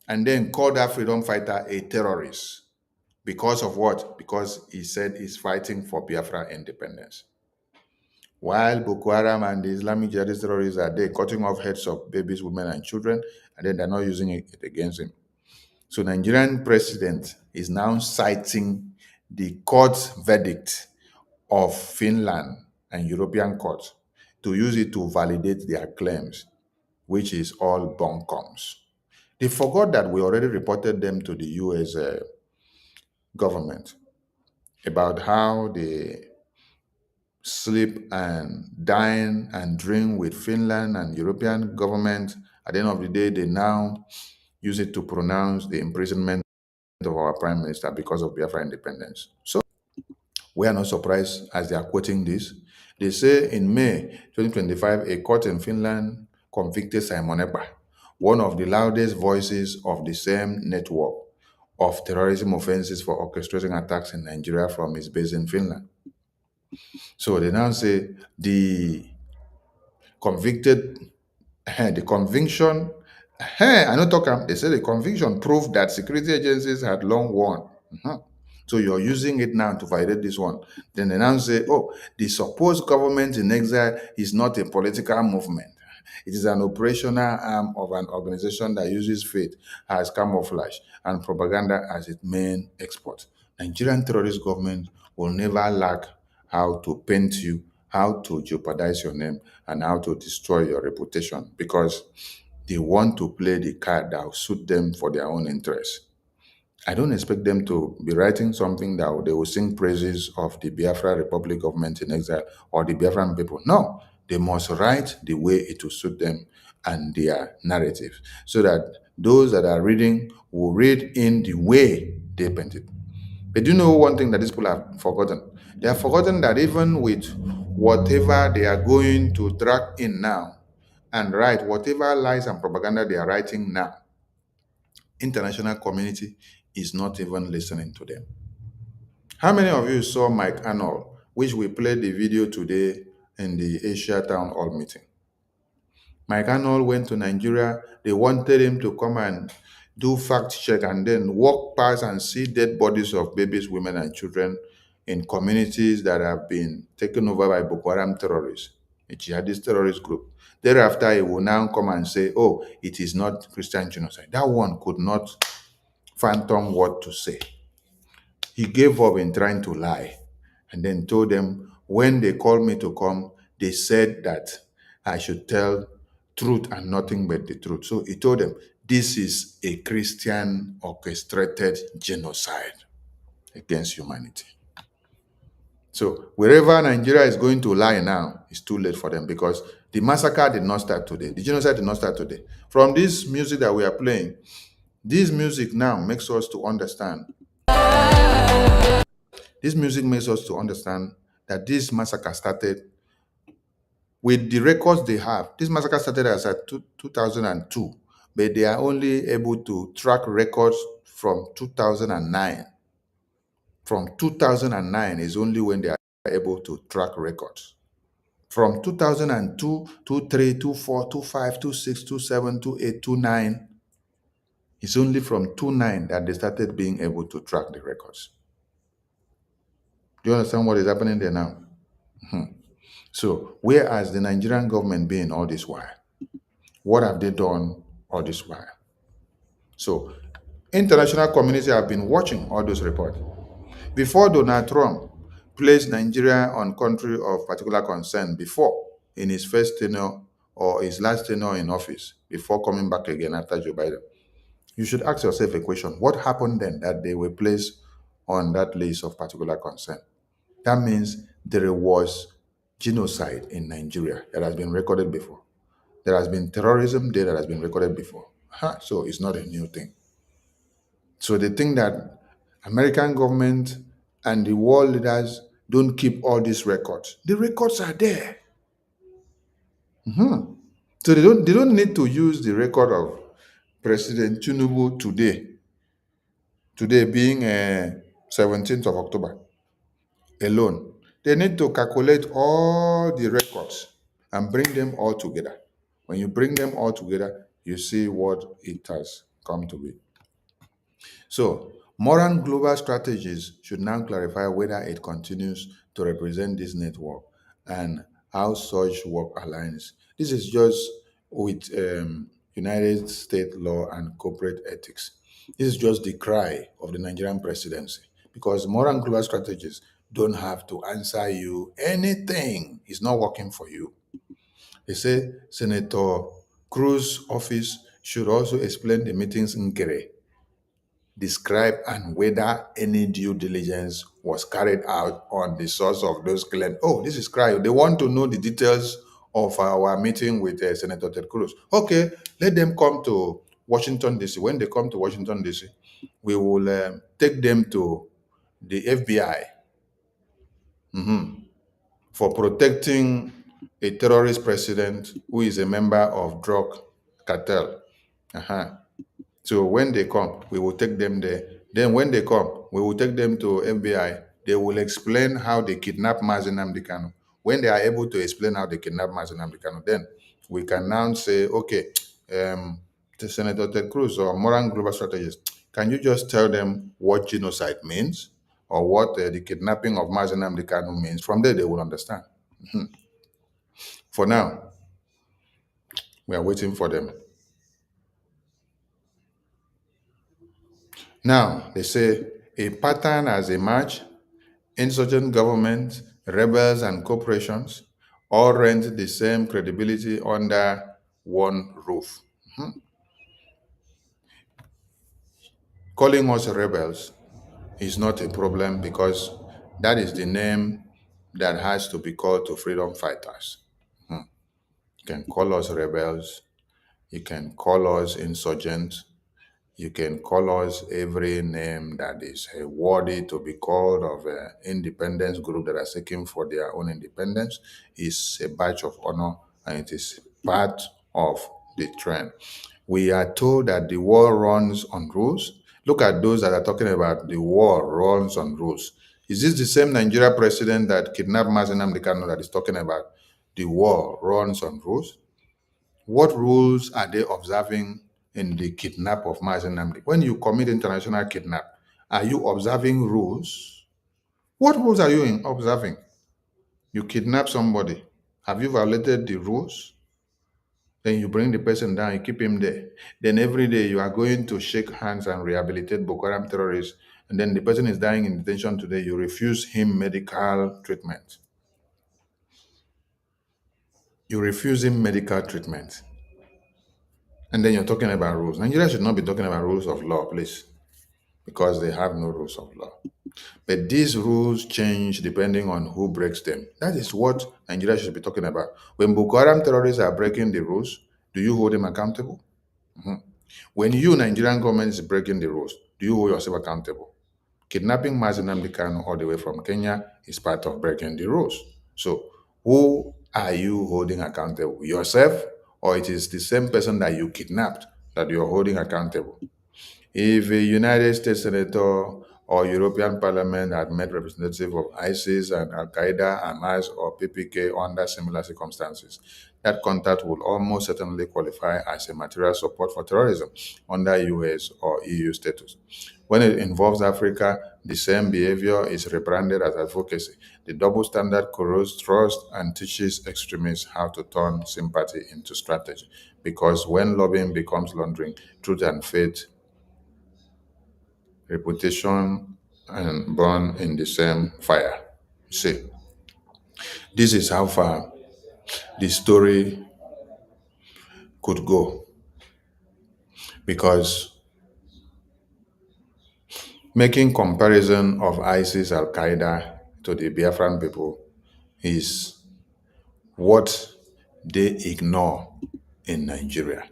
and then call that freedom fighter a terrorist. Because of what? Because he said he's fighting for Biafra independence. While Boko Haram and the Islamic Jihadist terrorists are there cutting off heads of babies, women, and children, and then they're not using it against him. So Nigerian president is now citing the court verdict of Finland and European courts to use it to validate their claims, which is all buncoms. They forgot that we already reported them to the US government about how they sleep and dine and drink with Finland and European government. At the end of the day, they now use it to pronounce the imprisonment of our prime minister because of Biafra independence. So we are not surprised as they are quoting this. They say in May 2025, a court in Finland convicted Simon Ekpa, one of the loudest voices of the same network of terrorism offenses for orchestrating attacks in Nigeria from his base in Finland. So they now say the conviction, I don't talk, they say the conviction proved that security agencies had long won. So you're using it now to validate this one. Then they now say, oh, the supposed government in exile is not a political movement. It is an operational arm of an organization that uses faith as camouflage and propaganda as its main export. Nigerian terrorist government will never lack how to paint you, how to jeopardize your name, and how to destroy your reputation because they want to play the card that will suit them for their own interests. I don't expect them to be writing something that they will sing praises of the Biafra Republic government in exile or the Biafran people. No, they must write the way it will suit them and their narrative so that those that are reading will read in the way they paint it. But do you know one thing that these people have forgotten? They have forgotten that even with whatever they are going to drag in now and write, whatever lies and propaganda they are writing now, international community is not even listening to them. How many of you saw Mike Arnold, which we played the video today in the Asia Town Hall meeting? Mike Arnold went to Nigeria. They wanted him to come and do fact check and then walk past and see dead bodies of babies, women, and children in communities that have been taken over by Boko Haram terrorists, a jihadist terrorist group. Thereafter, he will now come and say, oh, it is not Christian genocide. That one could not fathom what to say. He gave up in trying to lie and then told them, when they called me to come, they said that I should tell truth and nothing but the truth. So he told them, this is a Christian orchestrated genocide against humanity. So wherever Nigeria is going to lie now, it's too late for them, because the massacre did not start today. The genocide did not start today. From this music that we are playing, this music now makes us to understand. This music makes us to understand that this massacre started with the records they have. This massacre started as at 2002, but they are only able to track records from 2009. From 2009 is only when they are able to track records. From 2002, 23, 24, 25, 26, 27, 28, 29, it's only from 29 that they started being able to track the records. Do you understand what is happening there now? So, where has the Nigerian government been all this while? What have they done all this while? So, international community have been watching all those reports. Before Donald Trump placed Nigeria on country of particular concern before, in his first tenure or his last tenure in office, before coming back again after Joe Biden, you should ask yourself a question. What happened then that they were placed on that list of particular concern? That means there was genocide in Nigeria that has been recorded before. There has been terrorism there that has been recorded before. So it's not a new thing. So they think that American government and the world leaders don't keep all these records. The records are there. So they don't need to use the record of President Tinubu today being 17th of October alone. They need to calculate all the records and bring them all together. When you bring them all together, you see what it has come to be. So, modern global strategies should now clarify whether it continues to represent this network and how such work aligns. This is just with United States law and corporate ethics. This is just the cry of the Nigerian presidency, because modern global strategies don't have to answer you anything. It's not working for you. They say Senator Cruz's office should also explain the meetings in Gere, describe and whether any due diligence was carried out on the source of those claims. Oh, this is crime. They want to know the details of our meeting with Senator Ted Cruz. Okay, let them come to Washington, D.C. When they come to Washington, D.C., we will take them to the FBI for protecting a terrorist president who is a member of drug cartel. So when they come, we will take them there. Then when they come, we will take them to FBI. They will explain how they kidnapped Mazi Nnamdi Kanu. When they are able to explain how they kidnapped Mazi Nnamdi Kanu, then we can now say, okay, to Senator Ted Cruz or modern global strategist, can you just tell them what genocide means or what the kidnapping of Mazi Nnamdi Kanu means? From there, they will understand. For now, we are waiting for them. Now, they say a pattern has emerged. Insurgent governments, rebels, and corporations all rent the same credibility under one roof. Calling us rebels is not a problem, because that is the name that has to be called to freedom fighters. You can call us rebels, you can call us insurgents, You can call us every name that is worthy to be called of independence group that are seeking for their own independence. Is a badge of honor, and it is part of the trend. We are told that the war runs on rules. Look at those that are talking about the war runs on rules. Is this the same Nigeria president that kidnapped Mazi Nnamdi Kanu that is talking about the war runs on rules? What rules are they observing in the kidnap of Mazi Nnamdi? When you commit international kidnap, are you observing rules? What rules are you observing? You kidnap somebody. Have you violated the rules? Then you bring the person down, you keep him there. Then every day you are going to shake hands and rehabilitate Boko Haram terrorists. And then the person is dying in detention today. You refuse him medical treatment. You refuse him medical treatment. And then you're talking about rules. Nigeria should not be talking about rules of law, please, because they have no rules of law. But these rules change depending on who breaks them. That is what Nigeria should be talking about. When Boko Haram terrorists are breaking the rules, do you hold them accountable? When you, Nigerian government, is breaking the rules, do you hold yourself accountable? Kidnapping Mazi Nnamdi Kanu all the way from Kenya is part of breaking the rules. So who are you holding accountable? Yourself, or it is the same person that you kidnapped that you're holding accountable? If a United States Senator or European Parliament had met representatives of ISIS and Al-Qaeda, Hamas, or PPK under similar circumstances, that contact would almost certainly qualify as a material support for terrorism under US or EU status. When it involves Africa, the same behavior is rebranded as advocacy. The double standard corrodes trust and teaches extremists how to turn sympathy into strategy. Because when lobbying becomes laundering, truth and faith, reputation, and burn in the same fire. See, this is how far the story could go. Because making comparison of ISIS, Al-Qaeda to the Biafran people is what they ignore in Nigeria.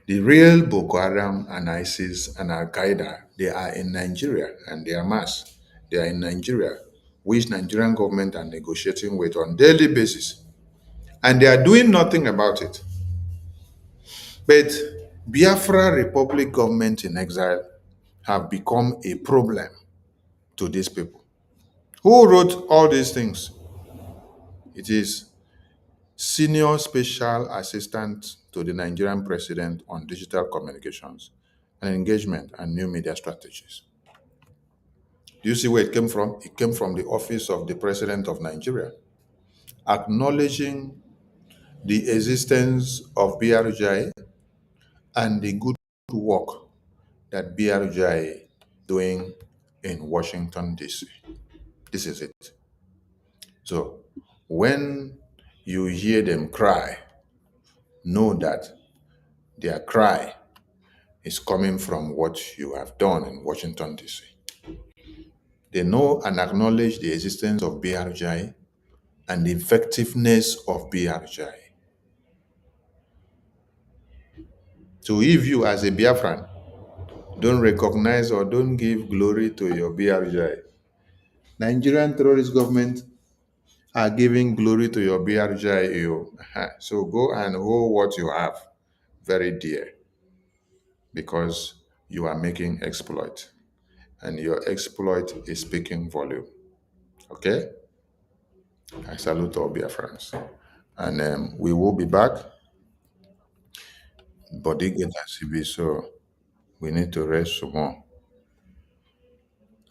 The real Boko Haram and ISIS and Al-Qaeda, they are in Nigeria and they are mass. They are in Nigeria, which Nigerian government are negotiating with on daily basis. And they are doing nothing about it. But Biafra Republic government in exile have become a problem to these people. Who wrote all these things? It is Senior Special Assistant to the Nigerian President on Digital Communications and Engagement and New Media Strategies. Do you see where it came from? It came from the Office of the President of Nigeria, acknowledging the existence of BRGIE and the good work that BRGIE doing in Washington, D.C. This is it. So when you hear them cry, know that their cry is coming from what you have done in Washington, D.C. They know and acknowledge the existence of BRGIE and the effectiveness of BRGIE. So if you as a Biafran don't recognize or don't give glory to your BRGIE, Nigerian terrorist government are giving glory to your BRGIE. So go and hold what you have very dear, because you are making exploit and your exploit is speaking volume. Okay? I salute all Biafrans. And we will be back. Body get CB, so we need to rest some more.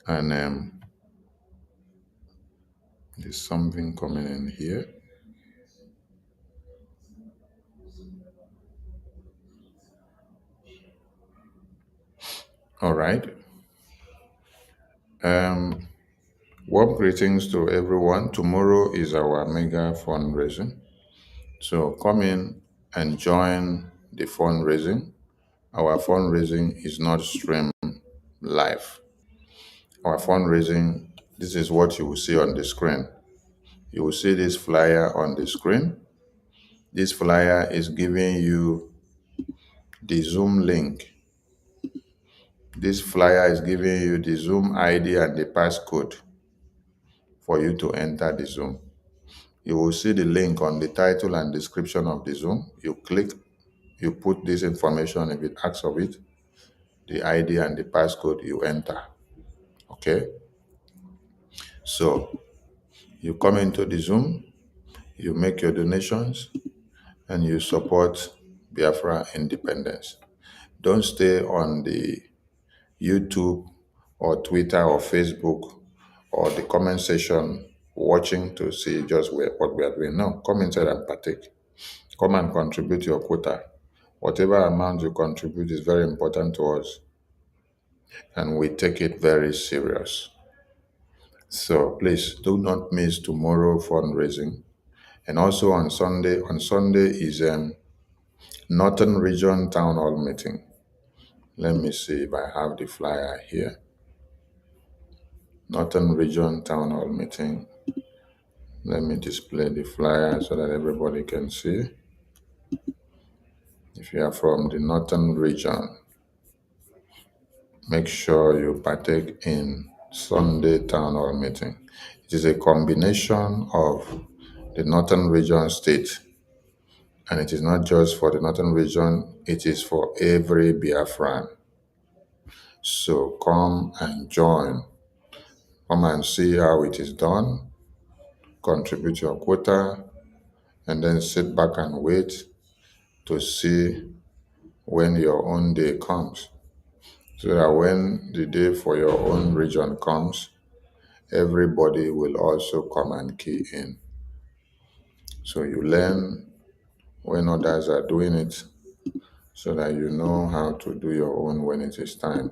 And there's something coming in here. All right. Warm greetings to everyone. Tomorrow is our mega fundraising. So come in and join the fundraising. Our fundraising is not streamed live. Our fundraising, this is what you will see on the screen. You will see this flyer on the screen. This flyer is giving you the Zoom link This flyer is giving you the Zoom ID and the passcode for you to enter the Zoom. You will see the link on the title and description of the Zoom. You click, you put this information if it asks of it, the ID and the passcode, you enter. Okay? So you come into the Zoom, you make your donations, and you support Biafra independence. Don't stay on the YouTube or Twitter or Facebook or the comment section watching to see just what we are doing. No, come inside and partake. Come and contribute your quota. Whatever amount you contribute is very important to us, and we take it very serious. So please do not miss tomorrow fundraising. And also on Sunday is Northern Region Town Hall meeting. Let me see if I have the flyer here. Northern Region Town Hall meeting. Let me display the flyer so that everybody can see. If you are from the Northern Region, make sure you partake in Sunday Town Hall meeting. It is a combination of the Northern Region state, and it is not just for the Northern Region, it is for every Biafran. So come and join. Come and see how it is done. Contribute your quota, and then sit back and wait to see when your own day comes. So that when the day for your own region comes, everybody will also come and key in. So you learn when others are doing it so that you know how to do your own when it is time.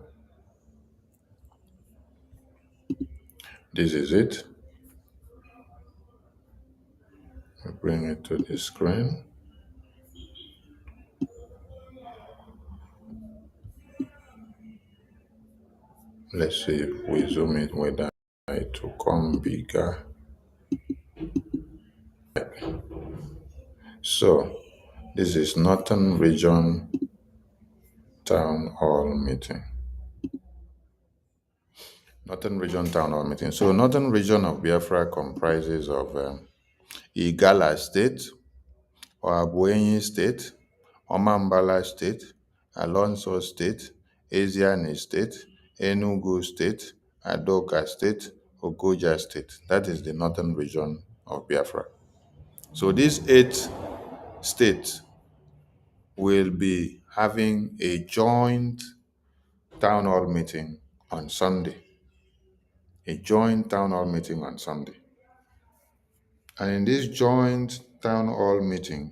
This is it. We bring it to the screen. Let's see if we zoom it whether it will come bigger. So this is Northern Region Town Hall meeting. Northern Region Town Hall meeting. So Northern Region of Biafra comprises of Igala State, Oabuenyi State, Omambala State, Alonso State, Eziani State, Enugu State, Adoka State, Ogoja State. That is the Northern Region of Biafra. So these 8 states will be having a joint town hall meeting on Sunday. A joint town hall meeting on Sunday. And in this joint town hall meeting,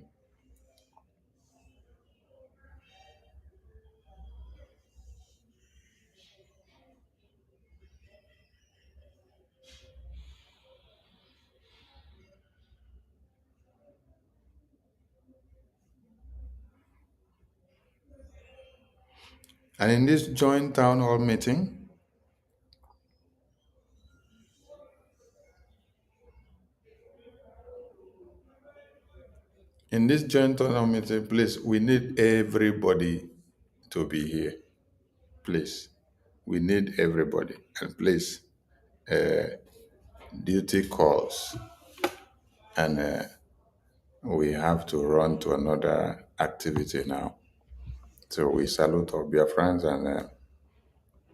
please, we need everybody to be here. Please, we need everybody. And please, duty calls. And we have to run to another activity now. So we salute our Biafrans and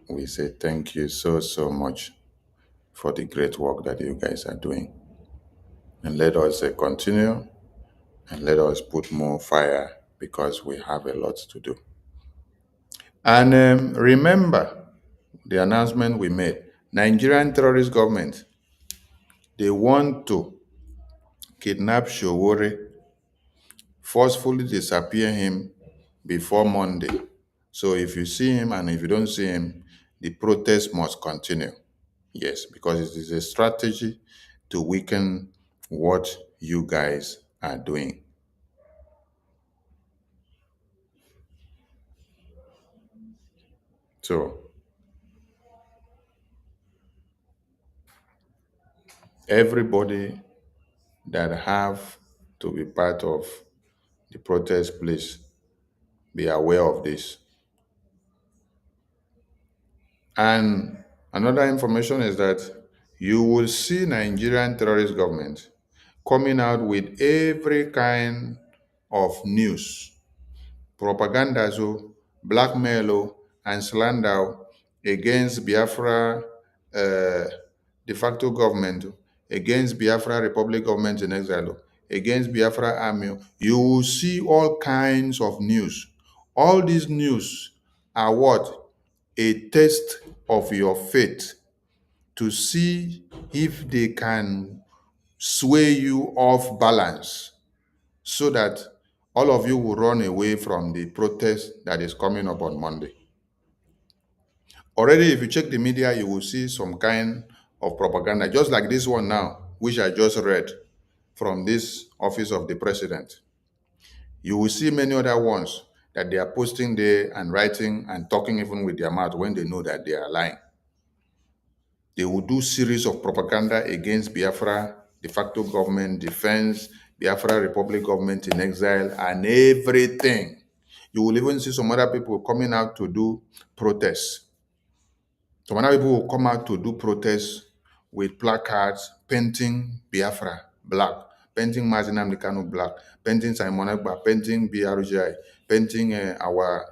we say thank you so much for the great work that you guys are doing. And let us continue and let us put more fire because we have a lot to do. And remember the announcement we made. Nigerian terrorist government, they want to kidnap Showore, forcefully disappear him before Monday. So if you see him and if you don't see him, the protest must continue. Yes, because it is a strategy to weaken what you guys are doing. So everybody that have to be part of the protest, please be aware of this. And another information is that you will see Nigerian terrorist government coming out with every kind of news, propaganda, blackmail, and slander against Biafra de facto government, against Biafra Republic government in exile, against Biafra army. You will see all kinds of news. All these news are what? A test of your faith to see if they can sway you off balance so that all of you will run away from the protest that is coming up on Monday. Already, if you check the media, you will see some kind of propaganda, just like this one now, which I just read from this office of the president. You will see many other ones that they are posting there and writing and talking even with their mouth when they know that they are lying. They will do series of propaganda against Biafra de facto government, defense, Biafra Republic government in exile, and everything. You will even see some other people coming out to do protests. Some other people will come out to do protests with placards, painting Biafra black, painting Mazi Nnamdi Kanu black, painting Simon Ekpa, painting BRGIE, painting our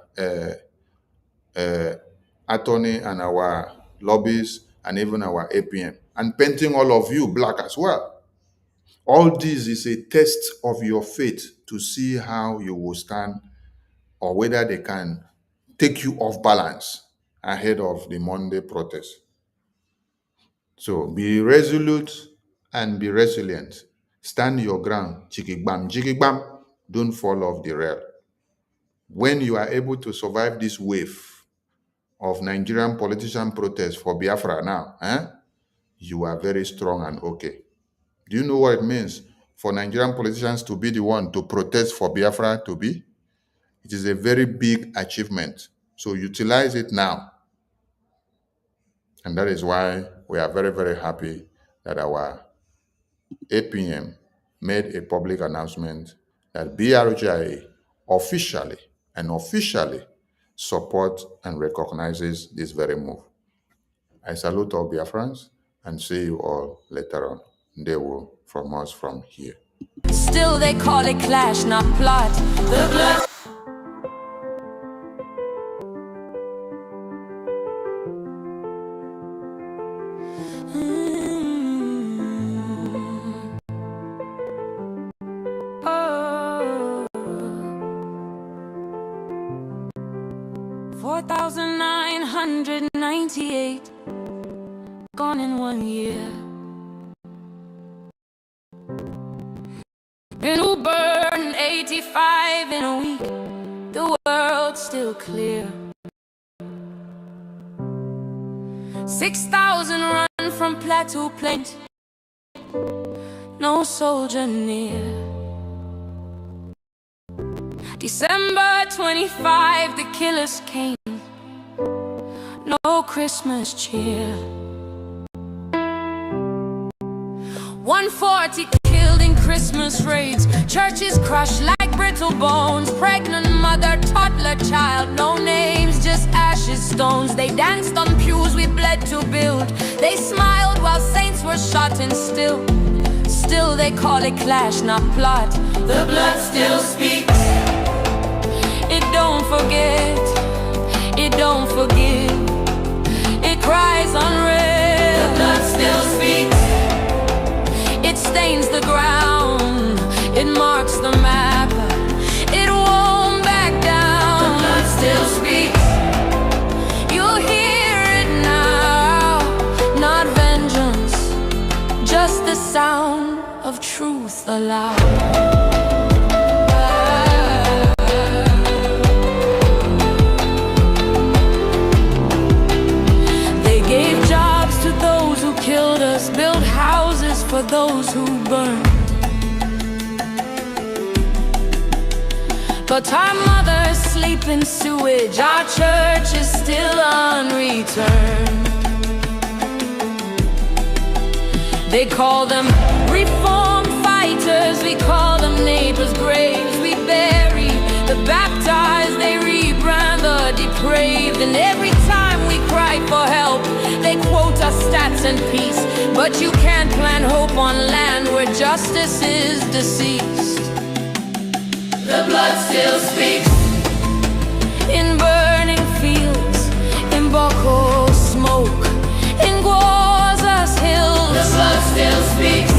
attorney and our lobbies and even our APM, and painting all of you black as well. All this is a test of your faith to see how you will stand or whether they can take you off balance ahead of the Monday protest. So be resolute and be resilient. Stand your ground. Chikibam, jigibam. Don't fall off the rail. When you are able to survive this wave of Nigerian politician protests for Biafra now, you are very strong and okay. Do you know what it means for Nigerian politicians to be the one to protest for Biafra to be? It is a very big achievement. So utilize it now. And that is why we are very, very happy that our APM made a public announcement that BRGIE officially support and recognizes this very move. I salute all Biafrans and see you all later on. They will from us from here. Still they call it clash, not plot. The blood. Oh. 4,998 gone in 1 year. And we'll burn 85 in a week. The world's still clear. 6,000 run from Plateau Plains. No soldier near. December 25, the killers came. No Christmas cheer. 140 killed in Christmas raids. Churches crushed like brittle bones. Pregnant mother, toddler, child. No names, just ashes, stones. They danced on pews we bled to build. They smiled while saints were shot and still they call it clash, not plot. The blood still speaks. It don't forget. It don't forgive. It cries unreal. The blood still speaks. It stains the ground. It marks the map. It won't back down. The blood still speaks. You'll hear it now. Not vengeance, just the sound of truth aloud. Killed us, built houses for those who burned. But our mothers sleep in sewage. Our church is still unreturned. They call them reform fighters. We call them neighbors' graves. We bury the baptized. They rebrand the depraved. And every time we cry for help, rights and peace. But you can't plant hope on land where justice is deceased. The blood still speaks. In burning fields, in Boko smoke, in Gwaza's hills, the blood still speaks.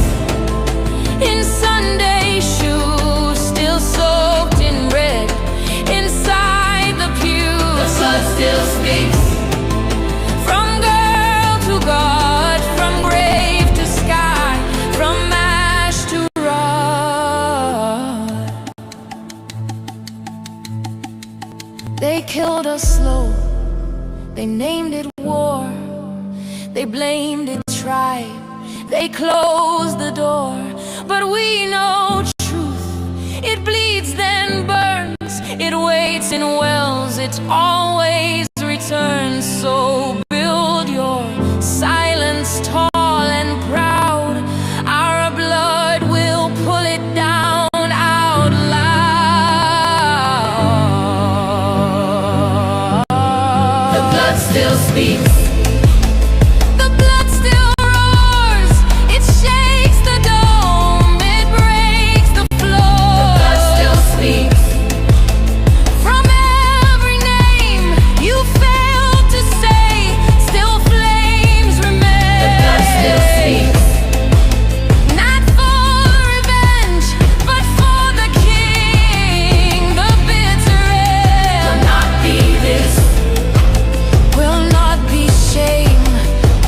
In Sunday shoes, still soaked in red, inside the pews, the blood still speaks. From girl to God, from grave to sky, from ash to rod. They killed us slow, they named it war, they blamed it tribe, they closed the door. But we know truth, it bleeds then burns, it waits in wells, it always returns. So build your silence tall and proud, our blood will pull it down out loud. The blood still speaks. The blood still roars, it shakes the dome, it breaks the floor. The blood still speaks. From every name you failed to say, still flames remain. The blood still speaks. Not for revenge, but for the king. The bitter end will not be this, will not be shame,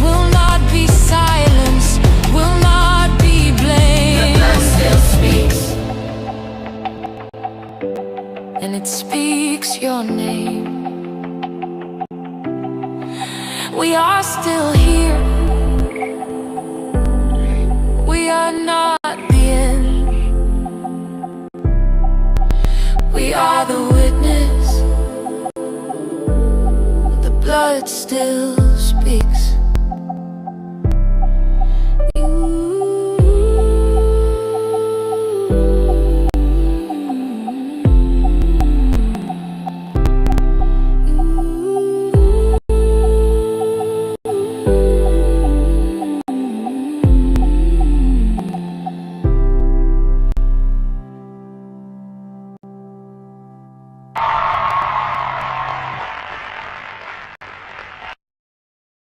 will not be silence, will not be blame. The blood still speaks, and it speaks your name. We are still here, we are not the end. We are the witness, the blood still